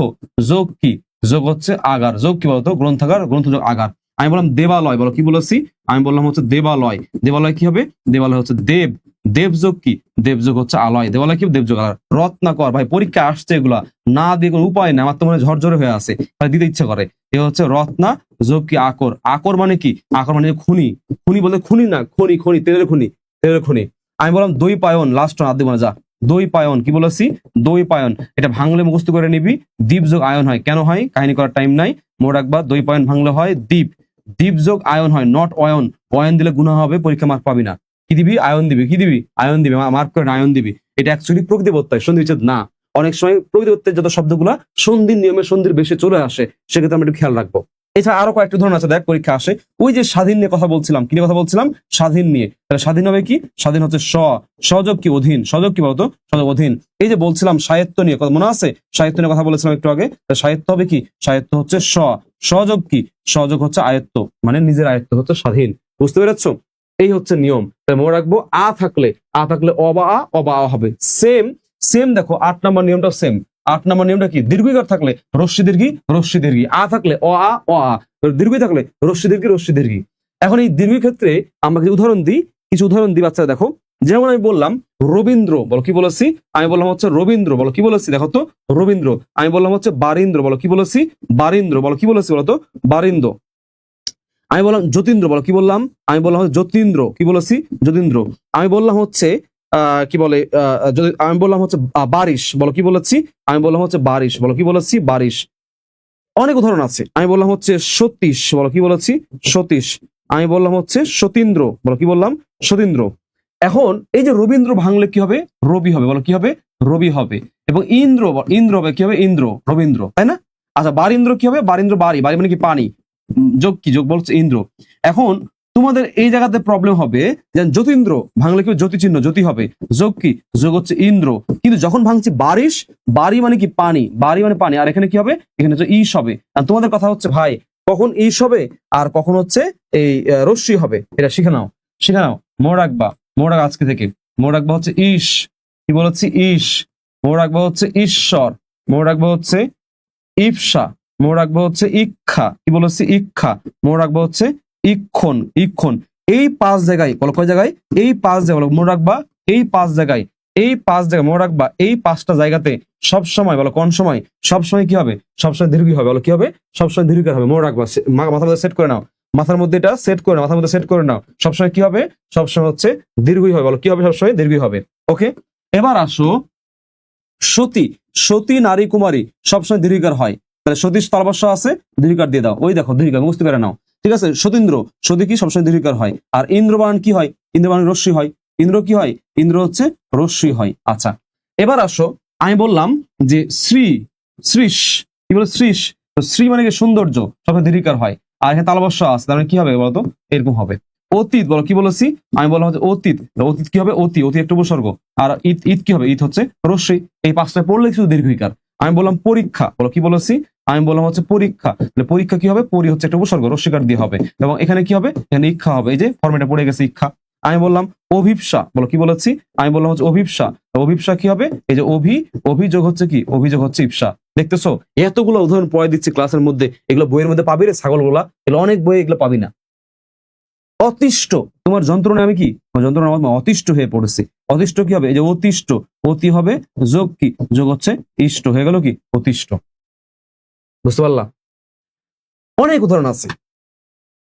যোগ কি? যোগ হচ্ছে আগার। যোগ কি বলতো? গ্রন্থাগার, গ্রন্থ যোগ আগার। আমি বললাম দেবালয়, বলো কি বলেছি? আমি বললাম হচ্ছে দেবালয়। দেবালয় কি হবে? দেবালয় হচ্ছে দেব। দেবযোগ কি? দেবযোগ হচ্ছে আলয়। দেবালয় কি? দেবযোগ আলয়। রত্নাকর, ভাই পরীক্ষা আসছে এগুলা, না দিয়ে কোনো উপায় নেই, আমার তো মনে হয় ঝরঝরে হয়ে আছে, দিতে ইচ্ছে করে। এ হচ্ছে রত্না যোগ কি? আকর। আকর মানে কি? আকর মানে খুনি। খুনি বলতে খুনি না, খনি, খনি, তেলের খনি, তেলের খনি। আমি বললাম দই পায়ন, লাস্ট আদি মানে যা। দই পায়ন কি বলেছি? দই পায়ন, এটা ভাঙলে মুখস্থ করে নিবি। দ্বীপ যোগ আয়ন হয়, কেন হয়? কাহিনী করার টাইম নাই, মনে রাখবা। দই পায়ন ভাঙলে হয় দ্বীপ। দ্বীপ যোগ আয়ন হয়, নট অয়ন। অয়ন দিলে গুণা হবে, পরীক্ষা মার্ক পাবি না। কি দিবি? আয়ন দিবি। কি দিবি? আয়ন দিবি, মার্ক করে আয়ন দিবি। এটা অ্যাকচুয়ালি প্রকৃতি প্রত্যয়, সন্ধি বিচ্ছেদ না। অনেক সময় প্রকৃতি প্রত্যয়ের যত শব্দগুলা সন্ধির নিয়মে সন্ধির বেশি চলে আসে, সেক্ষেত্রে আমরা একটু খেয়াল রাখবো। এছাড়া আরো কয়েকটা উদাহরণ আছে, দেখ পরীক্ষা আসে। ওই যে স্বাধীন নিয়ে কথা বলছিলাম, কি নিয়ে কথা বলছিলাম? স্বাধীন নিয়ে। তাহলে স্বাধীন হবে কি? স্বাধীন হচ্ছে সযোগ কি? অধীন। সযোগ কি বলতো? সযোগ অধীন। এই যে বলছিলাম সাহিত্য নিয়ে কথা, মনে আছে? সাহিত্য নিয়ে কথা বলেছিলাম একটু আগে। সাহিত্য হবে কি? সাহিত্য হচ্ছে সযোগ কি? সযোগ হচ্ছে আয়ত্ত, মানে নিজের আয়ত্ত হচ্ছে স্বাধীন। বুঝতে পেরেছো? এই হচ্ছে নিয়ম। তাই মনে রাখবো, আ থাকলে অ বা আ হবে। সেম সেম দেখো 8 নম্বর নিয়মটা সেম। 8 নম্বর নিয়মটা কি? দীর্ঘিকার থাকলে রস্যি দীর্ঘি, আ থাকলে অ আ, দীর্ঘি থাকলে রস্যি দীর্ঘি। এখন এই দীর্ঘির ক্ষেত্রে আমরা কিছু উদাহরণ দিই বাচ্চারা। দেখো, যেমন আমি বললাম রবীন্দ্র, বলো কি বলেছি? আমি বললাম হচ্ছে রবীন্দ্র, বলো কি বলেছি? দেখো তো, রবীন্দ্র। আমি বললাম হচ্ছে বারীন্দ্র, বলো কি বলেছি? বারীন্দ্র, বলো কি বলেছি? বলো তো, বারীন্দ্র। আমি বললাম যতীন্দ্র, বলো কি বললাম? আমি বললাম হচ্ছে যতীন্দ্র, কি বলেছি? যতীন্দ্র। আমি বললাম হচ্ছে কি বলে আমি বললাম হচ্ছে বারিশ, বলো কি বলেছি? আমি বললাম হচ্ছে বারিশ, বলো কি বলেছি? বারিশ। অনেক উদাহরণ আছে। আমি বললাম হচ্ছে সতীশ, বলো কি বলেছি? সতীশ। আমি বললাম হচ্ছে সতীন্দ্র, বলো কি বললাম? সতীন্দ্র। এখন এই যে রবীন্দ্র ভাঙলে কি হবে? রবি হবে, বলো কি হবে? রবি হবে। এবং ইন্দ্র হবে কি হবে? ইন্দ্র, রবীন্দ্র, তাই না? আচ্ছা, বারীন্দ্র কি হবে? বারীন্দ্র, বাড়ি মানে কি? পানি। যোগ কি? যোগ বলছে ইন্দ্র। এখন তোমাদের এই জায়গাতে প্রবলেম হবে যে যতীন্দ্র ভাঙলে কি? জ্যোতি চিহ্ন, জ্যোতি হবে। যোগ কি? যোগ হচ্ছে ইন্দ্র। কিন্তু যখন ভাঙছি বারিশ, বাড়ি মানে কি? পানি, বাড়ি মানে পানি। আর এখানে কি হবে? এখানে হচ্ছে ঈশ হবে। আর তোমাদের কথা হচ্ছে ভাই, কখন ঈশ হবে আর কখন হচ্ছে এই রশ্মি হবে, এটা শিখে নাও। মনে রাখবা, আজকে থেকে মনে রাখবা হচ্ছে ঈশ, কি বলেছি? ঈশ। মনে রাখবা হচ্ছে ঈশ্বর। মনে রাখবা হচ্ছে ইপসা। মনে রাখবো হচ্ছে ইক্ষা, কি বলেছি? ইক্ষা। মনে রাখবো হচ্ছে ইক্ষণ। এই 5 জায়গায়, বলো কয় জায়গায়? এই 5 জায়গায়, বলো মনে রাখবা। এই 5 জায়গায়, মনে রাখবা। এই 5টা জায়গাতে সব সময়, বলো কোন সময়? সবসময় কি হবে? সবসময় দীর্ঘ হবে। বলো কি হবে? সবসময় দীর্ঘ হবে। মনে রাখবা, মাথার মধ্যে সেট করে নাও। মাথার মধ্যে এটা সেট করে নাও, মাথার মধ্যে সেট করে নাও। সবসময় কি হবে? সবসময় হচ্ছে দীর্ঘই হবে। বলো কি হবে? সবসময় দীর্ঘই হবে। ওকে, এবার আসো সতী নারী কুমারী সবসময় দীর্ঘিকার হয়। তাহলে সতীশ তালবস্য আছে, দীর্ঘিকার দিয়ে দাও। ওই দেখো দীর্ঘিকার, বুঝতে পেরে নাও। ঠিক আছে? সতী কি? সবসময় দীর্ঘিকার হয়। আর ইন্দ্রবান কি হয়? ইন্দ্রবান রশ্মি হয়। ইন্দ্র কি হয়? ইন্দ্র হচ্ছে রশ্মি হয়। আচ্ছা, এবার আসো, আমি বললাম যে শ্রীশ, কি বলে? শ্রীশ। শ্রী মানে কি? সৌন্দর্য, সবসময় দীর্ঘিকার হয়। আর এখানে তালবস্য আছে, তার মানে কি হবে বলতো? এরকম হবে। অতীত, বলো কি বলেছি? আমি বললাম হচ্ছে অতীত। অতীত কি হবে? অতি একটা উপসর্গ। আর ঈদ কি হবে? ঈদ হচ্ছে রশ্মি। এই 5টা পড়লে কিছু দীর্ঘিকার। আমি বললাম পরীক্ষা, বলো কি বলেছি? আমি বললাম হচ্ছে পরীক্ষা। পরীক্ষা কি হবে? পরি হচ্ছে একটা উপসর্গ, রস্বীকার দিয়ে হবে। এবং এখানে কি হবে? এখানে ইচ্ছা হবে। এই যে ফর্মেটে পড়ে গেছে ইচ্ছা। আমি বললাম অভিপ্সা, বলো কি বলেছি? আমি বললাম হচ্ছে অভিপ্সা। অভিপ্সা কি হবে? এই যে অভিযোগ হচ্ছে কি? অভিযোগ হচ্ছে ইপসা। দেখতেছো? এতগুলো উদাহরণ পড়ে দিচ্ছি ক্লাসের মধ্যে, এগুলো বইয়ের মধ্যে পাবি রে ছাগলগুলা, এগুলো অনেক বই, এগুলো পাবি না। অতিষ্ঠ, তোমার যন্ত্রণা আমি কি? যন্ত্রণা অতিষ্ঠ হয়ে পড়েছি। অতিষ্ঠ কি হবে? এই যে অতিষ্ঠ, অতি হবে, যোগ কি? যোগ হচ্ছে ইষ্ট, হয়ে গেল কি? অতিষ্ঠ। বুঝতে পারলা? অনেক উদাহরণ আছে।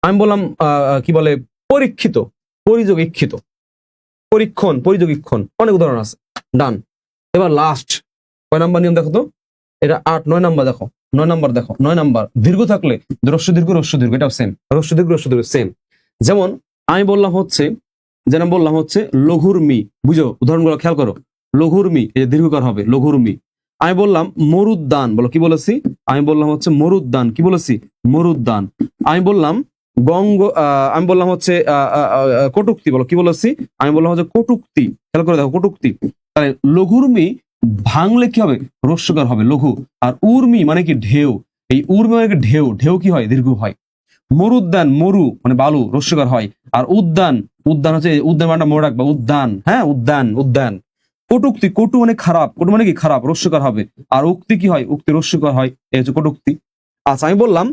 আমি বললাম কি বলে? পরীক্ষিত, পরিযোগ ইক্ষিত, পরীক্ষণ, পরিযোগ ইক্ষণ, অনেক উদাহরণ আছে। ডান। এবার লাস্ট কয় নাম্বার নিয়ম দেখো তো? এটা 8, 9 নাম্বার দেখো। 9 নাম্বার দেখো। 9 নাম্বার, দীর্ঘ থাকলে রস্য দীর্ঘ, এটাও সেম। রস্য দীর্ঘ সেম। যেমন আমি বললাম হচ্ছে, লঘুর মি, বুঝো? উদাহরণগুলো খেয়াল করো। লঘুর মি, এই যে দীর্ঘকার হবে, লঘুর মি। আমি বললাম মরুদ্যান, বলো কি বলেছি? আমি বললাম হচ্ছে মরুদ্যান, কি বলেছি? মরুদ্যান। আমি বললাম আমি বললাম হচ্ছে কটুক্তি, বলো কি বলেছি? আমি বললাম হচ্ছে কটুক্তি। খেয়াল করে দেখো, কটুক্তি। তাহলে লঘুর মি ভাঙলে কি হবে? রস্যকার হবে, লঘু। আর উর্মি মানে কি? ঢেউ। এই উর্মি মানে কি? ঢেউ। ঢেউ কি হয়? দীর্ঘ হয়। মরুদ্যান, মরু মানে বালু, রস্যকার হয়। আর উদ্যান হচ্ছে, উদ্যান মানে মনে রাখবা, উদ্যান। হ্যাঁ, উদ্যান। কটুক্তি, কটু মানে খারাপ, কটু মানে কি? খারাপ, রস্যকার হবে। আর উক্তি কি হয়? উক্তি রস্যকার হয়, এই হচ্ছে কটুক্তি। আচ্ছা, আমি বললাম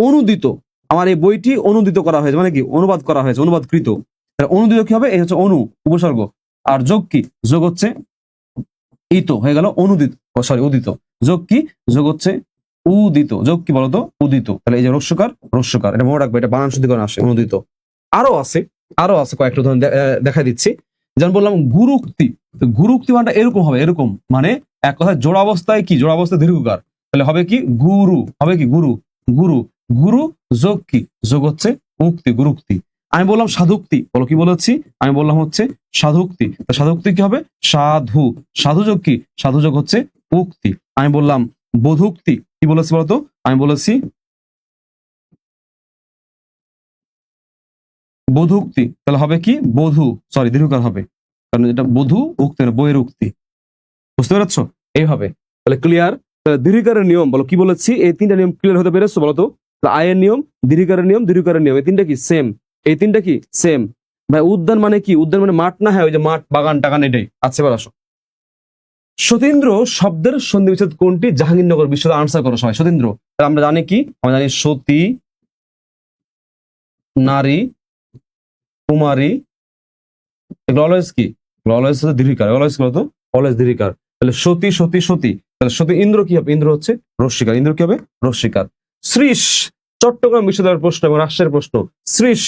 অনুদিত, আমার এই বইটি অনুদিত করা হয়েছে, মানে কি? অনুবাদ করা হয়েছে, অনুবাদকৃত। অনুদিত কি হবে? এই হচ্ছে অনু, উপসর্গ। আর যোগ কি? যোগ হচ্ছে ইত, হয়ে গেল অনুদিত, উদিত। যোগ কি? যোগ হচ্ছে উদিত। যোগ কি বলতো? উদিত। তাহলে এই যে রস্যকার, এটা মনে রাখবে, এটা বানান শুদ্ধিকরণ আসে, অনুদিত। আরো আছে কয়েকটা উদাহরণ দেখা দিচ্ছি। যেমন বললাম গুরুক্তি। গুরুক্তি মানেটা এরকম হবে, এরকম মানে এক কথা জোড়া অবস্থায় কি? জোড়া অবস্থায় দীর্ঘকার। তাহলে হবে কি? গুরু, হবে কি? গুরু। যোগ কি? যোগ হচ্ছে উক্তি, গুরুক্তি। আমি বললাম সাধুক্তি, বলো কি বলেছি? আমি বললাম হচ্ছে সাধুক্তি। সাধুক্তি কি হবে? সাধু যোগ কি? সাধু যোগ হচ্ছে উক্তি। আমি বললাম বোধুক্তি, কি বলেছি বলতো? আমি বলেছি বধূ উক্তি, তাহলে হবে কি বধূ, সরি দীর্ঘকার হবে, কারণ এটা বধূ উক্তি না বইয়ের উক্তি। বুঝতে পেরেছো? এইভাবে তাহলে ক্লিয়ার। দীর্ঘকারের নিয়ম বলো, কি বলেছি? এই তিনটা নিয়ম ক্লিয়ার হতে পেরেছো বলো তো? আয়ের নিয়ম, দীর্ঘকারের নিয়ম, দীর্ঘকারের নিয়ম, এই তিনটা কি সেম? এই তিনটা কি সেম? ভাই উদ্যান মানে কি? উদ্যান মানে মাঠ না? হ্যাঁ ওই যে মাঠ, বাগান টাগান, এটাই। আচ্ছা এবার আসো, সতীন্দ্র শব্দের সন্ধি বিচ্ছেদ কোনটি? জাহাঙ্গীরনগর বিশ্ববিদ্যালয়। আনসার করো সবাই। সতীন্দ্র, তাহলে আমরা জানি কি? আমরা জানি সতী, নারী, কুমারী, এগুলো অলওয়েজ কি? অলওয়েজ হচ্ছে দীর্ঘিকার। অলওয়েজ বলতো অলওয়েজ দীর্ঘিকার। তাহলে সতী সতী সতী, তাহলে সতী। ইন্দ্র কি হবে? ইন্দ্র হচ্ছে রস্যিকার। ইন্দ্র কি হবে? রস্যিকার। শ্রীশ, চট্টগ্রাম বিশ্ববিদ্যালয়ের প্রশ্ন এবং রাষ্ট্রের প্রশ্ন। শ্রীশ,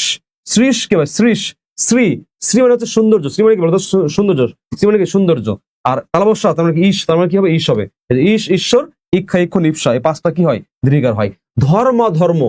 শ্রীশ কি হবে? শ্রীশ, শ্রী, শ্রী মানে হচ্ছে সৌন্দর্য। শ্রী মানে কি বলতো? সৌন্দর্য। শ্রী মানে কি? সৌন্দর্য। আর তালবস্যা তার মানে কি? ঈশ, তার মানে কি হবে? ঈশ হবে। ঈশ, ঈশ্বর, ইক্ষা, ইক্ষণ, ইপসা, এই পাঁচটা কি হয়? দীর্ঘিকার হয়। ধর্ম, ধর্ম,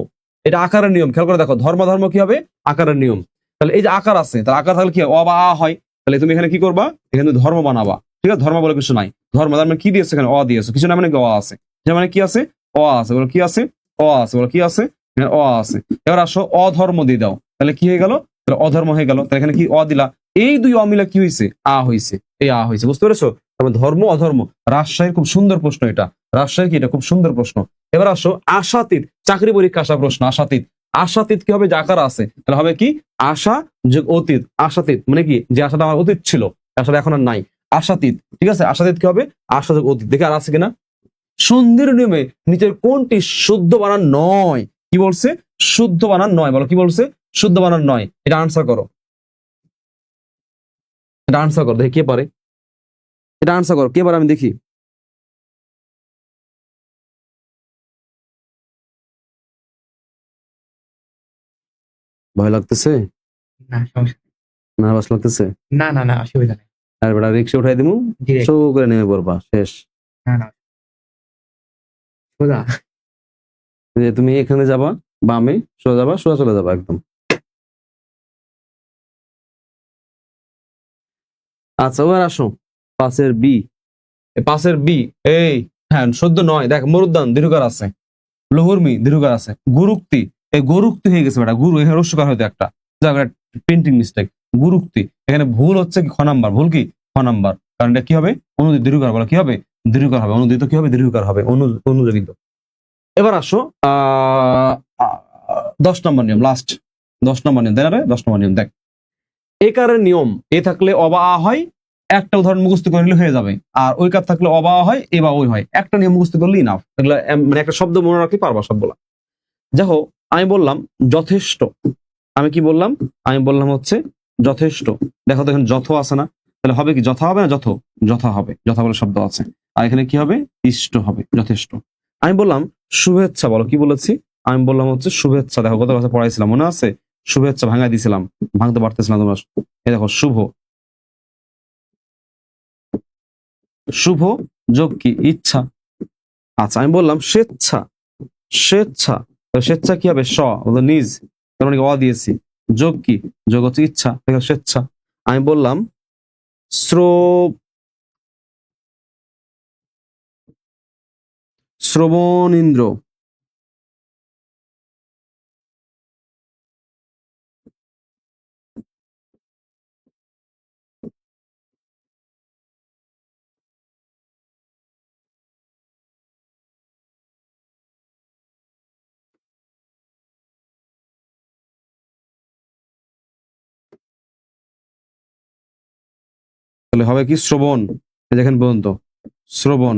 এটা আকারের নিয়ম। খেয়াল করে দেখো, ধর্ম ধর্ম কি হবে? আকারের নিয়ম। তাহলে এই যে আকার আছে, তাহলে আকার থাকলে কি হয়? অ বা আ হয়। তাহলে তুমি এখানে কি করবা? এখানে ধর্ম বানাবা। ঠিক আছে? ধর্ম বলে কিছু নাই। ধর্ম তার মানে কি দিয়েছে? এখানে অ দিয়েছে। কিছু না মানে কি? অ আছে। যে মানে কি আছে? অ আছে। বলো কি আছে? অ আছে। বলো কি আছে? এখানে অ আছে। এবার আসো অধর্ম দিয়ে দাও, তাহলে কি হয়ে গেল? তাহলে অধর্ম হয়ে গেল। তাহলে এখানে কি অ দিলা? এই দুই অমিলা কি হয়েছে? আ হয়েছে। এই আ হয়েছে। বুঝতে পেরেছো? তারপর ধর্ম অধর্ম। রাজশাহীর খুব সুন্দর প্রশ্ন এটা। রাজশাহী কি? এটা খুব সুন্দর প্রশ্ন। এবার আসো আশাতীত, চাকরি পরীক্ষা আসা প্রশ্ন। আশাতীত, আশাতীত কি হবে? যে আকার আছে, তাহলে হবে কি? আশা যোগ অতীত। আশাতীত মানে কি? যে আশাটা আমার অতীত ছিল, আশাটা এখন আর নাই। আশাতীত। ঠিক আছে? আশাতীত কি হবে? আশা যোগ অতীত। দেখে আর আছে কিনা? সন্ধির নিয়মে নিচের কোনটি শুদ্ধ বানান নয়? কি বলছে? শুদ্ধ বানান নয়। বলো কি বলছে? শুদ্ধ বানান নয়। এটা আনসার করো। এটা আনসার করো, দেখি কে পারে। এটা আনসার করো, কে পারে আমি দেখি। ভয় লাগতেছে? না সমস্যা নার্ভাস লাগতেছে? না, না, না, অসুবিধা নেই। আর বেটা রিক্সা উঠাই দিমু, ডিরেক্ট। শো করে নেমে পড়বা, শেষ। না, না, সোজা। যে তুমি এখানে যাবা, বামে সোজা যাবা, সোজা চলে যাবা একদম। আচ্ছা এবার আসো পাশের বি। পাশের বি, এই হ্যাঁ সদ্য নয়। দেখ মরুদ্যান দীর্ঘকার আছে, লোহর্মি দীর্ঘকার আছে, গুরুক্তি, এই গুরুক্তি হয়ে গেছে বেটা। গুরু এখানে রস্যকার হয়তো একটা, প্রিন্টিং মিস্টেক। গুরুক্তি এখানে ভুল হচ্ছে কি? খ নাম্বার ভুল কি? খ নাম্বার। কারণ এটা কি হবে? অনুদিত দীর্ঘকার। বলে কি হবে? দীর্ঘকার হবে। অনুদিত কি হবে? দীর্ঘকার হবে। অনুযোগিত। এবার আসো 10 নম্বর নিয়ম, লাস্ট 10 নম্বর নিয়ম। দেখ 10 নম্বর নিয়ম দেখ। একারের নিয়ম, এ থাকলে অবা আ হয়, একটা উদাহরণ মুখস্থ করে নিলে হয়ে যাবে। আর ওই কার থাকলে অবা আ হয়, এ বা ওই হয়। একটা নিয়ম মুখস্থ করলেই না, এগুলো মানে একটা শব্দ মনে রাখতে পারবা সবগুলা। দেখো আমি বললাম যথেষ্ট, আমি কি বললাম? আমি বললাম হচ্ছে যথেষ্ট। দেখো তো এখানে যথ আছে না? তাহলে হবে কি? যথা হবে না? যথ, যথা হবে। যথা বলে শব্দ আছে। আর এখানে কি হবে? ইষ্ট হবে। যথেষ্ট। আমি বললাম শুভেচ্ছা। বলো কি বলেছি? আমি বললাম হচ্ছে শুভেচ্ছা। দেখো কত কথা পড়াইছিলাম, মনে আছে? শুভেচ্ছা ভাঙাই দিছিলাম, ভাঙতে পারতেছিলাম তোমরা। এই দেখো শুভ, শুভ যোগ কি? ইচ্ছা। আচ্ছা আমি বললাম স্বেচ্ছা, স্বেচ্ছা। তো স্বেচ্ছা কি হবে? স, নিজ, তার মানে কি? অ দিয়েছি। যোগ কি? যোগ হচ্ছে ইচ্ছা, দেখো স্বেচ্ছা। আমি বললাম শ্রবণ ইন্দ্র, তাহলে হবে কি? শ্রবণ। দেখেন পর্যন্ত শ্রবণ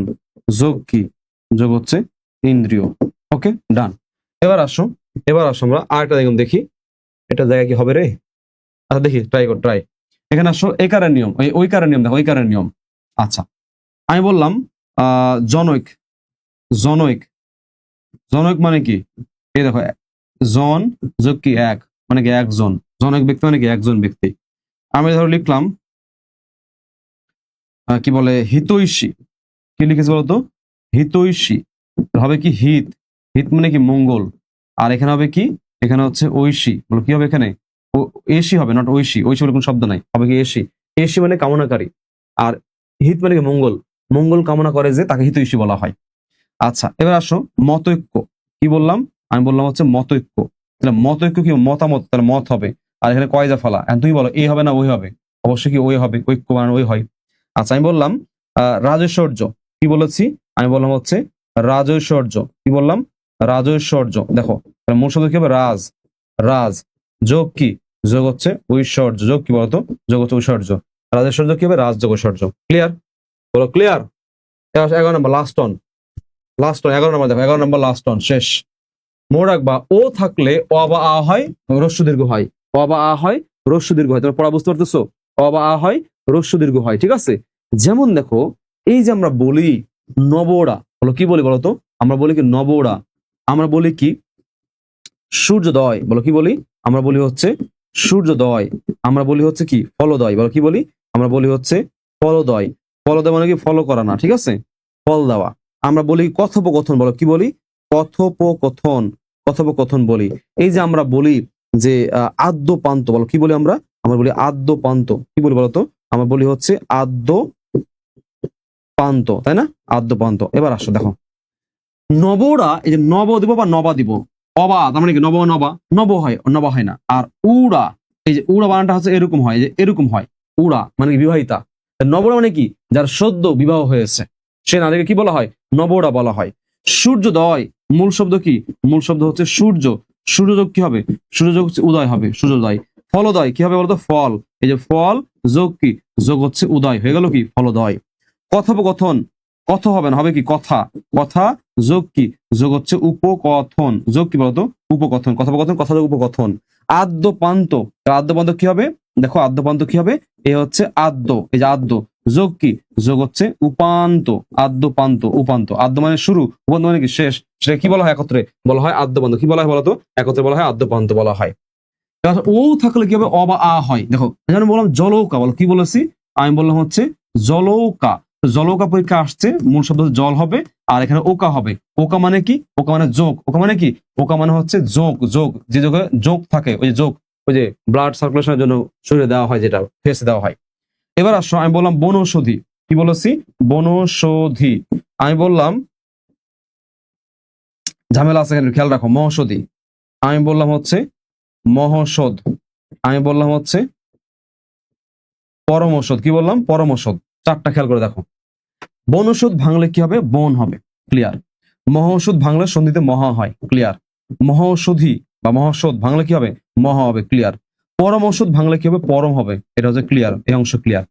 যোগ কি? যোগ হচ্ছে ইন্দ্রিয়। ওকে ডান। এবার আসো, এবার আসো আমরা আরেকটা দেখুন দেখি, এটা জায়গা কি হবে রে? আচ্ছা দেখি, ট্রাই কর, ট্রাই। এখানে আসো একারের নিয়ম, ওই কারের নিয়ম দেখো, ওই কারের নিয়ম। আচ্ছা আমি বললাম জনৈক, জনৈক, জনৈক মানে কি? এই দেখো জন যোগ কি? এক, মানে কি? একজন। জনৈক ব্যক্তি মানে কি? একজন ব্যক্তি। আমি ধরো লিখলাম কি বলে হিতৈষী। কি লিখেছি বলতো? হিতৈষী। হবে কি? হিত, হিত মানে কি? মঙ্গল। আর এখানে হবে কি? এখানে হচ্ছে ঐশী। বলো কি হবে এখানে? এসি হবে, নট ঐশী। ঐশী বলে কোনো শব্দ নাই, হবে কি? এসি। এসি মানে কামনাকারী। আর হিত মানে কি? মঙ্গল। মঙ্গল কামনা করে যে, তাকে হিতৈষী বলা হয়। আচ্ছা এবার আসো মতৈক্য। কি বললাম? আমি বললাম হচ্ছে মতৈক্য। তাহলে মতৈক্য কি? মতামত, তাহলে মত হবে। আর এখানে কয়জা ফালা। এখন তুমি বলো এ হবে না ওই হবে? অবশ্যই কি ওই হবে, ঐক্য বানানো ওই হয়। আচ্ছা আমি বললাম রাজৈশ্বর্য, কি বলেছি? আমি বললাম হচ্ছে রাজৈশ্বর্য, কি বললাম? রাজৈশ্বর্য। দেখো মূল শব্দ কি হবে? রাজ, রাজ যোগ কি? যোগ হচ্ছে ঐশ্বর্য, যোগ কি বলতো? যোগ হচ্ছে ঐশ্বর্য। রাজৈশ্বর্য কি হবে? রাজ যোগ ঐশ্বর্য। ক্লিয়ার? বলো clear? 11 number last on, last on 11 নম্বর। দেখো 11 নম্বর লাস্ট অন শেষ। মনে রাখবা ও থাকলে অ বা আ হয় হ্রস্ব দীর্ঘ হয়, অ বা আ হয় হ্রস্ব দীর্ঘ হয়। তোমরা পড়া বুঝতে পারতেছো? অ বা আ হয় হ্রস্ব দীর্ঘ হয়, ঠিক আছে? যেমন দেখো এই যে আমরা বলি নবওড়া, বলো কি বলি বলতো? আমরা বলি কি নবওড়া, আমরা বলি কি সূর্যোদয়, বলো কি বলি? আমরা বলি হচ্ছে সূর্যোদয়, আমরা বলি হচ্ছে কি ফলোদয়, বলো কি বলি? আমরা বলি হচ্ছে ফলোদয়। ফলোদয় মানে কি? ফলো করা না, ঠিক আছে? ফল দেওয়া। আমরা বলি কথোপকথন, বলো কি বলি? কথোপকথন, কথোপকথন বলি। এই যে আমরা বলি যে আদ্যপান্ত, বলো কি বলি? আমরা আমরা বলি আদ্যপান্ত, কি বলি বলতো? আমরা বলি হচ্ছে আদ্যপান্ত, তাই না? আদ্যপান্ত। এবার আসো দেখো নবরা, এই যে নব দিব বা নবা দিব, অবা তার মানে কি? নব নবা, নব হয়, নবা হয় না। আর উড়া, এই যে উড়া বানানটা হচ্ছে এরকম হয়, যে এরকম হয়। উড়া মানে কি? বিবাহিতা। নবরা মানে কি? যার সদ্য বিবাহ হয়েছে সে নারীকে কি বলা হয়? নবরা বলা হয়। সূর্যোদয় মূল শব্দ কি? মূল শব্দ হচ্ছে সূর্য। সূর্যযোগ কি হবে? সূর্যযোগ হচ্ছে উদয় হবে, সূর্যোদয়। ফলোদয় কি হবে বলতো? ফল। এই যে ফল যোগ কি? যোগ হচ্ছে উদয়, হয়ে গেল কি? ফলোদয়। কথোপকথন, কথ হবে না, হবে কি? কথা। কথা যোগ কি? যোগ হচ্ছে উপকথন, যোগ কি বলতো? উপকথন। কথোপকথন, কথা যোগ উপকথন। আদ্যপান্ত, আদ্যপান্ত কি হবে? দেখো আদ্যপান্ত কি হবে? এ হচ্ছে আদ্য, এই যে আদ্য যোগ কি? যোগ হচ্ছে উপান্ত, আদ্যপান্ত উপান্ত। আদ্য মানে শুরু, উপান্ত মানে কি? শেষ। সেটা কি বলা হয়? একত্রে বলা হয় আদ্যপান্ত। কি বলা হয় বলতো? একত্রে বলা হয় আদ্যপান্ত বলা হয়। ও থাকলে কি হবে? অ বা আ হয়। দেখো আমি বললাম জলৌকা, বলো কি বলেছি? আমি বললাম হচ্ছে জলৌকা। জলৌকা পরীক্ষা আসছে, মূল শব্দ জল হবে আর এখানে ওকা হবে। ওকা মানে কি? ওকা মানে যোগ। ওকা মানে কি? ওকা মানে হচ্ছে যোগ, যোগ যে যোগে যোগ থাকে, ওই যে যোগ, ওই যে ব্লাড সার্কুলেশনের জন্য শরীরে দেওয়া হয়, যেটা ফেসে দেওয়া হয়। এবার আসো আমি বললাম বনৌষধি, কি বলেছি? বনৌষধি। আমি বললাম ঝামেলা আছে এখানে, খেয়াল রাখো। মহৌষধি, আমি বললাম হচ্ছে মহৌষধ। আমি বললাম হচ্ছে পরম ঔষধ, কি বললাম? পরম ঔষধ। চারটা খেয়াল করে দেখো। বনৌষধ ভাঙলে কি হবে? বন হবে, ক্লিয়ার। মহৌষধ ভাঙলে সন্ধিতে মহা হয়, ক্লিয়ার। মহৌষধি বা মহৌষধ ভাঙলে কি হবে? মহা হবে, ক্লিয়ার। পরম ঔষধ ভাঙলে কি হবে? পরম হবে, এটা হচ্ছে ক্লিয়ার। এই অংশ ক্লিয়ার।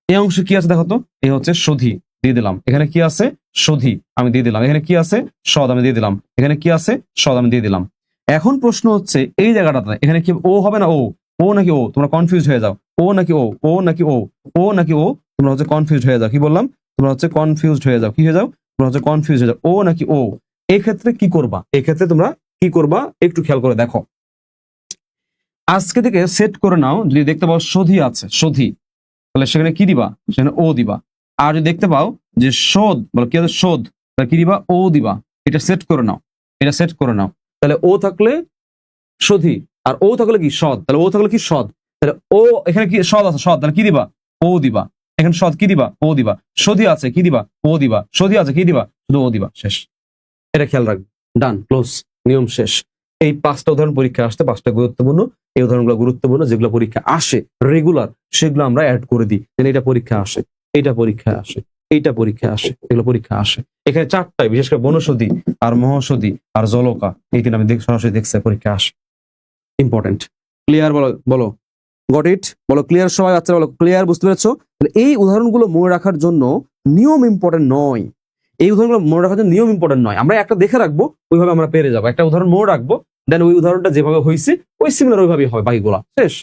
এই অংশ কি আছে দেখো তো? এই হচ্ছে সধি, দিয়ে দিলাম। এখানে কি আছে? সধি, আমি দিয়ে দিলাম। এখানে কি আছে? সদ, আমি দিয়ে দিলাম। এখানে কি আছে? সদ, আমি দিয়ে দিলাম। এখন প্রশ্ন হচ্ছে এই জায়গাটাতে এখানে কি ও হবে না ও? ও নাকি ও? তোমরা কনফিউজ হয়ে যাও। ও নাকি ও? ও নাকি ও? ও নাকি ও? তোমরা হচ্ছে কনফিউজ হয়ে যাও। কি বললাম? তোমরা হচ্ছে কনফিউজড হয়ে যাও। কি হয়ে যাও? তোমরা হচ্ছে কনফিউজ হয়ে যাও। ও নাকি ও? এই ক্ষেত্রে কি করবা? এই ক্ষেত্রে তোমরা কি করবা একটু খেয়াল করে দেখো। আজকে থেকে সেট করে নাও, যদি দেখতে পাও সধি আছে, সধি, তাহলে সেখানে কি দিবা? সেখানে ও দিবা। আর যদি দেখতে পাও যে শোধ, বলো কি আছে? শোধ, তাহলে কি দিবা? ও দিবা। এটা সেট করে নাও, এটা সেট করে নাও। তাহলে ও থাকলে সধি, আর ও থাকলে কি? সদ। তাহলে ও থাকলে কি? সদ। তাহলে ও এখানে কি? সদ আছে, সদ, তাহলে কি দিবা? ও দিবা। এখানে সদ, কি দিবা? ও দিবা। সধি আছে, কি দিবা? ও দিবা। সধি আছে, কি দিবা? শুধু ও দিবা, শেষ। এটা খেয়াল রাখবে। ডান, ক্লোজ, নিয়ম শেষ। এই 5টা উদাহরণ পরীক্ষা আসতে, 5টা গুরুত্বপূর্ণ। এই উদাহরণগুলো গুরুত্বপূর্ণ, যেগুলো পরীক্ষা আসে রেগুলার, সেগুলো আমরা অ্যাড করে দিই। এটা পরীক্ষা আসে, এইটা পরীক্ষায় আসে, এইটা পরীক্ষায় আসে, এগুলো পরীক্ষা আসে। এখানে 4টায়, বিশেষ করে বনৌষধি আর মহৌষধি আর জলকা, এই 3 আমি সরাসরি দেখছি পরীক্ষা আসে। ইম্পর্টেন্ট। ক্লিয়ার? বলো বলো গট ইট, বলো ক্লিয়ার সবাই? বাচ্চারা বলো ক্লিয়ার? বুঝতে পেরেছো? এই উদাহরণগুলো মনে রাখার জন্য নিয়ম ইম্পর্টেন্ট নয়। এই উদাহরণগুলো মনে রাখার জন্য নিয়ম ইম্পর্টেন্ট নয়। আমরা একটা দেখে রাখবো, ওইভাবে আমরা পেরে যাবো। একটা উদাহরণ মনে রাখবো, দেন ওই উদাহরণটা যেভাবে হয়েছে ওই সিমিলার ওইভাবেই হবে বাকিগুলা, শেষ।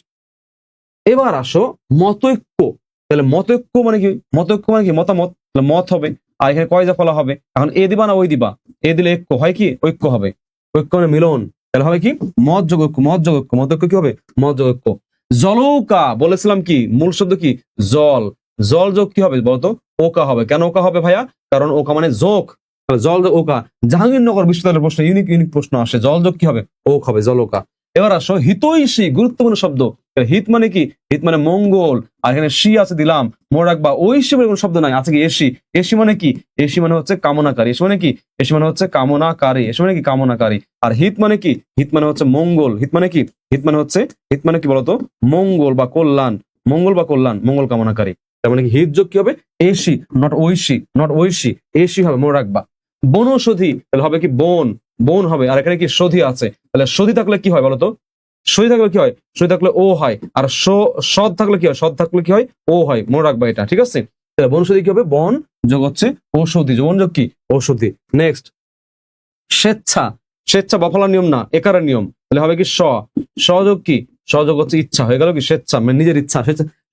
এবার আসো মতৈক্য। তাহলে মতৈক্য মানে কি? মতৈক্য মানে কি? মতামত, তাহলে মত হবে। আর এখানে কয়জা ফলা হবে? এখন এ দিবা না ওই দিবা? এ দিলে ঐক্য হয়, কি ঐক্য হবে। ঐক্য মানে মিলন, তাহলে হবে কি? মত যোগ ঐক্য, মত যোগ ঐক্য। মতৈক্য কি হবে? মত যোগ ঐক্য। জলৌকা বলেছিলাম কি? মূল শব্দ কি? জল। জল যোগ কি হবে বলতো? ওকা হবে। কেন ওকা হবে ভাইয়া? কারণ ওকা মানে যোগ। জল যোগ ওকা। জাহাঙ্গীরনগর বিশ্ববিদ্যালয়ের প্রশ্ন ইউনিক প্রশ্ন আসে, জল যোগ কি হবে? ওক হবে, জলৌকা। এবার আসো হিতৈষী, গুরুত্বপূর্ণ শব্দ। হিত মানে কি? হিত মানে মঙ্গল। আর এখানে সি আছে দিলাম, মনে রাখবা ঐশী বলে কোনো শব্দ নাই, আছে কি এসি। এসি মানে কি? এসি মানে হচ্ছে কামনাকারী। এসি মানে কি? এসি মানে হচ্ছে কামনাকারী। এসি মানে কি? কামনাকারী। আর হিত মানে কি? হিত মানে হচ্ছে মঙ্গল। হিত মানে কি? হিত মানে কি বলতো? মঙ্গল বা কল্যাণ। মঙ্গল বা কল্যাণ, মঙ্গল কামনাকারী। তার মানে কি হিত যোগ কি হবে? AC, not Aishi, not Aishi, AC হবে, মনে রাখবা। বনৌষধি তাহলে হবে কি? বন, বন হবে। আর এখানে কি? সধি আছে, তাহলে সধি থাকলে কি হয় বলতো? সধি থাকলে কি হয়? সধি থাকলে ও হয়। আর সদ থাকলে কি হয়? সদ থাকলে কি হয়? ও হয়, মনে রাখবা এটা, ঠিক আছে? তাহলে বনৌষধি কি হবে? বন যোগ হচ্ছে ঔষধি, বন যোগ কি? ঔষধি। নেক্সট, স্বেচ্ছা। স্বেচ্ছা বফলার নিয়ম না, একারের নিয়ম, তাহলে হবে কি? সযোগ কি? সযোগ হচ্ছে ইচ্ছা, হয়ে গেল কি? স্বেচ্ছা মানে নিজের ইচ্ছা।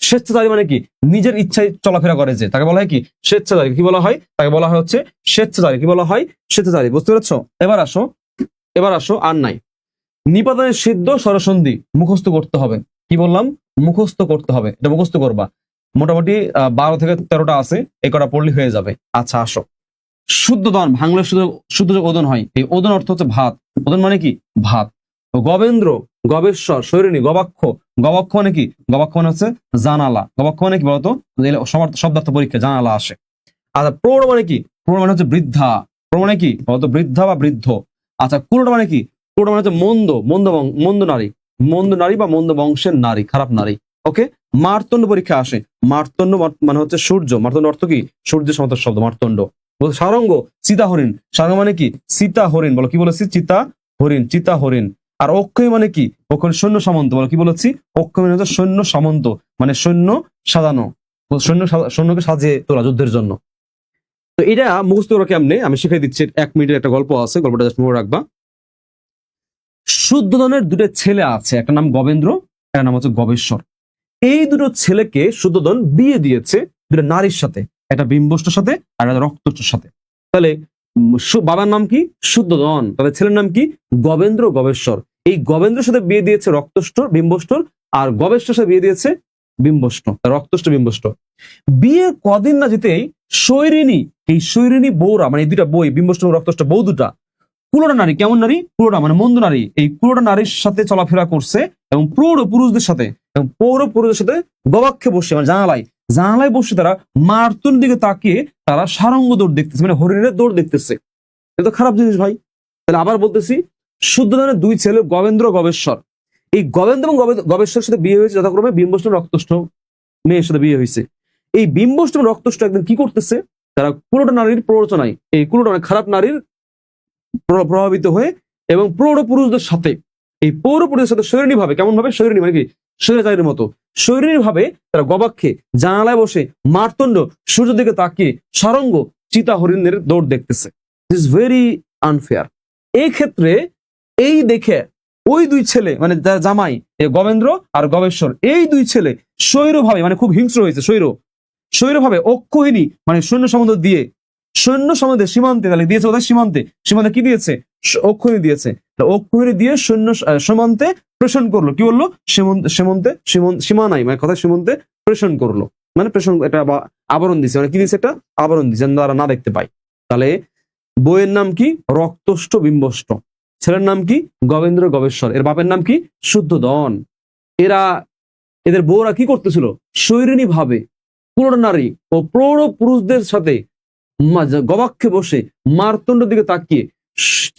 স্বেচ্ছাচারী মানে কি? নিজের ইচ্ছায় চলাফেরা করে যে, তাকে বলা হয় কি? স্বেচ্ছাচারী। কি বলা হয়? তাকে বলা হয় হচ্ছে স্বেচ্ছাচারী। কি বলা হয়? স্বেচ্ছাচারী। বুঝতে পেরেছো? এবার আসো আর নাই। নিপাতনের সিদ্ধ স্বরসন্ধি মুখস্থ করতে হবে। কি বললাম? মুখস্থ করতে হবে, এটা মুখস্থ করবা। মোটামুটি 12 থেকে 13টা আছে, এই কটা পড়লে হয়ে যাবে। আচ্ছা আসো, শুদ্ধ দন ভাঙলে শুদ্ধ শুদ্ধ যে ওদন হয়, এই ওদন অর্থ হচ্ছে ভাত। ওদন মানে কি? ভাত। গবেন্দ্র, গবেশ্বর, শৈরিণী, গবাক্ষ। গবাক্ষ মানে কি? গবাক্ষ মানে হচ্ছে জানালা। গবাক্ষ মানে কি বলতো? শব্দার্থ পরীক্ষা জানালা আসে। আচ্ছা, প্রৌঢ় মানে কি? প্রৌঢ় মানে হচ্ছে বৃদ্ধা। প্রৌঢ় মানে কি বলতো? বৃদ্ধা বা বৃদ্ধ। আচ্ছা, কুরুটা মানে কি? কুরুটা মানে হচ্ছে মন্দ, মন্দ নারী। মন্দ নারী বা মন্দ বংশের নারী, খারাপ নারী। ওকে। মার্তণ্ড পরীক্ষা আসে। মার্তণ্ড মানে হচ্ছে সূর্য। মার্তণ্ড অর্থ কি? সূর্যের সমার্থক শব্দ মার্তণ্ড। সারঙ্গ, সীতা হরিণ। সারঙ্গ মানে কি? সীতা হরিণ। বলো, কি বলেছি? চিতা হরিণ, চিতা হরিণ। আর অক্ষয় মানে কি? অক্ষয় সৈন্য সামন্ত। বলো, কি বলেছি? অক্ষয় মানে হচ্ছে সৈন্য সামন্ত, মানে সৈন্য সাজানো, সৈন্যকে সাজিয়ে তোলা যুদ্ধের জন্য। তো এটা মুখস্থ করা কেমনে আমি শিখিয়ে দিচ্ছি। 1 মিনিটের একটা গল্প আছে, গল্পটা জাস্ট মনে রাখবা। শুদ্ধোধনের দুটো ছেলে আছে, একটা নাম গবেন্দ্র, একটা নাম হচ্ছে গবেশ্বর। এই দুটো ছেলেকে শুদ্ধোধন বিয়ে দিয়েছে দুটো নারীর সাথে, একটা বিম্বষ্টর সাথে আর একটা রক্তষ্টর সাথে। তাহলে বাবার নাম কি? শুদ্ধোধন, তাদের ছেলের নাম কি? গবেন্দ্র, গবেশ্বর। এই গবেন্দ্রের সাথে বিয়ে দিয়েছে রক্তষ্টর, বিম্বষ্টর, আর গবেশ্বর সাথে বিয়ে দিয়েছে বিম্বষ্ট, রক্তষ্ট, বিম্বষ্ট। বিয়ে কদিন না যেতেই শৈরিণী, এই শৈরিণী বউরা, মানে এই দুটা বই, বিম্বষ্ট এবং রক্তষ্ট বউ দুটা, কুলোটা নারী, কেমন নারী? কুলোটা মানে মন্দ নারী। এই কুলোটা নারীর সাথে চলাফেরা করছে এবং প্রৌঢ় পুরুষদের সাথে, এবং পৌর পুরুষদের সাথে গবাক্ষে বসে, মানে জানালায় বসে তারা মার্তন দিকে তাকিয়ে তারা সারঙ্গ দৌড় দেখতেছে, মানে হরিণের দৌড় দেখতেছে। এটা তো খারাপ জিনিস ভাই। তাহলে আবার বলতেছি, শুদ্ধোধনের দুই ছেলে গবেন্দ্র, গবেশ্বর। এই গবেন্দ্র এবং গবেশ্বরের সাথে বিয়ে হয়েছে যথাক্রমে বিম্বষ্ট রক্তষ্ঠ মেয়ের সাথে বিয়ে হয়েছে। এই বিম্বষ্ট রক্তষ্ঠ একদিন কি করতেছে? তারা কুলোটা নারীর প্ররোচনায়, এই কুলোটা মানে খারাপ নারীর প্রভাবিত হয়ে এবং প্রৌঢ় পুরুষদের সাথে, এই পৌর পুরুষের সাথে শৈরিণী ভাবে, কেমন ভাবে? শৈরিণী মানে কি? স্বৈরাচারীর মতো শৈরিণী ভাবে তারা গবাক্ষে জানালায় বসে মার্তণ্ড সূর্যের দিকে তাকিয়ে সারঙ্গ চিতা হরিণের দৌড় দেখতেছে। This very unfair. এই ক্ষেত্রে এই দেখে ওই দুই ছেলে, মানে যারা জামাই গবেন্দ্র আর গবেশ্বর, এই দুই ছেলে স্বৈর ভাবে, মানে খুব হিংস্র হয়েছে, স্বৈর ভাবে অক্ষহিনী মানে সৈন্য সম্বন্ধ দিয়ে, সৈন্য সম্বন্ধে সীমান্তে, তাহলে দিয়েছে ওদের সীমান্তে, সীমান্তে কি দিয়েছে? অক্ষহিনী দিয়েছে। অক্ষহিনী দিয়ে সৈন্য সীমান্তে প্রেষণ করলো। কি বললো? সীমানায়, মানে কথা সীমান্তে প্রেষণ করলো, মানে প্রেষণ, এটা আবরণ দিছে, মানে কি দিচ্ছে? একটা আবরণ দিচ্ছে যেন তারা না দেখতে পায়। তাহলে বইয়ের নাম কি? রক্তষ্ট, বিম্বষ্ট। ছেলের নাম কি? গবেন্দ্র, গবেশ্বর। এর বাপের নাম কি? শুদ্ধোধন। এদের বউরা কি করতেছিল? শৈরিণী ভাবে পুরো নারী ও প্রৌঢ় পুরুষদের সাথে গবাক্ষে বসে মার্তণ্ডের দিকে তাকিয়ে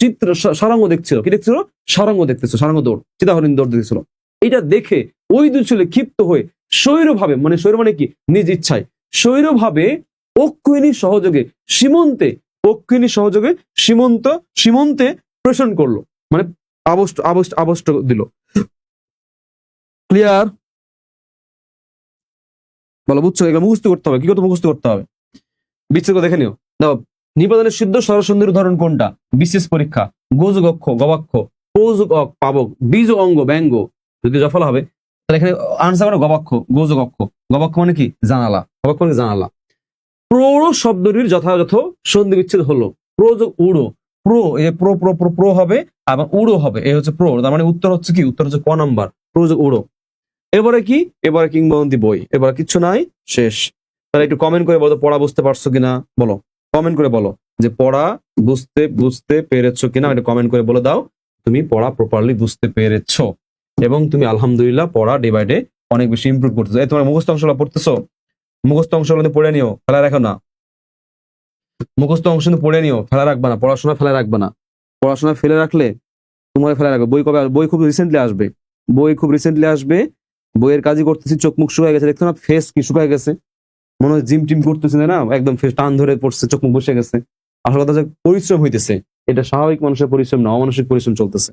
চিত্র সারঙ্গ দেখছিল। কি দেখছিল? সারঙ্গ দেখতেছিল, সারঙ্গ দৌড়, চিতাহরিণ দৌড় দেখছিল। এটা দেখে ওই দুই ছেলে ক্ষিপ্ত হয়ে স্বৈরভাবে, মানে স্বৈর মানে কি? নিজ ইচ্ছায়, স্বৈরভাবে অক্ষিণী সহযোগে সীমন্তে প্রেষণ করলো, মানে আবষ্ট দিল। ক্লিয়ার? বলো, বুঝছো? এগুলো মুখস্থ করতে হবে। কি করতে মুখস্থ করতে হবে? বিচ্ছেদ দেখে নিও। দেখো, নিপাতনের সিদ্ধ স্বরসন্ধির উদাহরণ কোনটা? বিশেষ পরীক্ষা। গোযোগ অক্ষ, গবাক্ষ, পৌযোগ অক, পাবক, বীজ অঙ্গ, ব্যঙ্গ, যদি জফলা হবে তাহলে এখানে আনসার করে গবাক্ষ, গোযোগ অক্ষ। গবাক্ষ মানে কি? জানালা। গবাক্ষ মানে জানালা। প্রৌঢ় শব্দটির যথাযথ সন্ধি বিচ্ছেদ হলো প্রযোগ উড়ো। প্রো হবে এবং উড়ো হবে, এই হচ্ছে প্রো। তার মানে উত্তর হচ্ছে কি? উত্তর হচ্ছে ক নাম্বার, প্রযোগ উড়ো। এবারে কি? এবারে কিংবদন্তি বই। এবারে কিচ্ছু নাই, শেষ। তাহলে একটু কমেন্ট করে বলো পড়া বুঝতে পারছো কিনা, বলো, কমেন্ট করে বলো যে পড়া বুঝতে পেরেছো কিনা। এটা কমেন্ট করে বলে দাও তুমি পড়া প্রপারলি বুঝতে পেরেছো। এবং তুমি আলহামদুলিল্লাহ পড়া ডে বাই ডে অনেক বেশি ইমপ্রুভ করতেছো। এই তোমার মুখস্থ অংশগুলো পড়তেছো, মুখস্থ অংশগুলো পড়ে নিও, ফেলা রাখো না। মুখস্থ অংশ পড়ে নিও, ফেলা রাখবা না। পড়াশোনা ফেলা রাখবা না। পড়াশোনা ফেলে রাখলে তোমার ফেলা রাখবে। বই কবে বই খুব রিসেন্টলি আসবে, বই খুব রিসেন্টলি আসবে। বইয়ের কাজই করতেছি, চোখ মুখ শুকায় গেছে, দেখছো না ফেস কি শুকায় গেছে, মনে হয় জিম টিম করতেছে না, একদম ফেস টান ধরে পড়ছে, চোখ মুখ বসে গেছে। আসল কথা যে পরিশ্রম হইতেছে, এটা স্বাভাবিক মানুষের পরিশ্রম না, অমানসিক পরিশ্রম চলতেছে।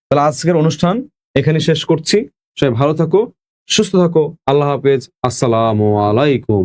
তাহলে আজকের অনুষ্ঠান এখানে শেষ করছি। সবাই ভালো থাকো, সুস্থ থাকো। আল্লাহ হাফেজ, আসসালামু আলাইকুম।